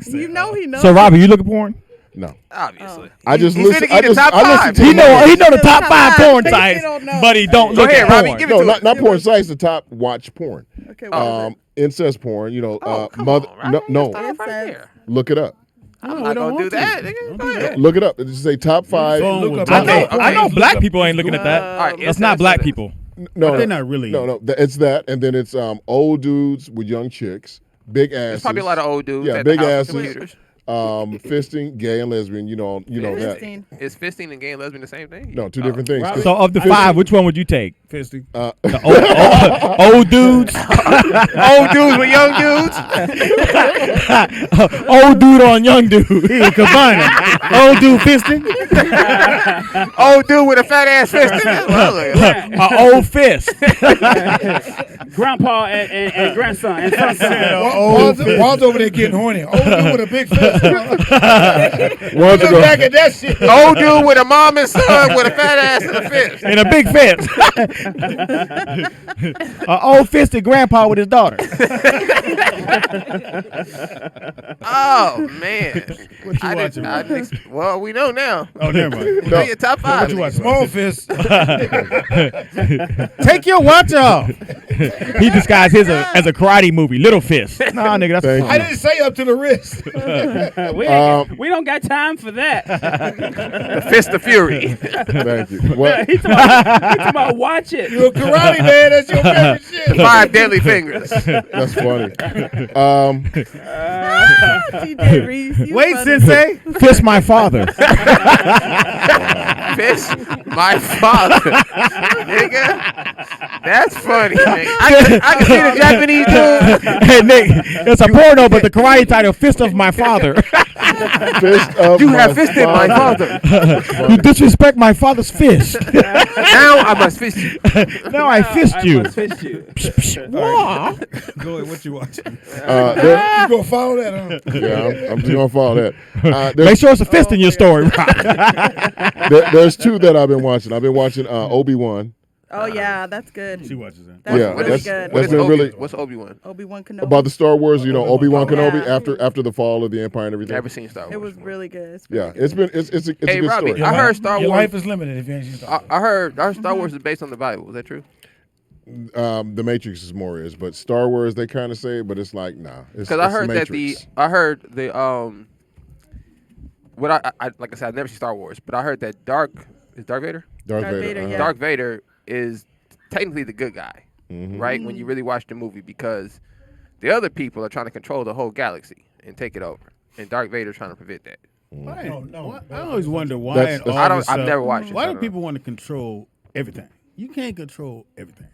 S1: You know he knows.
S6: So, Robbie, you look at porn?
S3: No,
S7: Obviously.
S3: I just
S7: He's
S3: listen.
S7: finna get the top
S3: I listen
S7: five.
S3: to
S6: He
S3: the
S6: know
S3: numbers.
S6: the
S1: The
S6: top
S1: top
S6: 5
S1: five.
S6: porn
S1: He
S6: sites,
S1: don't know.
S6: but he don't
S7: Go
S6: look
S7: ahead,
S6: at
S7: Robbie,
S6: porn.
S7: give it
S3: No,
S7: to
S3: not
S7: us.
S3: porn sites. The top watch porn.
S1: Okay, what is it?
S3: Incest porn. You know,
S7: Oh, come
S3: mother.
S7: on,
S3: No,
S7: right?
S3: no,
S7: Stop right
S1: Incest.
S7: there.
S3: look it up.
S7: I'm not going to do that. Nigga. Go ahead.
S3: Look it up. It's say top 5.
S2: Phone
S4: Look
S2: was
S4: up-
S2: done.
S6: I know black people ain't looking at that.
S7: All right,
S6: That's not black people.
S3: No,
S2: They're not really.
S3: No, it's that, and then it's old dudes with young chicks, big asses.
S7: There's probably a lot of old dudes
S3: Yeah,
S7: at
S3: big
S7: the house
S3: asses.
S7: with computers.
S3: Fisting, gay and lesbian. You know that.
S1: Fisting.
S7: Is fisting and gay and lesbian the same thing?
S3: No, two different things.
S5: Robbie-
S6: So, of the 5, which one would you take?
S2: Fisting.
S6: The old dudes,
S7: Old dudes with young dudes?
S6: old dude on young dude.
S2: He was combining. Old dude fisting.
S7: Old dude with a fat ass fisting?
S6: A old fist.
S5: Grandpa and grandson and son.
S4: Juan's over there getting horny. Old dude with a big fist.
S3: One's
S4: Look
S3: go,
S4: back at that shit.
S7: Old dude with a mom and son with a fat ass and a fist.
S6: In a big fence. An old fisted grandpa with his daughter.
S7: Oh man.
S2: What you watching?
S7: Well, we know now.
S2: Oh, never mind.
S7: Know your top five.
S2: What you watching?
S4: Small fist.
S6: Take your watch off. He disguised his as a karate movie, Little Fist. Nah, nigga, that's
S3: Thank
S4: I didn't say up to the wrist.
S5: We don't got time for that.
S7: The Fist of Fury.
S3: thank you. What?
S5: He talking about watch it.
S4: You a karate man? That's your favorite shit.
S7: 5 deadly fingers.
S3: That's funny.
S1: TJ Reese. you
S2: Wait,
S1: funny.
S2: Sensei.
S6: Fist my father.
S7: Fist my father. Nigga. That's funny, nigga. I can see the Japanese dude.
S6: Hey, Nick, it's a porno, but the karate title, Fist of My Father.
S3: Fist of
S7: You
S3: my
S7: have fisted my father.
S6: You disrespect my father's fist.
S7: Now I must fist you.
S6: Now I fist you.
S5: must fist you.
S6: Wah.
S2: Go ahead. What you watching?
S4: You gonna follow that, huh?
S3: Yeah, I'm just gonna follow that.
S6: Make sure it's a fist in your story.
S3: There's two that I've been watching. I've been watching Obi-Wan.
S1: Oh yeah, that's good.
S2: She watches that.
S1: That's
S3: Yeah,
S1: really
S3: that's-
S1: good.
S3: that's been really
S7: What's Obi-Wan?
S1: Obi-Wan Kenobi.
S3: About the Star Wars, Obi-Wan Kenobi
S1: Yeah.
S3: after the fall of the Empire and everything.
S7: Never seen Star Wars.
S1: It was really good. It's
S3: Yeah,
S1: really
S3: it's been it's a
S7: Hey,
S3: good
S7: Robbie,
S3: story.
S7: I heard Star
S4: Your
S7: Wars.
S4: life is limited if you ain't seen Star Wars.
S7: I heard Star Wars is based on the Bible. Is that true?
S3: The Matrix is more but Star Wars they kind of say, but it's like nah.
S7: Because I heard that what I like I said, I've never seen Star Wars, but I heard that Darth Vader.
S3: Darth
S1: Vader,
S3: Vader.
S1: yeah.
S7: Darth Vader is technically the good guy,
S3: Mhm.
S7: right? When you really watch the movie, because the other people are trying to control the whole galaxy and take it over, and Darth Vader's trying to prevent that.
S4: No.
S2: I always wonder why.
S3: That's-
S2: in all
S7: I don't.
S2: this
S7: I've
S2: stuff-
S7: never watched it.
S2: Why
S7: so I
S2: do
S7: don't
S2: people want to control everything? You can't control everything.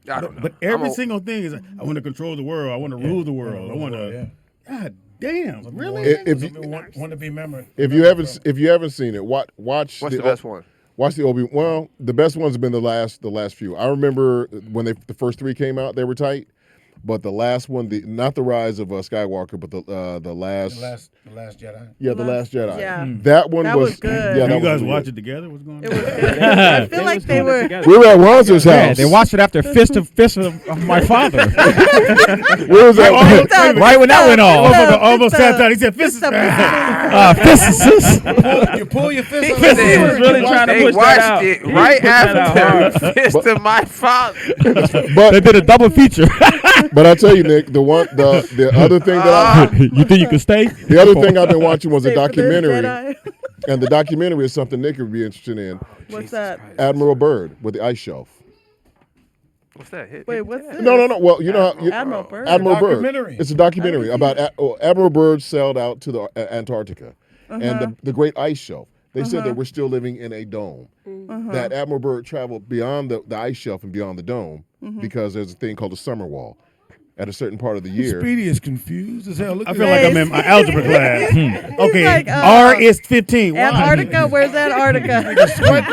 S7: know. I don't know.
S2: But every single thing is, I want to control the world. I want to rule the world. I want to. God damn! Really?
S3: If you,
S4: want to be remembered.
S3: if you haven't seen it, watch.
S7: What's the best one?
S3: Watch the Obi. Well, the best ones have been the last few. I remember when the first 3 came out, they were tight. But the last one, not the Rise of Skywalker, but the last.
S4: The last Jedi.
S3: Yeah, the Last Jedi.
S1: Yeah.
S3: That one
S1: That was good.
S3: Yeah,
S2: You
S3: that
S2: guys
S3: was
S2: watch
S3: good.
S2: it together? What's going on?
S1: It was good. I feel like they were.
S3: We were at Ronzer's house.
S6: Yeah, they watched it after Fist of My Father.
S3: Where was that?
S6: Right when that went off.
S2: Almost sat down. He said, "Fist."
S6: Fists.
S4: You pull your fist.
S7: He
S4: on
S7: said
S4: the
S5: was really trying to
S7: they
S5: push that
S7: watched
S5: out.
S7: it
S5: He
S7: right
S5: pushed that out
S7: after
S5: hard.
S7: Fist of my father.
S6: They
S3: But
S6: did a double feature.
S3: but I tell you, Nick, the other thing that
S6: You think you can stay?
S3: the other thing I've been watching was a
S1: Save for the
S3: documentary,
S1: Jedi.
S3: and the documentary is something Nick would be interested in.
S1: What's that?
S3: Admiral Byrd with the ice shelf.
S7: What's that?
S1: Wait, what's this?
S3: No. Well, you know how
S1: Admiral Byrd.
S3: Admiral Byrd.
S4: Documentary.
S3: It's a documentary about Admiral Byrd sailed out to the Antarctica and the Great Ice Shelf. They said that we're still living in a dome. That Admiral Byrd traveled beyond the ice shelf and beyond the dome because there's a thing called the summer wall. At a certain part of the year,
S4: Speedy is confused as hell. Look
S2: I
S4: at
S2: feel
S4: that.
S2: like I'm in my algebra class. Okay,
S1: like,
S2: R is 15. Why?
S1: Antarctica. Where's Antarctica?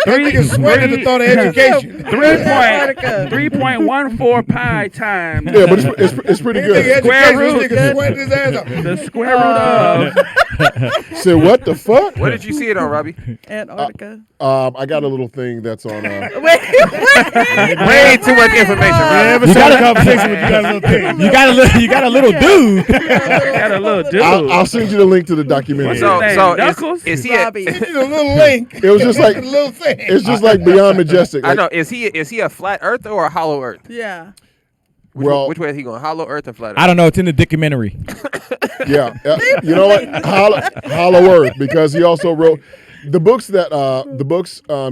S4: Niggas sweating the thought of education.
S5: 3.14 pi times
S3: yeah, but it's pretty good.
S5: Square root.
S4: Niggas sweating his ass off.
S5: the square root of.
S3: Said what the fuck?
S7: Where did you see it on, Robbie?
S1: Antarctica.
S3: I got a little thing that's on.
S7: Way too much information,
S2: I
S7: Robbie.
S2: never had a conversation with you guys on thing.
S6: You got a little dude.
S5: Got a little dude.
S3: I'll send you the link to the documentary.
S7: So,
S5: name?
S7: so
S5: Knuckles?
S7: is he?
S1: Robbie.
S4: A little link.
S3: It was just like
S4: A little thing.
S3: it's just like Beyond Majestic.
S7: I
S3: Like,
S7: know. Is he a flat earther or a hollow earth?
S1: Yeah.
S7: Which way is he going? Hollow earth or flat earth?
S6: I don't know. It's in the documentary.
S3: yeah, you know what? Hollow Earth, because he also wrote the books that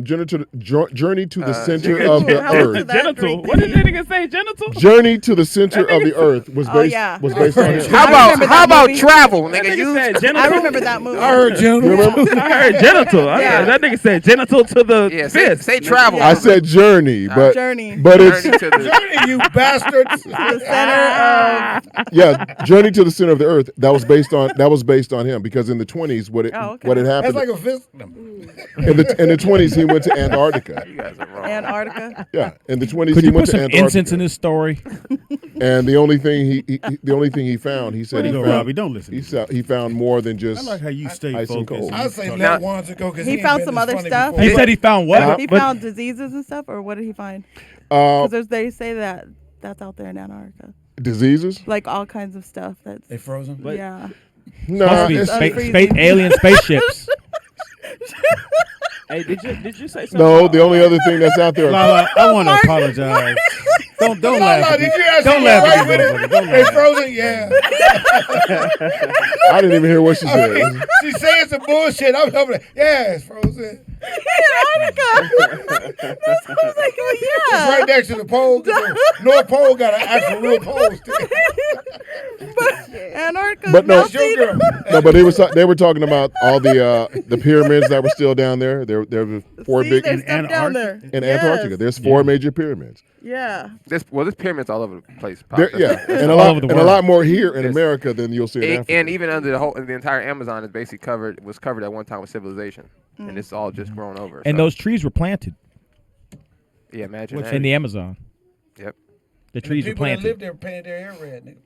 S3: Journey to the Center of the
S1: how
S3: Earth.
S1: is that
S5: Genital.
S1: Greek?
S5: What did that nigga say? Genital?
S3: Journey to the Center of the Earth was
S1: Oh,
S3: based
S1: yeah.
S3: was based on his.
S7: How
S1: I
S7: about
S1: remember
S7: how
S1: that
S7: about
S1: movie.
S7: travel,
S5: That
S7: nigga?
S5: nigga
S7: You
S5: said
S1: I
S5: genital.
S1: remember that movie.
S4: I heard June.
S3: You remember?
S5: I heard genital.
S1: Yeah.
S5: That nigga said genital to the
S7: yeah,
S5: fist.
S7: say travel.
S3: I said Journey, but
S1: Journey.
S3: it's
S7: Journey to the
S4: You bastards.
S1: The center of.
S3: yeah, Journey to the Center of the Earth. That was based on him because in the 20s what
S1: Oh, okay.
S3: had
S4: That's
S3: happened.
S4: like a fist. them.
S3: In the 20s, he went to Antarctica.
S7: You guys are wrong.
S1: Antarctica.
S3: Yeah, in the 20s,
S6: Could
S3: he
S6: you
S3: went
S6: put
S3: to
S6: some
S3: Antarctica.
S6: incense in this story?
S3: And the only thing he found, he said
S2: Way to
S3: he
S2: go,
S3: found,
S2: Robbie. Don't listen.
S3: he found more than
S2: I
S3: just.
S2: like how you stay
S3: ice and
S2: focused.
S3: cold.
S4: I'd say
S2: Talk-
S4: let Wanza go because
S1: He found some other stuff.
S6: He said he found what?
S1: He
S6: But-
S1: found diseases and stuff, or what did he find? Because they say that that's out there in Antarctica,
S3: Diseases?
S1: like all kinds of stuff. That's
S4: They frozen.
S1: yeah.
S3: No,
S6: Must be
S1: unfreezing.
S6: alien spaceships.
S5: Hey, did you say something?
S3: no.
S5: about-
S3: The only other thing that's out there.
S2: Lala, I want to apologize. Don't laugh. At
S4: did
S2: me.
S4: you ask
S2: Don't
S4: me
S2: laugh
S4: right
S2: at me,
S4: with it?
S2: motherfucker. Don't
S4: They
S2: laugh.
S4: frozen? Yeah.
S3: I didn't even hear what she said.
S4: She's saying some bullshit. I'm over there. Yeah, it's frozen.
S1: Antarctica. That's what I was like, well,
S4: It's
S1: yeah.
S4: right next to the pole. 'Cause the North Pole got an actual real pole still.
S1: Antarctica.
S3: But no.
S4: That's your girl.
S3: No, but they were talking about all the pyramids that were still down there. There were four big
S1: There's
S3: in
S1: stuff down there.
S3: Antarctica. There's four major pyramids.
S1: Yeah.
S7: There's pyramids all over the place. Pop.
S3: There,
S7: That's-
S3: yeah, and a
S6: all
S3: lot
S6: over the
S3: and a
S6: world.
S3: lot more here in
S7: Yes.
S3: America than you'll see in Africa.
S7: And even under the entire Amazon is basically was covered at one time with civilization, and it's all just grown over.
S6: And
S7: so,
S6: those trees were planted
S7: yeah, imagine that.
S6: in the Amazon.
S7: Yep,
S6: The trees were
S4: People that
S6: planted.
S4: live there painted their hair red, nigga.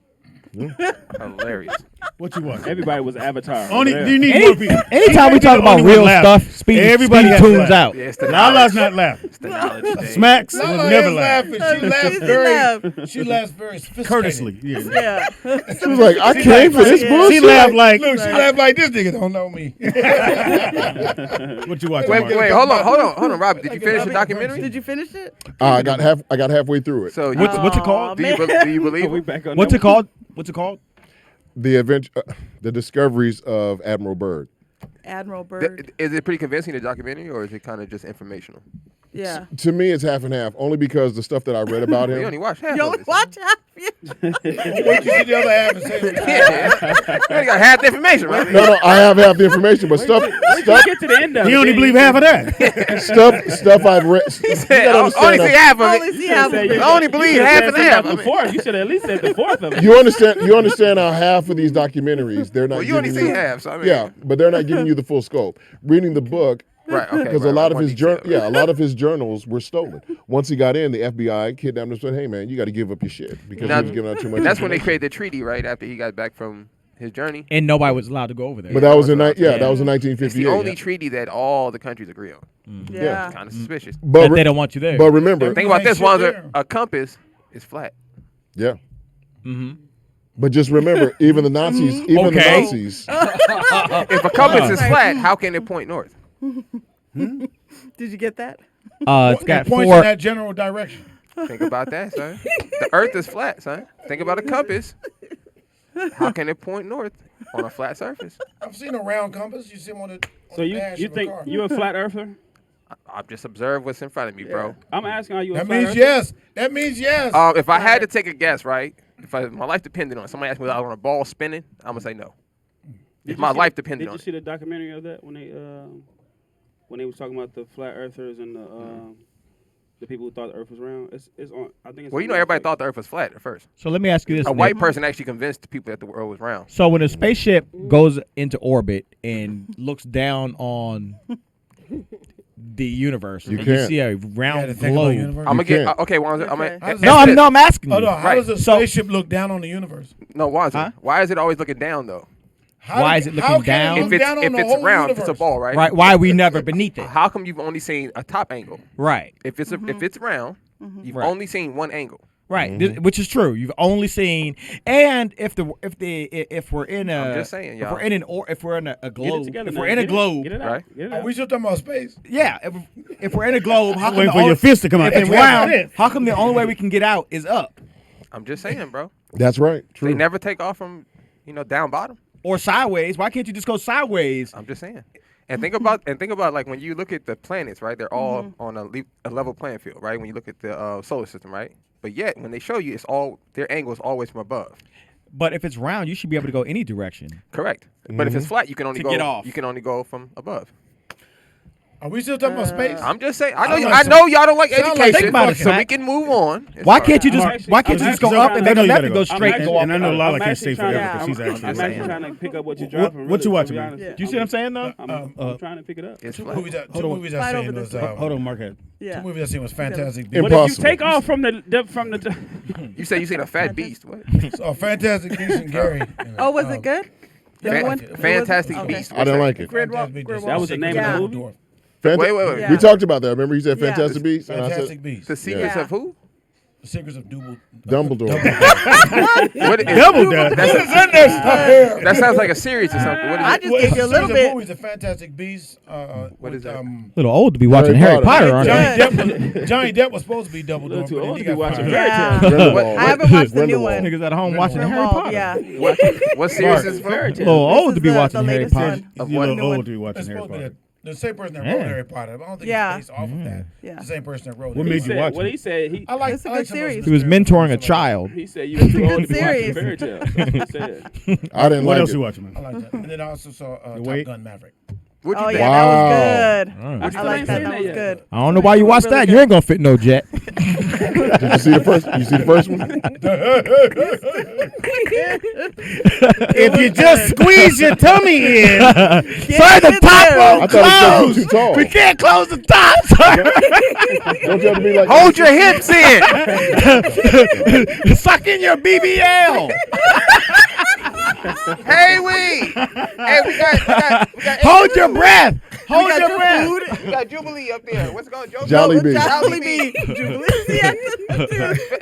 S7: hilarious.
S2: What you want?
S5: Everybody was Avatar.
S2: Only
S5: over there.
S2: you need more people.
S6: Anytime we talk about
S2: Only one
S6: real
S2: laugh.
S6: stuff, Speedy
S2: Everybody has
S6: tunes
S2: laugh.
S6: out.
S7: Yeah, it's the
S2: Lala's
S7: knowledge.
S2: not laughing.
S7: It's the knowledge. Dave.
S2: Smacks will
S4: Lala
S2: never
S4: is
S2: laugh.
S4: laughing. She laughs
S1: She
S4: very.
S1: laughed.
S4: She laughs very sophisticated.
S2: Courteously. Yeah.
S1: Yeah.
S3: She was like, I came for this
S1: yeah.
S3: bullshit.
S2: She laughed like,
S4: Look, she laughed like this nigga don't know me.
S2: what you watching?
S7: Wait,
S2: Mark?
S7: wait, hold on, Robbie. Did you finish the documentary?
S1: Did you finish it?
S3: I got halfway through it.
S7: So you,
S6: What's it called?
S7: do you believe?
S5: We
S7: it?
S5: back on
S6: What's
S5: that
S6: it called? What's it called?
S3: The the discoveries of Admiral Byrd.
S1: Admiral Byrd.
S7: Is it pretty convincing, the documentary, or is it kind of just informational?
S1: Yeah.
S3: To me, it's half and half, only because the stuff that I read about
S7: You
S3: him.
S7: only watched half
S1: You
S7: of
S1: only
S7: it.
S1: watch half. Yeah.
S4: What you see the other half and say?
S7: Yeah, you only got half the information, right?
S3: No, I have half the information, but stuff
S5: Get to the end of it.
S2: He only
S5: then
S2: believe
S5: you
S2: half of that.
S3: stuff I've read.
S7: He said, only see half of
S1: Only
S7: it.
S1: see half of
S5: said
S1: it.
S5: you-
S7: I only believe
S5: you
S7: half
S5: said
S7: and
S5: something
S7: half.
S5: about
S7: I
S5: the
S7: mean-
S5: fourth. You should at least said the fourth of it.
S3: You understand how half of these documentaries they're not.
S7: Well, you only
S3: giving
S7: see half, so I mean,
S3: Yeah, but they're not giving you the full scope. Reading the book,
S7: right? Okay,
S3: because
S7: right,
S3: a lot of
S7: one
S3: his
S7: detail, right.
S3: a lot of his journals were stolen. Once he got in, the FBI kidnapped him and said, "Hey man, you got to give up your shit because
S7: Now-
S3: he was giving out too much."
S7: And that's when they
S3: information."
S7: created the treaty, right? After he got back from his journey.
S6: And nobody was allowed to go over there.
S3: But that was in
S7: that's what I'm
S3: that was in
S7: It's
S3: 1958.
S7: the only treaty that all the countries agree on.
S1: Yeah.
S7: Kind of suspicious.
S3: but
S6: That they don't want you there.
S3: but remember,
S7: Think about this,
S4: Ain't shit
S7: Wanzer.
S4: there.
S7: A compass is flat.
S3: yeah.
S6: Mm-hmm.
S3: But just remember, even the Nazis,
S6: Okay.
S7: If a compass is flat, how can it point north?
S1: Did you get that?
S6: It's got
S4: It points in
S6: four.
S4: that general direction.
S7: Think about that, son. The Earth is flat, son. Think about a compass. How can it point north on a flat surface?
S4: I've seen a round compass. You see them on the
S5: So you
S4: dash of a
S5: think
S4: car.
S5: you a flat earther?
S7: I've just observed what's in front of me, bro.
S5: I'm asking, are you a
S4: That
S5: flat
S4: means
S5: earther?
S4: yes. That means yes.
S7: If I had to take a guess, right? If my life depended on it, somebody asked me if I want a ball spinning, I'm gonna say no. If my life depended
S5: Did
S7: on
S5: you
S7: it.
S5: see the documentary of that when they was talking about the flat earthers and the people who thought the Earth was round? It's on. I think it's.
S7: Well, you know, everybody thought the Earth was flat at first.
S6: So let me ask you this:
S7: A
S6: Nick.
S7: white person actually convinced the people that the world was round.
S6: So when a spaceship goes into orbit and looks down on the universe,
S3: You
S6: and you
S3: can't.
S6: see a
S4: You had to
S6: round
S4: think about
S6: globe.
S4: universe.
S7: I'm gonna get
S3: can't.
S7: okay. Wanzer, I'm
S1: Okay.
S7: gonna,
S6: No, I'm asking you.
S4: Oh, no, how
S7: Right.
S4: does a
S6: So-
S4: spaceship look down on the universe?
S7: No, Wanzer.
S6: Huh?
S7: Why is it always looking down though?
S6: Why is it
S4: how
S6: looking
S4: can
S6: down?
S4: It look
S7: If it's
S4: down on
S7: if
S4: the
S7: it's
S4: whole
S7: round,
S4: universe?
S7: it's a ball, right?
S6: Right? Why are we never beneath it?
S7: How come you've only seen a top angle?
S6: Right.
S7: If it's if it's round, you've
S6: Right.
S7: only seen one angle.
S6: Right. Which is true. You've only seen, and if we're in a,
S7: I'm just saying,
S6: if
S7: y'all.
S6: we're in if we're in a
S5: Get it
S6: globe,
S5: together
S6: if
S5: now.
S6: we're in a
S5: Get it-
S6: globe,
S5: get it out.
S7: right?
S5: Get it
S4: Are
S5: out.
S4: we still talking about space?
S6: yeah. If we're in a globe, how come
S2: Waiting
S6: the
S2: for your
S6: only,
S2: fist to come out.
S6: if it's
S2: Hey,
S6: round,
S2: this.
S6: how come the only way we can get out is up
S7: I'm just saying, bro.
S3: That's right. True.
S7: They never take off from down bottom.
S6: or sideways? Why can't you just go sideways?
S7: I'm just saying. And think about like when you look at the planets, right? They're all on a level playing field, right? When you look at the solar system, right? But yet when they show you, it's all their angle is always from above.
S6: But if it's round, you should be able to go any direction.
S7: Correct. But if it's flat, you can only
S6: To
S7: go.
S6: get off.
S7: You can only go from above.
S4: Are we still talking about space?
S7: I'm just saying. I
S4: Sound
S7: know.
S4: like
S7: I know y'all don't like
S4: sound like
S7: education,
S6: think about it,
S7: so we
S6: Pat.
S7: can move on. It's
S6: Why
S7: fine.
S6: can't you just
S5: actually-
S6: why can't you
S5: I'm
S6: just go
S5: actually
S6: up
S5: trying
S6: and
S5: to-
S6: then
S2: I know you
S6: left
S2: gotta
S6: and go
S2: go.
S6: straight and go
S2: And I
S6: up?
S2: know Lala
S5: I'm
S2: can't
S5: actually
S2: stay
S5: trying to-
S2: forever because she's
S5: I'm
S2: actually
S5: actually
S2: saying.
S5: trying to pick up what you're
S2: What-
S5: dropping.
S2: what you
S5: really,
S2: watching,
S5: to be
S2: man?
S5: honest.
S6: You see what I'm saying though?
S5: I'm trying to pick it up.
S7: It's
S4: Two
S7: fine.
S4: movies
S2: Hold on.
S4: I
S1: Slide
S4: seen
S1: over
S4: was
S1: this way.
S2: Hold on, Marquette.
S1: Yeah.
S4: two movies I seen was Fantastic
S5: But
S4: Beasts.
S5: if you
S3: Impossible.
S5: take off from the
S7: You say you seen a fat beast. What?
S4: Fantastic Beasts and Gary.
S1: Oh, was it good? The new one?
S7: Fantastic
S1: Okay.
S7: Beast.
S3: I didn't like it.
S1: Gridwalk.
S5: That was the name
S1: Yeah.
S5: of the movie.
S7: Wait.
S1: Yeah.
S3: We talked about that. Remember, you said
S1: Yeah.
S3: Fantastic Beasts, and I
S4: Fantastic
S3: said
S4: Beasts.
S7: The secrets
S1: Yeah.
S7: of who?
S4: The Secrets of
S3: Dumbledore.
S7: What is,
S2: Double that.
S7: that sounds like a series or something. What is
S1: I
S7: it?
S1: just gave you a little bit.
S4: Movies, The Fantastic Beasts.
S7: What is that?
S6: A little old to be watching
S3: Harry
S6: Harry
S3: Potter.
S6: Potter, aren't you?
S4: Johnny Depp was supposed to be Dumbledore.
S5: A little too
S4: but then
S5: old
S4: he
S5: to be
S4: got
S5: watching
S4: fired.
S1: Yeah.
S3: Grindelwald.
S1: I haven't watched the new
S3: Grindelwald.
S1: one.
S6: Niggas at home watching Harry
S1: Grindelwald,
S6: Potter.
S1: yeah.
S7: What series is it
S5: Fairy
S7: from?
S6: A
S5: tale.
S6: little old
S1: This
S6: to be
S1: is
S6: watching
S1: the
S6: Harry
S1: latest
S6: Potter.
S1: one.
S7: Of
S2: You
S7: what?
S2: look
S1: New
S2: old
S1: one.
S2: to be watching
S4: It's
S2: Harry
S4: supposed to be
S2: Potter.
S4: the same person that
S6: Yeah.
S4: wrote Harry Potter. But I don't think
S1: Yeah.
S4: it's based off of that.
S1: Yeah.
S4: It's the same person that wrote
S2: What
S4: it.
S2: made you watch
S5: What
S2: it?
S5: he said, he
S4: I like.
S1: It's a
S4: I like
S1: good
S4: some of those
S1: series.
S6: He was
S4: mystery
S6: mentoring a
S4: movies.
S6: child.
S5: he said you were too old to be watching
S1: series.
S5: fairy tales. That's what he said.
S3: I didn't
S2: What
S3: like
S2: else
S3: it.
S2: you watching,
S4: I
S2: man?
S4: like that. And then I also saw Top
S2: Wait.
S4: Gun Maverick.
S7: What'd you
S1: Oh
S7: think?
S1: yeah,
S3: Wow.
S1: that was good.
S6: Alright.
S1: I
S5: still
S1: like
S5: ain't
S1: that.
S5: seen
S1: That
S5: that
S1: was
S5: yet.
S1: good.
S6: I don't know why you watched that. You ain't gonna fit no jet.
S3: Did you see the first? You see the first one?
S2: If you just squeeze your tummy in,
S6: Sir, the
S1: get
S6: top
S1: there.
S6: won't
S3: I thought it was too
S6: close.
S3: tall.
S6: We can't close the top, sir.
S3: Don't you have to be like?
S7: Hold your hips in.
S6: Suck in your BBL.
S7: Hey, we got
S6: Hold your breath. Hold
S1: We got
S6: your
S1: your
S6: breath.
S1: food.
S7: We got Jubilee up there. What's it called?
S3: Jolly Bee.
S1: Jolly Bee. Jubilee.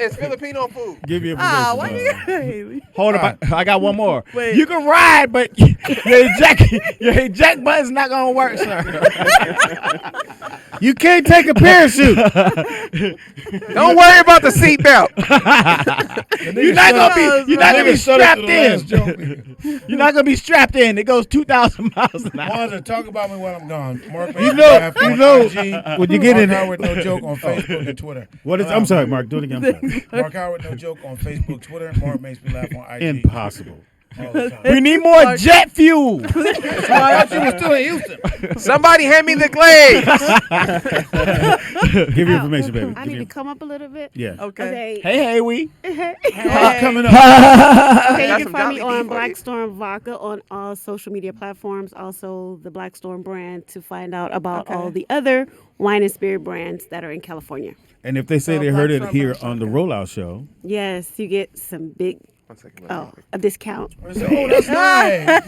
S7: It's Filipino food.
S2: give you
S1: Ah,
S2: information.
S1: why you got Haley?
S6: Hold up. I got one more.
S1: Wait.
S6: You can ride, but your eject button's not gonna work, sir.
S2: You can't take a parachute.
S7: Don't worry about the seatbelt.
S6: You're not gonna be strapped in.
S4: Joke.
S6: You're not gonna be strapped in. It goes 2,000 miles an hour.
S4: Ones that talk about me while I'm gone. Mark
S2: You
S4: Mason
S2: know-
S4: Laugh
S2: you
S4: on
S2: know,
S4: IG,
S2: when you get in-
S4: Mark Howard No Joke on Facebook and Twitter.
S2: What is? I'm sorry, Mark. Do it again. I'm sorry.
S4: Mark Howard No Joke on Facebook, Twitter. Mark makes me laugh on IG.
S2: Impossible.
S4: All the time.
S6: We need more jet fuel.
S4: I thought you were still in Houston.
S7: Somebody hand me the glaze.
S2: Give your information, baby.
S9: I
S2: Give
S9: need
S2: your-
S9: to come up a little bit.
S2: Yeah.
S1: Okay.
S6: Hey, we.
S1: Hey.
S2: Coming up.
S9: Okay, you
S7: Got
S9: can
S7: some
S9: find me
S7: Jolly Bee
S9: on
S7: for
S9: Black
S7: you.
S9: Storm Vodka on all social media platforms. Also, the Black Storm brand to find out about all the other wine and spirit brands that are in California.
S2: And if they say
S1: So
S2: they heard
S1: Black
S2: it
S1: Storm
S2: here
S1: Vodka.
S2: on the Rollout Show,
S9: Yes, you get some big,
S7: One second.
S9: a discount.
S4: Oh, that's nice.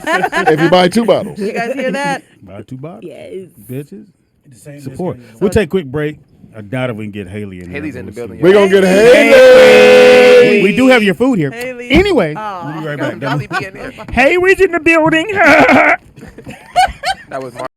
S3: If you buy 2 bottles.
S1: You guys hear that?
S2: buy 2 bottles.
S9: Yes.
S2: Bitches.
S4: The same
S2: Support.
S4: discount.
S2: We'll take a quick break. I doubt if we can get Haley in here.
S7: Haley's in the building.
S3: We're going to get
S2: Hey,
S3: Haley.
S2: we do have your food here.
S1: Haley.
S2: Anyway,
S1: Aw.
S2: we'll be right
S7: Got
S2: back.
S7: some Jolly Bee in there.
S6: Hey, we's in the building.
S7: That was Mark.